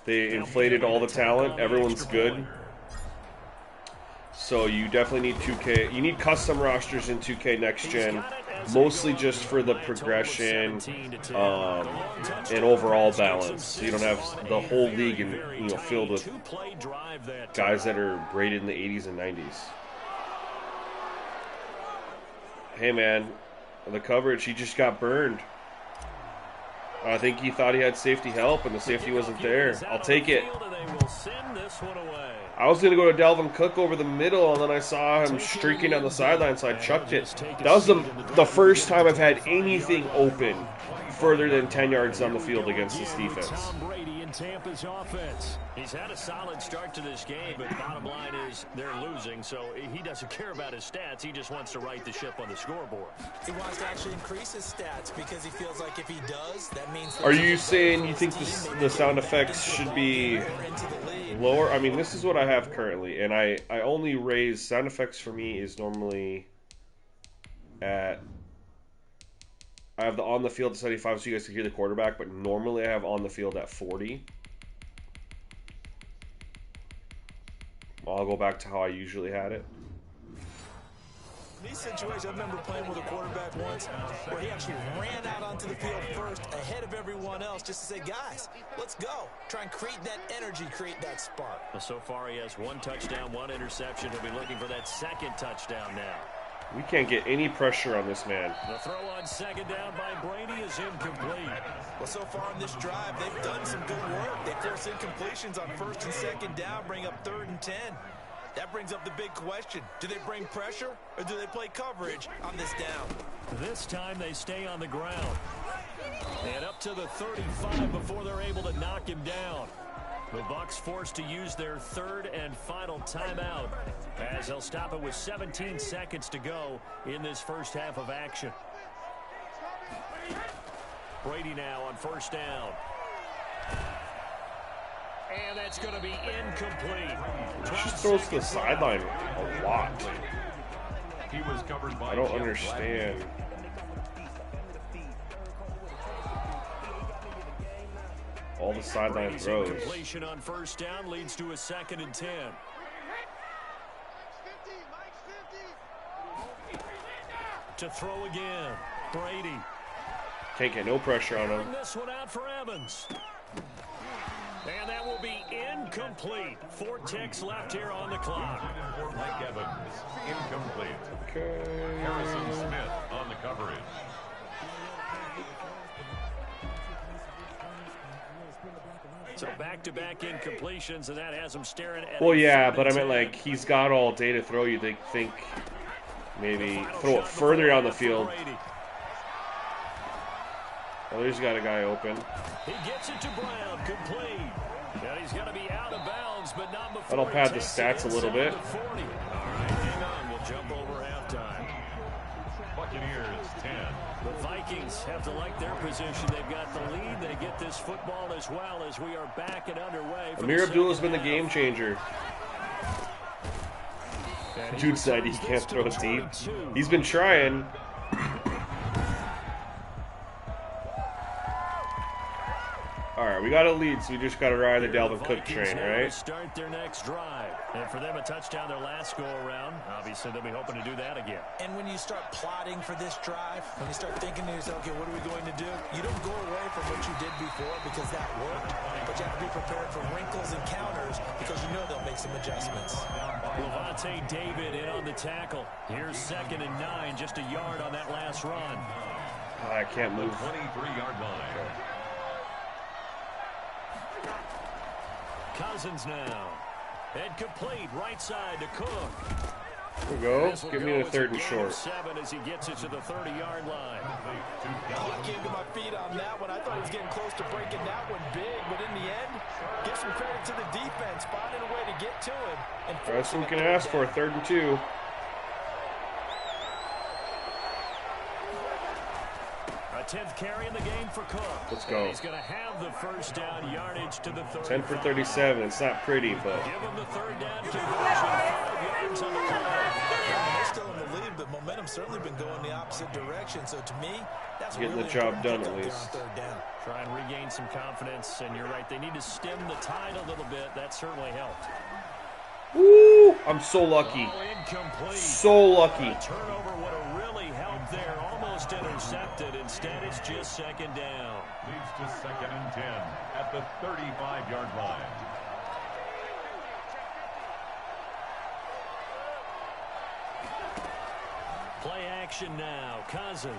They inflated all the talent. Everyone's good. So you definitely need 2K. You need custom rosters in 2K next gen, mostly just for the progression and overall balance. So you don't have the whole league filled with guys that are rated in the 80s and 90s. Hey man, the coverage, he just got burned. I think he thought he had safety help, and the safety wasn't there. I'll take it. I was going to go to Dalvin Cook over the middle, and then I saw him streaking down the sideline, so I chucked it. That was the first time I've had anything open further than 10 yards down the field against this defense. Tom Brady in Tampa's offense. He's had a solid start to this game, but bottom line is they're losing, so he doesn't care about his stats. He just wants to right the ship on the scoreboard. He wants to actually increase his stats because he feels like if he does, that means... Are you saying you think the sound effects should be lower? I mean, this is what I have currently, and I only raise sound effects for me is normally at... I have the on the field at 75 so you guys can hear the quarterback, but normally I have on the field at 40. I'll go back to how I usually had it. In these situations, I remember playing with a quarterback once where he actually ran out onto the field first ahead of everyone else just to say, guys, let's go. Try and create that energy, create that spark. Well, so far he has 1 touchdown, 1 interception. He'll be looking for that 2nd touchdown now. We can't get any pressure on this man. The throw on 2nd down by Brady is incomplete. Well, so far on this drive, they've done some good work. They force incompletions on 1st and 2nd down, bring up 3rd and 10. That brings up the big question. Do they bring pressure or do they play coverage on this down? This time they stay on the ground. And up to the 35 before they're able to knock him down. The Bucs forced to use their third and final timeout as they'll stop it with 17 seconds to go in this first half of action. Brady now on first down. And that's going to be incomplete. He just throws to the sideline a lot. He was covered by I don't understand. All the sideline throws. Completion on first down leads to a 2nd and 10. To throw again, Brady. Can't get no pressure on him. This one out for Evans. And that will be incomplete. 4 ticks left here on the clock. for Mike Evans. Incomplete. Okay. Harrison Smith on the coverage. So back-to-back incompletions, and that has him staring at. Well, yeah, but I meant like he's got all day to throw. You'd think maybe throw it further down the field. Oh, he's got a guy open. He gets it to Brown, complete. And he's going to be out of bounds, but not before. That'll pad the stats a little bit. All right, hang on. We'll jump over halftime. Buccaneers 10. The Vikings have to like their position. They've got the lead. They get this football as well as we are back and underway. Amir Abdullah's been the game changer. Dude said he can't throw it deep. He's been trying. Alright, we got a lead, so we just got to ride the Dalvin Cook train, right? Start their next drive. And for them, a touchdown their last go-around. Obviously, they'll be hoping to do that again. And when you start plotting for this drive, when you start thinking to yourself, okay, what are we going to do? You don't go away from what you did before because that worked, but you have to be prepared for wrinkles and counters because you know they'll make some adjustments. Levante David in on the tackle. Here's 2nd and 9, just a yard on that last run. I can't move. 23-yard line. Cousins now. And complete, right side to Cook. There we go. Give me a 3rd and short. 7 as he gets it to the 30-yard line. I came to my feet on that one. I thought he was getting close to breaking that one big, but in the end, give some credit to the defense, finding a way to get to him. That's what we can ask for, 3rd and 2. A 10th carry in the game for Cook. Let's go. And he's going to have the first down yardage to the 30. 10 for 37. It's not pretty, but Give him the 3rd down conversion. 5 yards on the play. They're still in the lead, but momentum's certainly been going the opposite direction. So to me, that's getting really the job done important at to least. get on 3rd down. Try and regain some confidence, and you're right. They need to stem the tide a little bit. That certainly helped. woo! I'm so lucky. Oh, incomplete. So lucky. A turnover would have really helped there. Almost intercepted. Instead, it's just 2nd down. Leads to 2nd and 10 at the 35-yard line. Play action now. Cousins.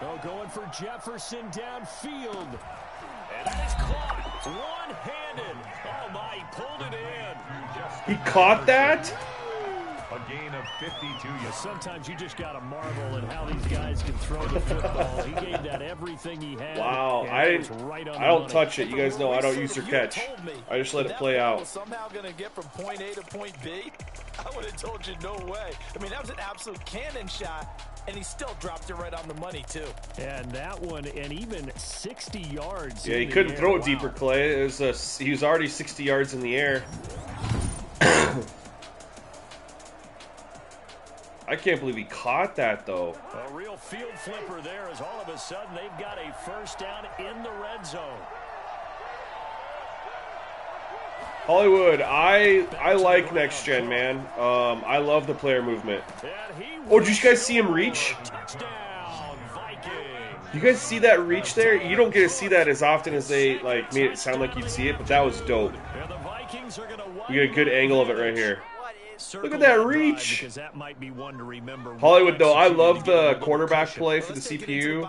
Oh, going for Jefferson downfield. And that is caught. One-handed. Oh, my. He pulled it in. He caught that? A gain of 52 yards. Sometimes you just got to marvel at how these guys can throw the football. He gave that everything he had. Wow, I don't touch it. You guys know I don't use or catch. I just let it play out. Somehow going to get from point A to point B. I would have told you no way. I mean, that was an absolute cannon shot, and he still dropped it right on the money too. And that one, and even 60 yards. Yeah, he couldn't throw it deeper, Clay. It was he was already 60 yards in the air. I can't believe he caught that, though. A real field flipper there as all of a sudden they've got a first down in the red zone. Hollywood, I like next gen, man. I love the player movement. Oh, did you guys see him reach? Touchdown, Vikings. You guys see that reach there? You don't get to see that as often as they like made it sound like you'd see it, but that was dope. And the Vikings are gonna We get a good angle of it right here. Look at that reach. Because that might be one to remember. Hollywood, though, I love the quarterback play for the CPU,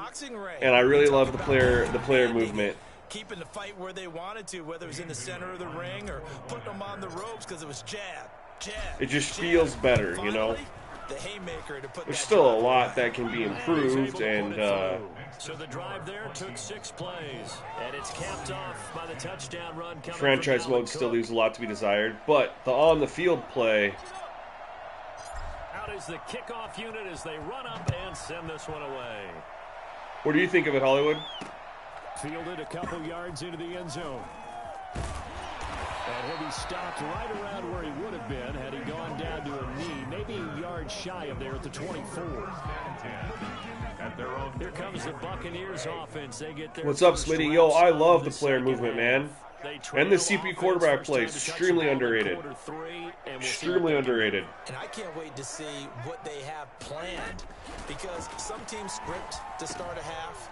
and I really love the player movement. Keeping the fight where they wanted to, whether it was in the center of the ring or putting them on the ropes because it was jab, jab. It just feels better, you know? The haymaker to put There's still a lot that can be improved, and So the drive there took 6 plays, and it's capped off by the touchdown run coming Franchise from mode still leaves a lot to be desired, but the on-the-field play. Out is the kickoff unit as they run up and send this one away. What do you think of it, Hollywood? Fielded a couple yards into the end zone. And he'll be stopped right around where he would have been had he gone down to a knee, maybe a yard shy of there at the 24. Here comes the Buccaneers offense. They get their What's up, Smitty? Yo, I love the player movement, man. And the CP quarterback play is extremely underrated. Extremely underrated. And I can't wait to see what they have planned, because some teams script to start a half.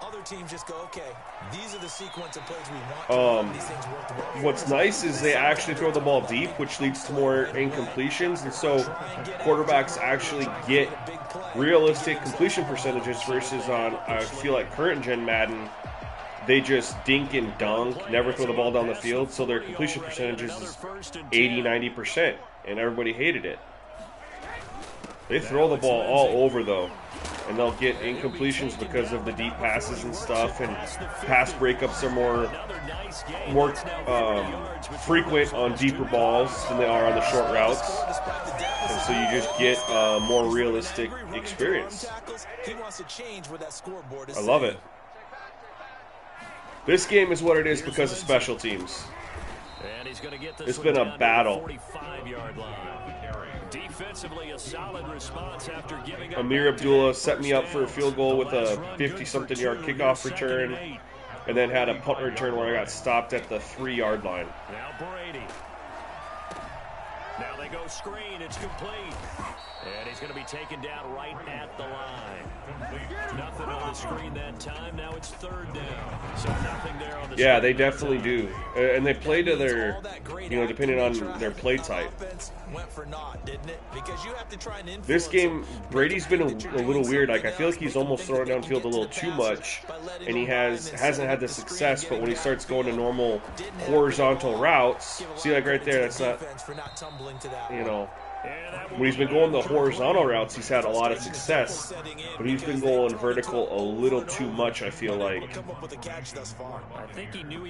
Other teams just go, okay, these are the sequence of plays we want. These things worked well. What's nice is they actually throw the ball deep, which leads to more incompletions, and so quarterbacks actually get realistic completion percentages versus on, I feel like, current gen Madden, they just dink and dunk, never throw the ball down the field, so their completion percentages is 80-90%, and everybody hated it. They throw the ball all over, though. And they'll get incompletions because of the deep passes and stuff, and pass breakups are more frequent on deeper balls than they are on the short routes, and so you just get a more realistic experience. I love it. This game is what it is because of special teams. It's been a battle. Defensively, a solid response after giving Amir Abdullah set me up for a field goal with a 50-something yard kickoff return, and then had a punt return where I got stopped at the 3-yard line. Now Brady. Now they go screen. It's complete. And he's going to be taken down right at the line. Nothing on the screen that time. Now it's 3rd down. So nothing there on the Yeah, they definitely do. And they play to their, depending on their play type. This game, Brady's been a little weird. Like, I feel like he's almost throwing downfield a little too much, and he hasn't had the success. But when he starts going to normal horizontal routes, see, like right there, that's not, when he's been going the horizontal routes, he's had a lot of success, but he's been going vertical a little too much, I feel like. And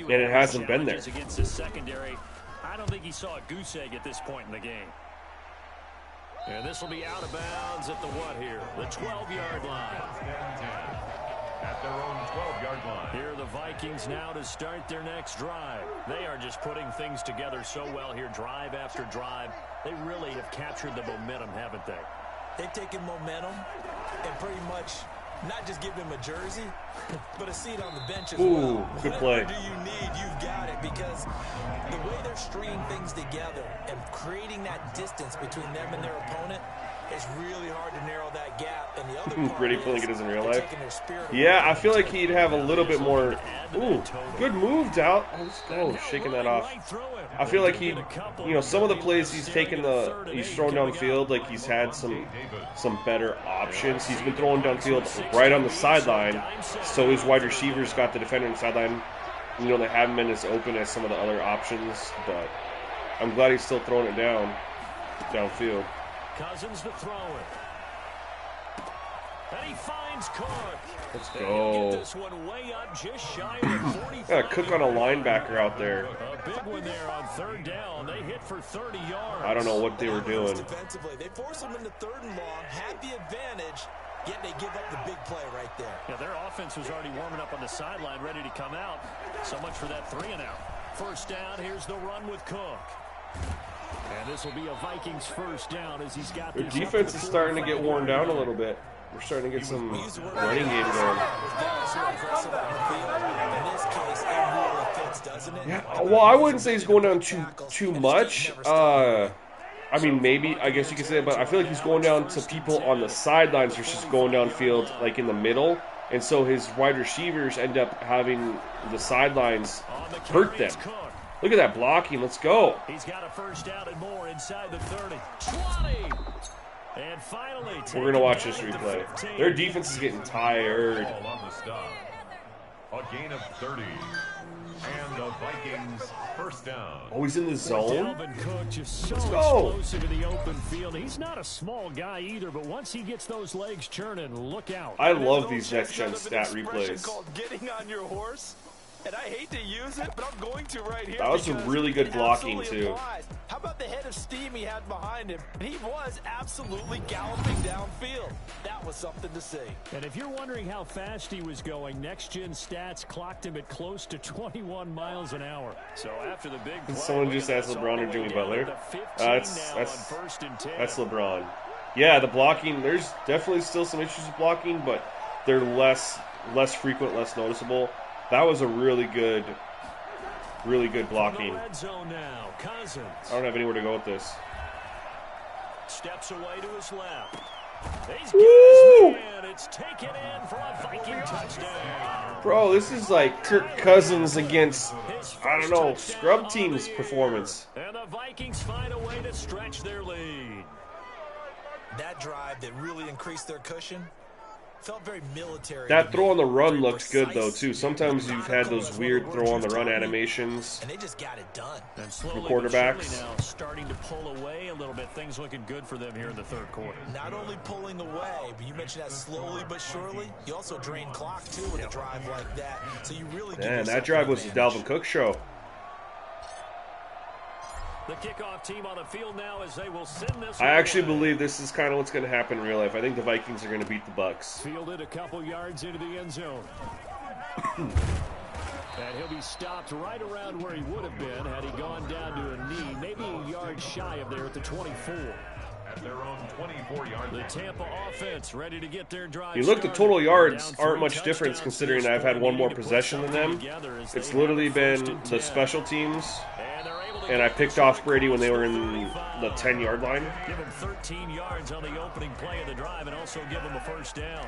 it hasn't been there. Against the secondary, I don't think he saw a goose egg at this point in the game. And this will be out of bounds at the what here? The 12-yard line. At their own 12-yard line. Here are the Vikings now to start their next drive. They are just putting things together so well here, drive after drive. They really have captured the momentum, haven't they? They've taken momentum and pretty much not just give him a jersey, but a seat on the bench as well. Good play. Whatever do you need, you've got it, because the way they're stringing things together and creating that distance between them and their opponent, it's really hard to narrow that gap. And the other part Pretty feeling like it is in real life. taking their spirit Yeah, I feel like he'd have a little bit more. Ooh, good move, Dow. Oh, shaking that off. I feel like he, some of the plays he's taken he's thrown downfield, like he's had some better options. He's been throwing downfield right on the sideline, so his wide receivers got the defender on the sideline. They haven't been as open as some of the other options, but I'm glad he's still throwing it downfield. Cousins to throw it. And he finds Cook. Let's go. Get this one way up, just shy of 45. Got a Cook on a linebacker out there. A big one there on 3rd down. They hit for 30 yards. I don't know what they were doing. Defensively, they force him into 3rd and long, had the advantage, yet they give up the big play right there. Yeah, their offense was already warming up on the sideline, ready to come out. So much for that 3-and-out. 1st down, here's the run with Cook. And this will be a Vikings 1st down as he's got Their defense is starting to get worn down a little bit. We're starting to get some running game going. Yeah, well, I wouldn't say he's going down too much. I mean, maybe, I guess you could say that, but I feel like he's going down to people on the sidelines versus going downfield, like in the middle. And so his wide receivers end up having the sidelines hurt them. Look at that blocking. Let's go. He's got a 1st down and more inside the 30. 20. And finally, we're going to watch this replay. Their defense is getting tired. A gain of 30. And the Vikings first down. Oh, he's in the zone? Dalvin Cook just so Let's go. explosive in the open field. He's not a small guy either, but once he gets those legs churning, look out. I love these next-gen stat replays. Called getting on your horse. And I hate to use it, but I'm going to right here. That was some really good blocking, too. Applies. How about the head of steam he had behind him? And he was absolutely galloping downfield. That was something to see. And if you're wondering how fast he was going, next-gen stats clocked him at close to 21 miles an hour. So after the big play, Someone just asked LeBron or Jimmy Butler. That's LeBron. Yeah, the blocking, there's definitely still some issues with blocking, but they're less frequent, less noticeable. That was a really good blocking. Red zone now. Cousins. I don't have anywhere to go with this. Steps away to his left. He's Woo! man. It's taken in for a Viking touchdown. Bro, this is like Kirk Cousins against, I don't know, scrub team's performance. And the Vikings find a way to stretch their lead. That drive that really increased their cushion felt very military. That throw on the run looked good though too. Sometimes you've had those weird throw on the run animations and they just got it done. from quarterbacks. Now starting to pull away a little bit. Things looking good for them here in the third quarter. Not only pulling away, but you mentioned that slowly but surely. You also drain clock too with a drive like that. So you really Man, that drive was the Dalvin Cook show. The kickoff team on the field now as they will send this. I actually believe this is kind of what's going to happen in real life. I think the Vikings are going to beat the Bucs. Fielded a couple yards into the end zone. And he'll be stopped right around where he would have been had he gone down to a knee, maybe a yard shy of there at the 24. At their own 24-yard line. The Tampa offense ready to get their drive. You look, the total yards aren't much difference considering I've had one more possession than them. It's literally been the special teams, and I picked off Brady when they were in the 10-yard line. Give him 13 yards on the opening play of the drive and also give him a first down.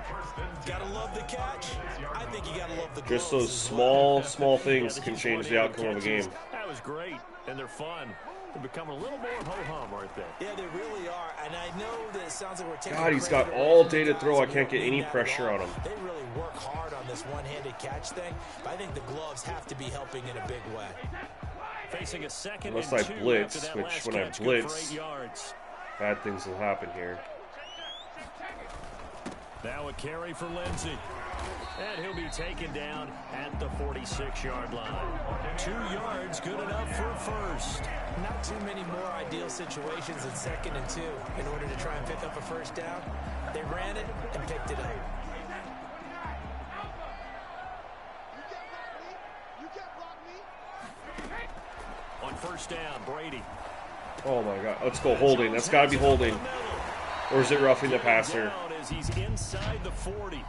Gotta love the catch. I think you gotta love the Just those small things can change the outcome of a game. That was great, and they're fun. They're becoming a little more ho-hum, aren't they? Yeah, they really are, and I know that it sounds like we're taking God, he's got all day to throw. I can't get any pressure on him. They really work hard on this one-handed catch thing, but I think the gloves have to be helping in a big way. Facing a second Unless and I 2 blitz, after that which last when I catch, good blitz, for 8 yards. bad things will happen here. Now a carry for Lindsey. And he'll be taken down at the 46-yard line. 2 yards, good enough for a first. Not too many more ideal situations in second and 2 in order to try and pick up a first down. They ran it and picked it up. On first down, Brady. Oh my God, let's go holding. That's got to be holding. Or is it roughing the passer? As he's inside the 40.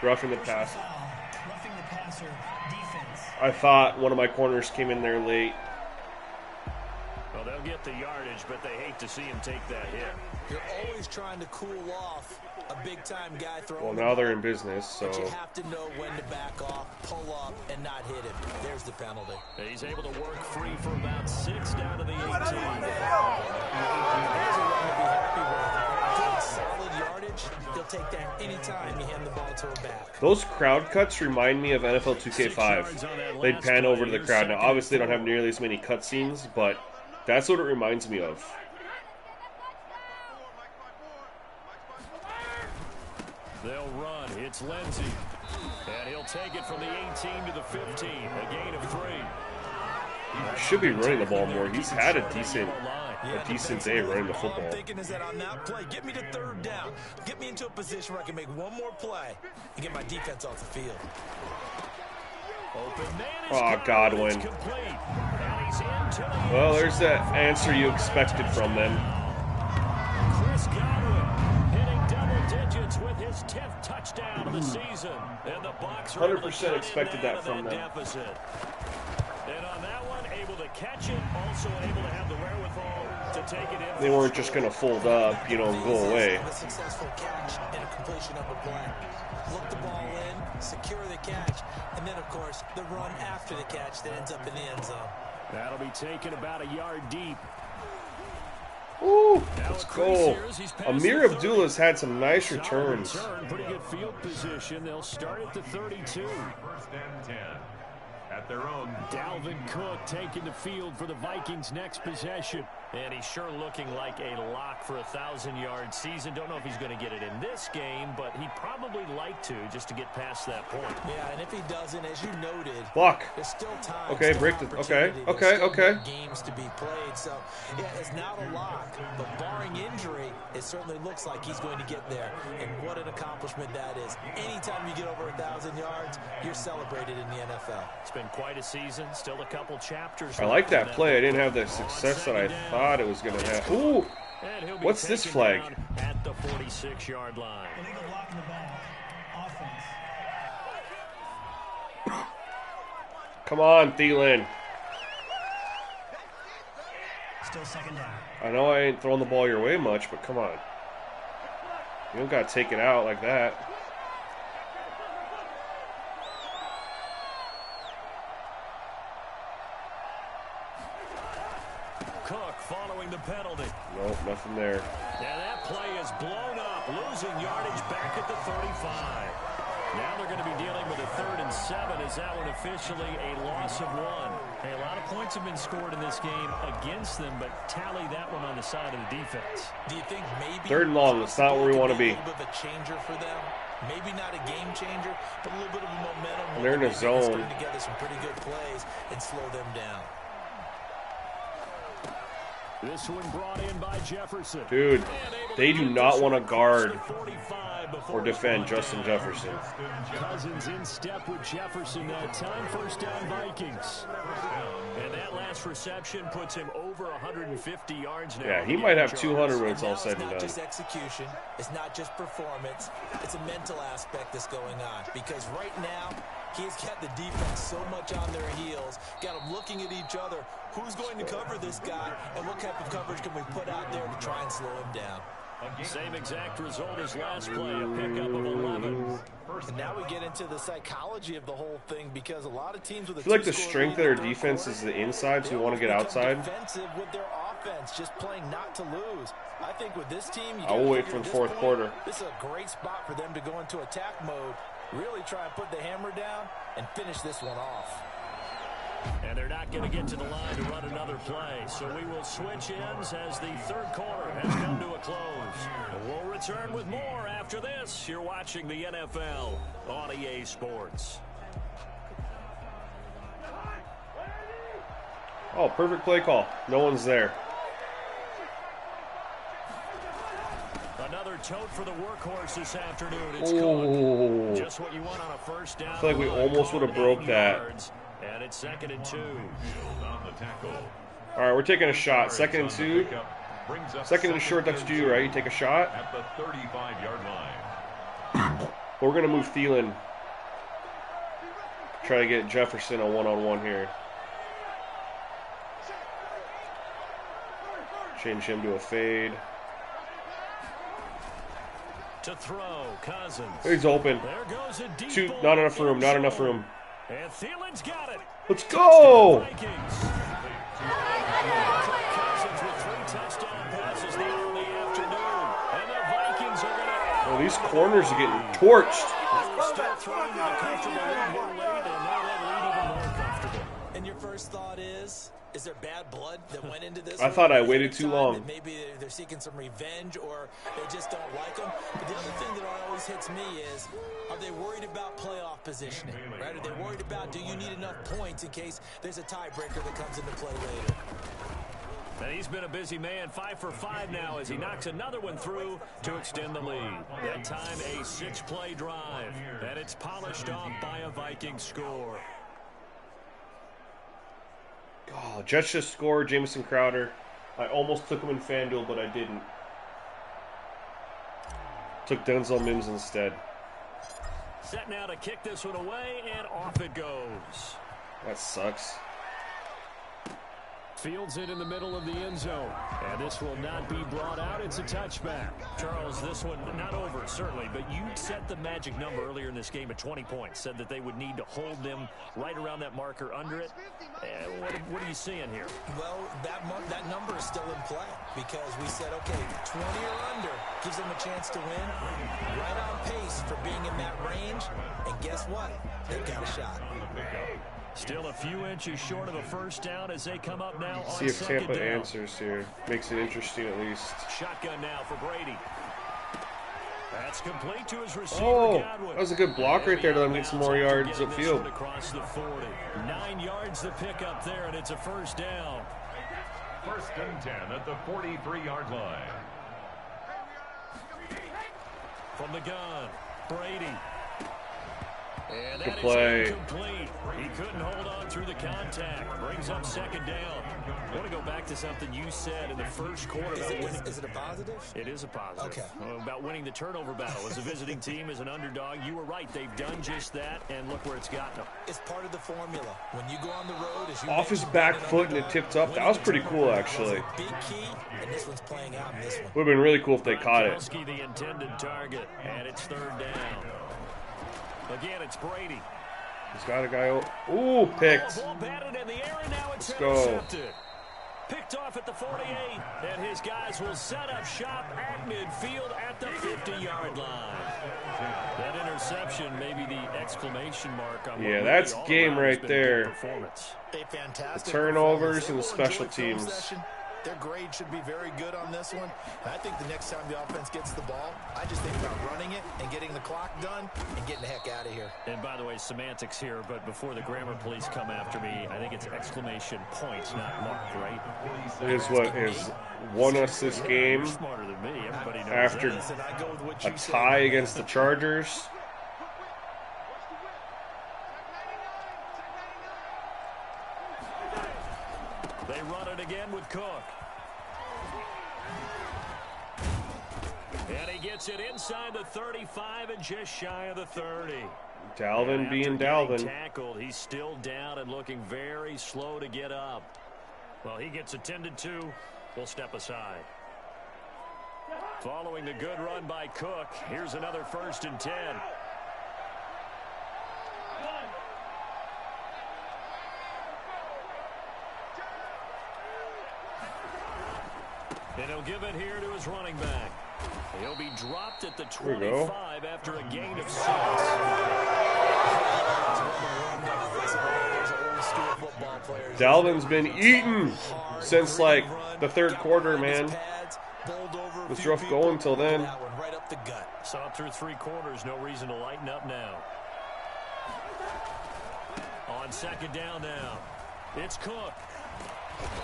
Roughing the passer. Roughing the passer defense. I thought one of my corners came in there late. Well, they'll get the yardage, but they hate to see him take that hit. You're always trying to cool off a big-time guy throwing. Well, now they're in business, so. But you have to know when to back off, pull up, and not hit him. There's the penalty. He's able to work free for about 6 down to the 18. There's a run to be happy with. Solid yardage. He'll take that anytime you hand the ball to a back. Those crowd cuts remind me of NFL 2K5. They'd pan over to the crowd. Now, obviously, they don't have nearly as many cutscenes, but that's what it reminds me of. They'll run. It's Lindsey. And he'll take it from the 18 to the 15. A gain of 3. Should be running the ball more. He's had a decent day running the football. All I'm thinking is that on that play, get me to third down. Get me into a position where I can make one more play and get my defense off the field. Oh, Godwin. Well, there's that answer you expected from them. Chris Godwin hitting double digits with his 10th touchdown of the season. And the Bucs are 100% expected that from them. Deficit. And on that one, able to catch it, also able to have the wherewithal to take it in. They weren't just going to fold up, and go away. A successful catch and a completion of a play. Look the ball in, secure the catch, and then, of course, the run after the catch that ends up in the end zone. That'll be taken about a yard deep. Ooh, let's go. Amir Abdullah's had some nice returns. Pretty good field position. They'll start at the 32. First and 10 at their own. Dalvin Cook taking the field for the Vikings' next possession. And he's sure looking like a lock for a 1,000-yard season. Don't know if he's going to get it in this game, but he'd probably like to just to get past that point. Yeah, and if he doesn't, as you noted, block. there's still time. Okay, break the. Okay. Games to be played, so yeah, it's not a lock, but barring injury, it certainly looks like he's going to get there. And what an accomplishment that is! Anytime you get over 1,000 yards, you're celebrated in the NFL. It's been quite a season. Still a couple chapters. I like that play. I didn't have the success that I thought it was going to have. Ooh! What's this flag? At the 46-yard line. Illegal block in the back. Offense. Come on, Thielen. Still second down. I know I ain't throwing the ball your way much, but come on. You don't got to take it out like that. Cook following the penalty. Nope, nothing there. Now that play is blown up, losing yardage back at the 35. Now they're going to be dealing with a 3rd and 7. Is that one officially a loss of 1? Hey, a lot of points have been scored in this game against them, but tally that one on the side of the defense. Do you think maybe 3rd and long, that's not where we want to be. A little bit of a changer for them? Maybe not a game changer, but a little bit of a momentum. And they're in a zone. String together some pretty good plays and slow them down. This one brought in by Jefferson. Dude, they do not want to guard or defend Justin Jefferson. Cousins in step with Jefferson that time. First down, Vikings. And that last reception puts him over 150 yards now. Yeah, he might have 200 when it's all said and It's not done. just execution. It's not just performance. It's a mental aspect that's going on. Because right now, he's got the defense so much on their heels. Got them looking at each other. Who's going to cover this guy? And what type of coverage can we put out there to try and slow him down? Same exact result as last play, a pickup of 11. And now we get into the psychology of the whole thing because a lot of teams with I feel like the strength of their defense is the inside, so you want to get outside. Defensive with their offense, just playing not to lose. I think with this team, I will wait for the 4th quarter. This is a great spot for them to go into attack mode, really try and put the hammer down and finish this one off. And they're not going to get to the line to run another play. So we will switch ends as the 3rd quarter has come to a close. And we'll return with more after this. You're watching the NFL on EA Sports. Oh, perfect play call. No one's there. Another tote for the workhorse this afternoon. It's Oh. just what you want on a first down. I feel like we almost would have broke that. And it's 2nd and 2. On the tackle. All right, we're taking a shot. 2nd and 2. Brings up 2nd and short, that's you, right? You take a shot. at the 35-yard line. We're going to move Thielen. Try to get Jefferson a one-on-one here. Change him to a fade. To throw, Cousins. He's open. There goes a deep Shoot, ball not enough room, not enough inside. room. And Thielen's got it. Let's go! Vikings. Cousins with 3 touchdown passes now in the afternoon. And the Vikings are going to... Oh, these corners are getting torched. They were still throwing with a comfortable lead here late, and now that lead even more comfortable. And your first thought is there bad blood that went into this? I thought I waited too long. Maybe they're seeking some revenge or they just don't like them. But the other thing that always hits me is, are they worried about playoff positioning? Right? Are they worried about, do you need enough points in case there's a tiebreaker that comes into play later? And he's been a busy man, 5 for 5 now as he knocks another one through to extend the lead. That time a 6-play drive, and it's polished off by a Viking score. Oh, Jets just scored. Jamison Crowder. I almost took him in FanDuel, but I didn't. Took Denzel Mims instead. Set now to kick this one away, and off it goes. That sucks. Fields it in the middle of the end zone. And this will not be brought out. It's a touchback. Charles, this one not over, certainly, but you set the magic number earlier in this game at 20 points. Said that they would need to hold them right around that marker under it. What are you seeing here? Well, that number is still in play because we said, okay, 20 or under gives them a chance to win. Right on pace for being in that range. And guess what? They've got a shot. Still a few inches short of a first down as they come up now on See if Tampa down. answers here. Makes it interesting at least. Shotgun now for Brady. That's complete to his receiver, Godwin. That was a good block right there to let him get some more yards upfield. Across the 40. 9 yards the pickup there, and it's a first down. 1st and 10 at the 43-yard line. From the gun, Brady. And Good that play. is incomplete. He couldn't hold on through the contact. Brings up 2nd down. I want to go back to something you said in the first quarter. Is it a positive? It is a positive. Okay. About winning the turnover battle. As a visiting team, as an underdog, you were right. They've done just that, and look where it's gotten them. It's part of the formula. When you go on the road, as you Off his back foot and it tipped up. That was pretty cool, actually. Big key, and this one's playing out in this one. Would have been really cool if they caught it. Gronkowski, the intended target, and it's 3rd down. Again, it's Brady. He's got a guy. Ooh, picked. Ball batted in the air, and now it's Let's go. intercepted. Picked off at the 48, and his guys will set up shop at midfield at the 50-yard line. That interception may be the exclamation mark on Yeah, that's game right there. Performance. A fantastic The turnovers performance. and the We'll special enjoy film teams. session. Their grade should be very good on this one. And I think the next time the offense gets the ball, I just think about running it and getting the clock done and getting the heck out of here. And by the way, semantics here, but before the grammar police come after me, I think it's exclamation points, not mark, right? Is what has won us this game You're smarter than me. Everybody knows after that. Listen, I go with what a you say. tie against the Chargers. They run it again with Cook. And he gets it inside the 35 and just shy of the 30. Dalvin being Dalvin. Tackled, he's still down and looking very slow to get up. Well, he gets attended to. We'll step aside. Following the good run by Cook, here's another 1st and 10. And he'll give it here to his running back. He'll be dropped at the 25 after a gain of 6. Dalvin's been eaten since like the 3rd quarter, man. It was rough going till then. Saw it through 3 quarters. No reason to lighten up now. On 2nd down now. It's Cook.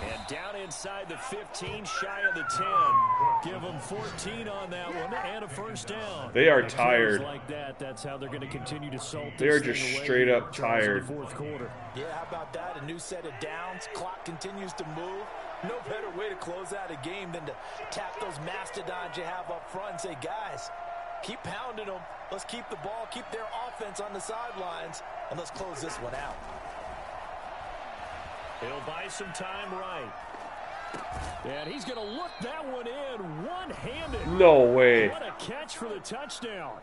And down inside the 15, shy of the 10. Give them 14 on that one and a 1st down. They are tired. Like that, that's how they're going to continue to salt They are just straight up tired. 4th quarter. Yeah, how about that? A new set of downs. Clock continues to move. No better way to close out a game than to tap those mastodons you have up front and say, guys, keep pounding them. Let's keep the ball, keep their offense on the sidelines, and let's close this one out. He'll buy some time right. And he's going to look that one in one-handed. No way. What a catch for the touchdown.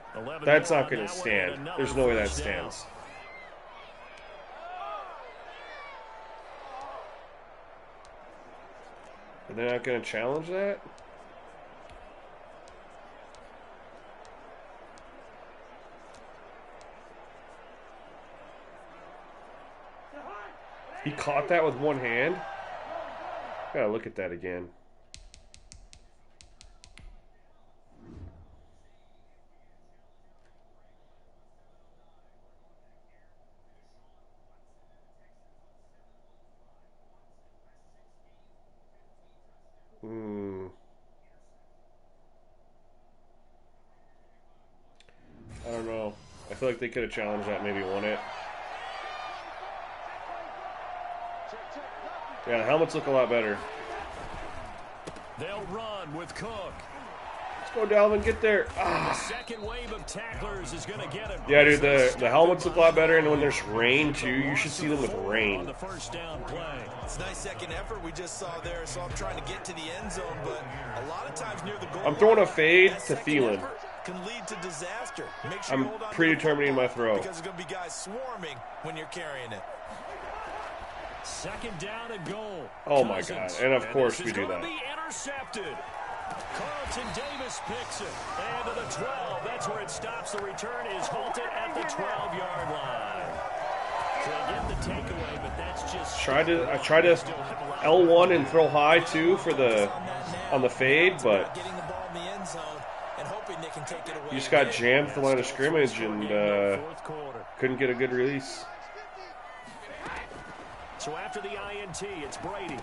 That's not going to stand. There's no way that stands. And they're not going to challenge that? He caught that with one hand? Gotta look at that again. I don't know. I feel like they could have challenged that, maybe won it. Yeah, the helmets look a lot better. They'll run with Cook. Go, Dalvin, get there. The Ah. second wave of tacklers is going to get him. Yeah, dude, the helmets look a lot better, and when there's rain, too, you should see them with On rain. the first down play. It's a nice second effort we just saw there, so I'm trying to get to the end zone, but a lot of times near the goal I'm throwing a line, fade that to second Thielen. effort can lead to disaster. Make sure I'm you hold on to the predetermining my football throw. because there's going to be guys swarming when you're carrying it. Second down and goal. Oh, my Cousins. God. And, of course, this we is do gonna that. Be intercepted. Carlton Davis picks it. And to the 12. That's where it stops. The return is halted at the 12-yard line. So they get the takeaway, but that's just... I tried to L1 and throw high, too, for on the fade, but Getting the ball in the end zone and hoping they can take it away. you just got jammed for the line of scrimmage and Fourth quarter. couldn't get a good release. So after the INT, it's Brady.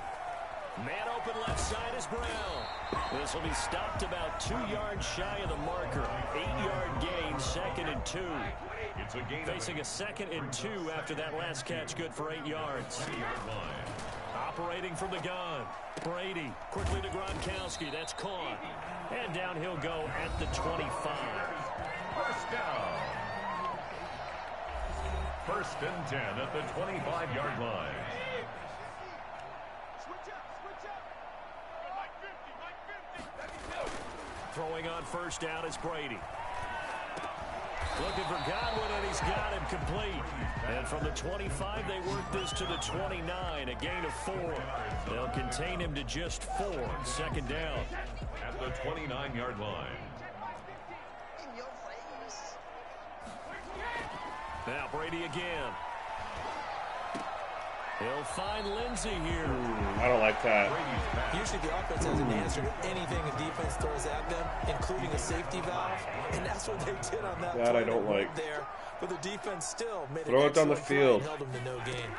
Man open left side is Brown. This will be stopped about 2 yards shy of the marker. 8-yard gain, 2nd and 2. It's a gain Facing a 2nd and 2 after that last catch, good for 8 yards. Operating from the gun. Brady quickly to Gronkowski. That's caught. And down he'll go at the 25. First down. 1st and 10 at the 25-yard line. Throwing on first down is Brady. Looking for Godwin, and he's got him complete. And from the 25, they work this to the 29, a gain of 4. They'll contain him to just 4. 2nd down. At the 29-yard line. Now Brady again. He'll find Lindsey here. I don't like that. Usually the offense has an answer to anything the defense throws at them, including a safety valve, and that's what they did on that. That I play. don't They went like. there, but the defense still made Throw an it down the excellent play field. and held them to no gain.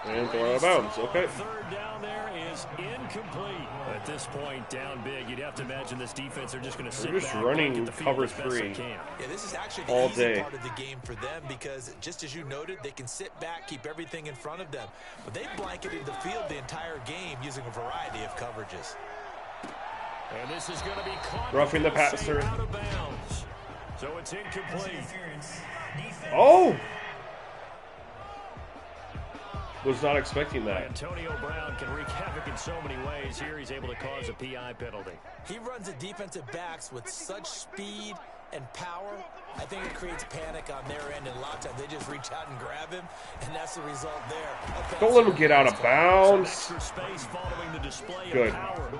And throw it out of bounds. Okay. 3rd down there is incomplete. At this point, down big, you'd have to imagine this defense are just going to sit They're just back, running look at the field cover as best they 3. can. Yeah, this is actually the All easy day. part of the game for them because, just as you noted, they can sit back, keep everything in front of them. But they blanketed the field the entire game using a variety of coverages. And this is going to be caught. Roughing the passer. Out of bounds. So it's incomplete. Oh! Was not expecting that. Antonio Brown can wreak havoc in so many ways. Here he's able to cause a PI penalty. He runs the defensive backs with such speed and power. I think it creates panic on their end, and a lot of times they just reach out and grab him, and that's the result there. Don't let him get out of bounds. Extra space following the display Good. of power.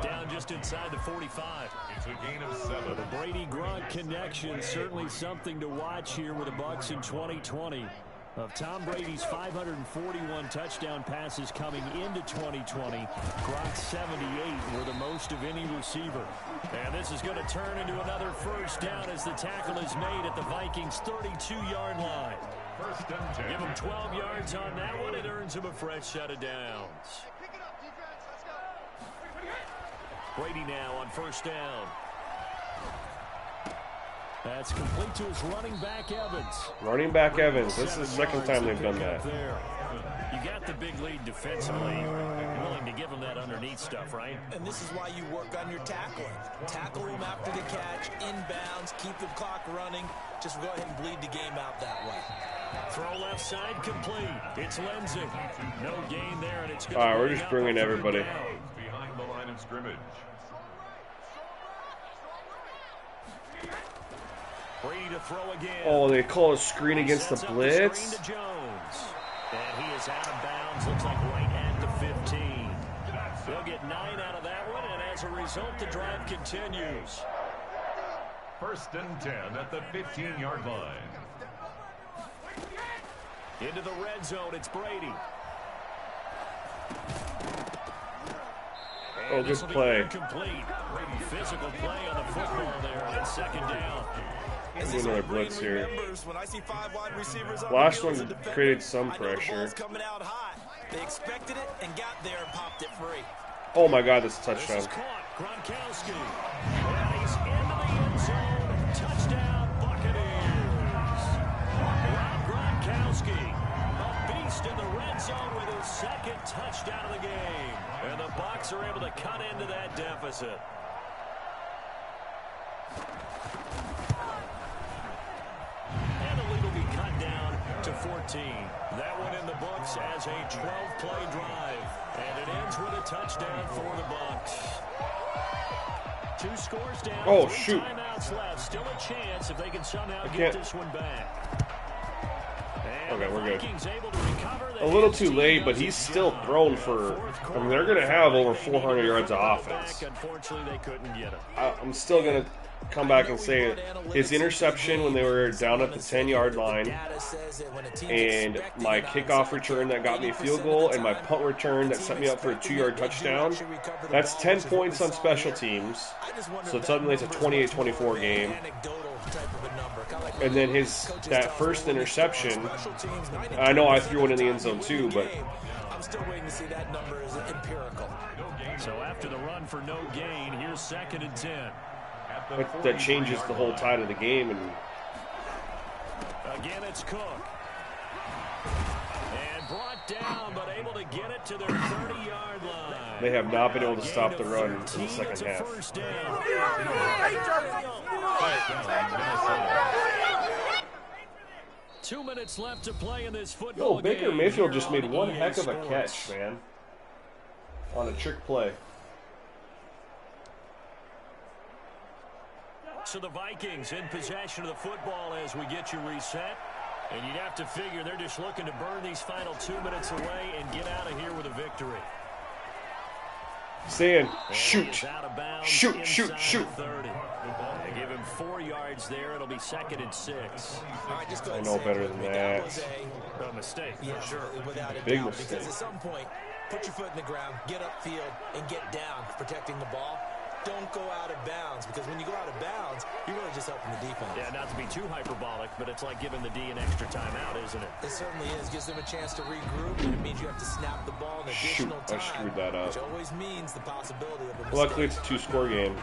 Down just inside the 45. It's a gain of 7. The Brady-Gronk connection, certainly something to watch here with the Bucs in 2020. Of Tom Brady's 541 touchdown passes coming into 2020, Gronk's 78 were the most of any receiver. And this is going to turn into another first down as the tackle is made at the Vikings' 32-yard line. 1st and 10. Give him 12 yards on that one. It earns him a fresh set of downs. Brady now on first down. That's complete to his running back, Evans. Running back Evans. This is the 2nd time they've done that. You got the big lead defensively. You're willing to give him that underneath stuff, right? And this is why you work on your tackling. Tackle them after the catch, inbounds, keep the clock running. Just go ahead and bleed the game out that way. Throw left side complete. It's Lindsey. No gain there, and it's good. All right, we're just bringing everybody. Behind the line of scrimmage. Brady to throw again. Oh, they call a screen against the blitz. Screen to Jones. And he is out of bounds. Looks like right at the 15. They'll get 9 out of that one, and as a result, the drive continues. 1st and 10 at the 15-yard line. Into the red zone, it's Brady. Oh, good play. Incomplete. Physical play on the football there, and it's 2nd down. Do another blitz here. When I see 5 wide receivers on Last the field as a one defender, created some I know the pressure. ball's coming out hot. They expected it and got there and popped it free. Oh my God, that's a This touchdown. is caught. Gronkowski. And he's into the end zone. Touchdown, Buccaneers. Rob Gronkowski, a beast in the red zone with his 2nd touchdown of the game. Bucs are able to cut into that deficit. And the lead will be cut down to 14. That one in the books as a 12-play drive. And it ends with a touchdown for the Bucs. 2 scores down. Oh, 3 shoot. timeouts left. Still a chance if they can somehow get this one back. And Okay, we're good. Vikings able to recover. A little too late, but he's still thrown for, I mean, they're going to have over 400 yards of offense. Unfortunately, they couldn't get him. I'm still going to come back and say his interception when they were down at the 10-yard line, and my kickoff return that got me a field goal, and my punt return that set me up for a 2-yard touchdown. That's 10 points on special teams, so suddenly it's a 28-24 game. And then that first interception, I know I threw one in the end zone too, but I'm still waiting to see that number is empirical. So after the run for no gain, here's 2nd and 10. that changes the whole tide of the game. And again, it's Cook. And brought down, but able to get it to their 30-yard line. they have not been able to stop the run in the second half. First down. 2 minutes left to play in this football game. Baker Mayfield just made one heck of a catch, man, on a trick play. So the Vikings in possession of the football as we get you reset. And you'd have to figure they're just looking to burn these final 2 minutes away and get out of here with a victory. Saying, shoot, shoot, shoot, shoot. 30. They give him 4 yards there. It'll be 2nd and 6. All right, just go I ahead know and say better than that. was A mistake, yeah, for sure. Without a Big doubt, mistake. because at some point, put your foot in the ground, get upfield, and get down, protecting the ball. Don't go out of bounds, because when you go out of bounds, you're really just helping the defense. Yeah, not to be too hyperbolic, but it's like giving the D an extra timeout, isn't it? It certainly is. Gives them a chance to regroup, and it means you have to snap the ball an additional Shoot, I time, screwed that up. which always means the possibility of a mistake. Luckily, it's a 2-score game.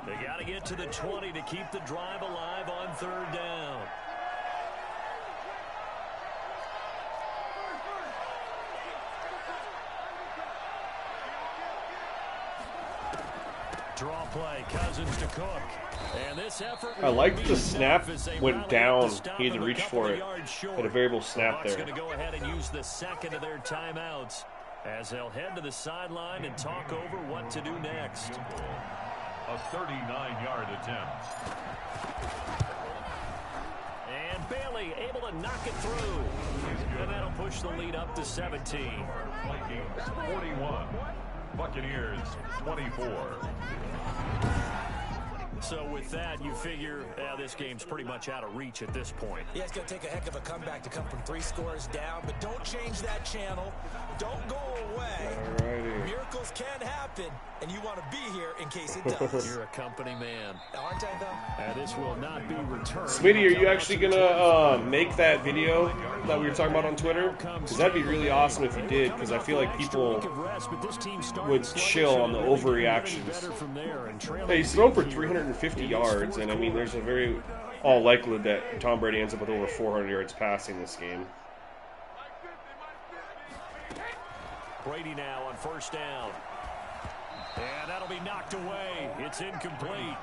They got to get to the 20 to keep the drive alive on 3rd down. Draw play, Cousins to Cook. And this effort I liked the snap went down. He had to reach for it. Had a variable snap there. Going to go ahead and use the 2nd of their timeouts as they'll head to the sideline and talk over what to do next. A 39-yard attempt. And Bailey able to knock it through. And that'll push the lead up to 17. Vikings 41. Buccaneers 24. So with that, you figure this game's pretty much out of reach at this point. Yeah, it's going to take a heck of a comeback to come from 3 scores down, but don't change that channel. Don't go away. Alrighty. Miracles can happen, and you want to be here in case it does. You're a company man. Aren't I, though? This will not be returned. Smitty, are you actually going to make that video that we were talking about on Twitter? Because that'd be really awesome if you did, because I feel like people would chill on the overreactions. Hey, he's thrown for 350 yards, and I mean, there's a very all likelihood that Tom Brady ends up with over 400 yards passing this game. Brady now on 1st down. And that'll be knocked away. It's incomplete.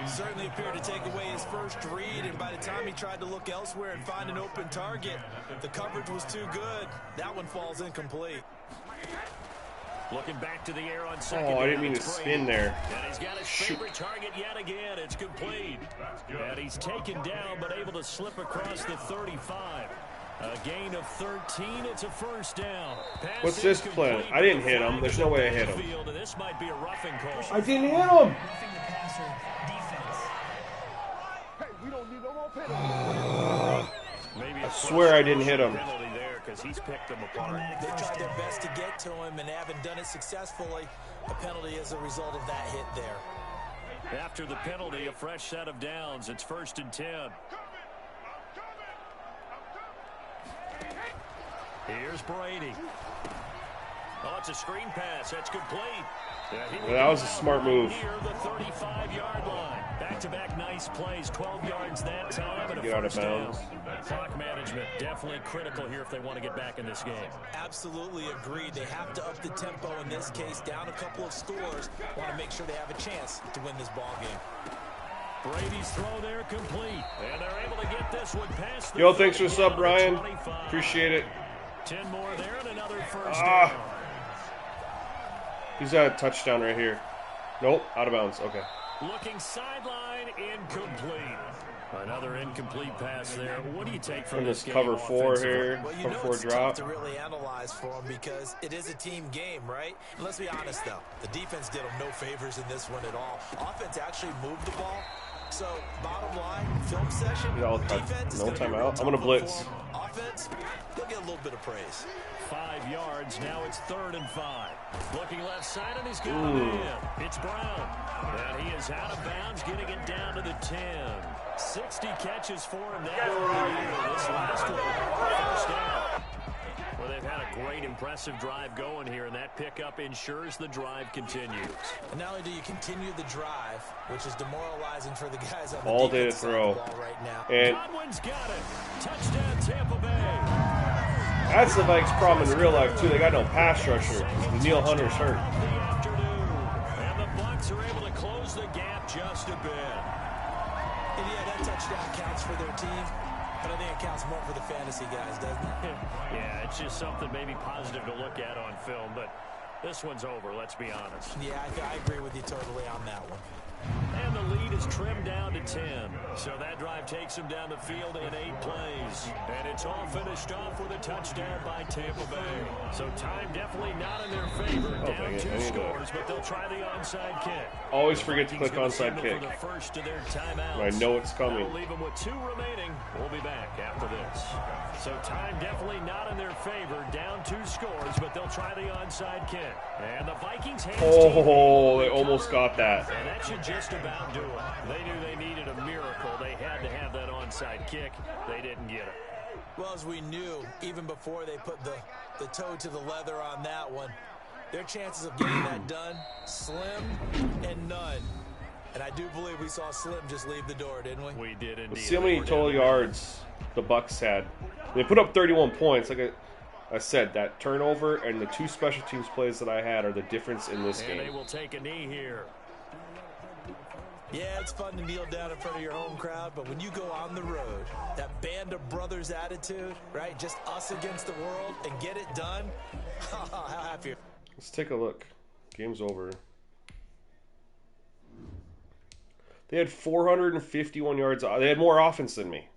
He certainly appeared to take away his first read, and by the time he tried to look elsewhere and find an open target, the coverage was too good. That one falls incomplete. Looking back to the air on 2nd. Oh, I didn't mean to spin there. And he's got his favorite target yet again. It's complete. And he's taken down, but able to slip across the 35. A gain of 13. It's a 1st down. What's this play? I didn't hit him. There's no way I hit him. This might be a roughing call. I didn't hit him. Roughing the passer defense. Maybe I swear I didn't hit him. penalty there because he's picked them apart. They tried their best to get to him and haven't done it successfully. A penalty as a result of that hit there. After the penalty, a fresh set of downs. It's 1st and 10. Here's Brady. Oh, it's a screen pass. That's complete. Well, that was a smart move. Near the 35-yard line. Back-to-back nice plays. 12 yards that time and a Get out of first down. bounds. Clock management definitely critical here if they want to get back in this game. Absolutely agreed. They have to up the tempo in this case. Down a couple of scores. Want to make sure they have a chance to win this ball game. Brady's throw there complete. And they're able to get this one past the Yo, thanks for the sub, Brian. Appreciate it. 10 more there and another first down. He's got a touchdown right here. Nope, out of bounds. Okay. Looking sideline, incomplete. Another incomplete pass there. What do you take from From this this game cover 4 here. Well, you Cover know 4 it's drop. tough to really analyze for them because it is a team game, right? And let's be honest, though. The defense did them no favors in this one at all. Offense actually moved the ball. So, bottom line, film session, defense is no gonna be timeout. real I'm gonna tough blitz. for 'em. Offense, they'll get a little bit of praise. 5 yards. Now it's 3rd and 5. Looking left side, and he's got it in. It's Brown. And he is out of bounds, getting it down to the 10. 60 catches for him now for the year. This last one, first down. Well, they've had a great, impressive drive going here, and that pickup ensures the drive continues. And not only do you continue the drive, which is demoralizing for the guys on the All day to defensive side throw. of the ball right now. And Godwin's got it. Touchdown, Tampa Bay. that's the Vikes' problem in real life, too. They got no pass rusher. Neil Hunter's hurt. The afternoon. And the Bucs are able to close the gap just a bit. And yeah, that touchdown counts for their team, but I think it counts more for the fantasy guys, doesn't it? Yeah, it's just something maybe positive to look at on film, but this one's over, let's be honest. Yeah, I agree with you totally on that one. And the lead is trimmed down to 10. So that drive takes him down the field in 8 plays. And it's all finished off with a touchdown by Tampa Bay. So time definitely not in their favor. Down dang it. 2 I need to- scores, but they'll try the onside kick. Always forget to click Vikings gonna onside signal kick. for the first of their timeouts. I know it's coming. That'll leave them with 2 remaining. We'll be back after this. So time definitely not in their favor. Down 2 scores, but they'll try the onside kick. And the Vikings hands Oh, they almost got that. and that should just about do it. They knew they needed a miracle. They had to have that onside kick. They didn't get it. Well, as we knew, even before they put the toe to the leather on that one, their chances of getting that done, slim and none. And I do believe we saw Slim just leave the door, didn't we? We did indeed. Let's see how many total yards the Bucs had. They put up 31 points. Like I said, that turnover and the 2 special teams plays that I had are the difference in this And they game. will take a knee here. Yeah, it's fun to kneel down in front of your home crowd, but when you go on the road, that band of brothers attitude, right? Just us against the world and get it done. How happy. Let's take a look. Game's over. They had 451 yards. They had more offense than me.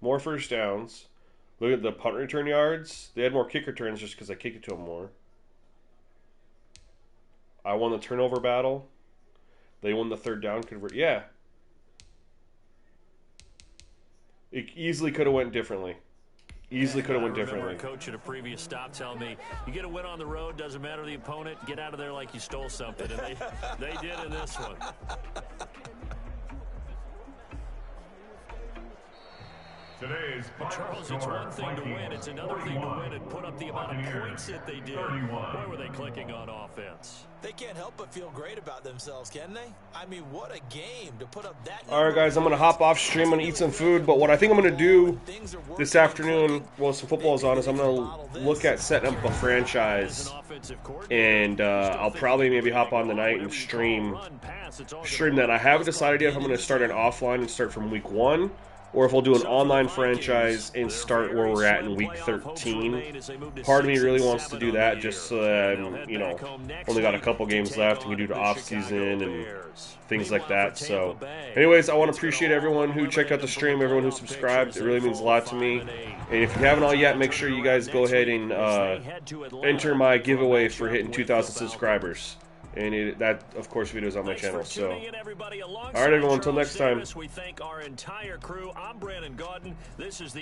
More first downs. Look at the punt return yards. They had more kick returns just because I kicked it to them more. I won the turnover battle. They won the 3rd down convert. Yeah. It easily could have went differently. Easily could have went differently. I remember a coach at a previous stop telling me, you get a win on the road, doesn't matter the opponent, get out of there like you stole something. And they did in this one. Today's Charles, it's one thing to win. It's another thing to win and put up the amount of points that they did. Where were they clicking on offense? They can't help but feel great about themselves, can they? I mean, what a game to put up that. All right, guys, I'm going to hop off stream and eat some food. But what I think I'm going to do this afternoon, while some football is on, is I'm going to look at setting up a franchise. And I'll probably maybe hop on tonight and stream that. I haven't decided yet if I'm going to start an offline and start from week 1. Or if we'll do an online franchise and start where we're at in week 13. Part of me really wants to do that just so that only got a couple games left and we do the off season and things like that. So anyways, I want to appreciate everyone who checked out the stream, everyone who subscribed. It really means a lot to me. And if you haven't all yet, make sure you guys go ahead and enter my giveaway for hitting 2,000 subscribers. And that, of course, videos on my channel. So, all right, everyone. Until next time. We thank our entire crew. I'm Brandon Gaudin. This is the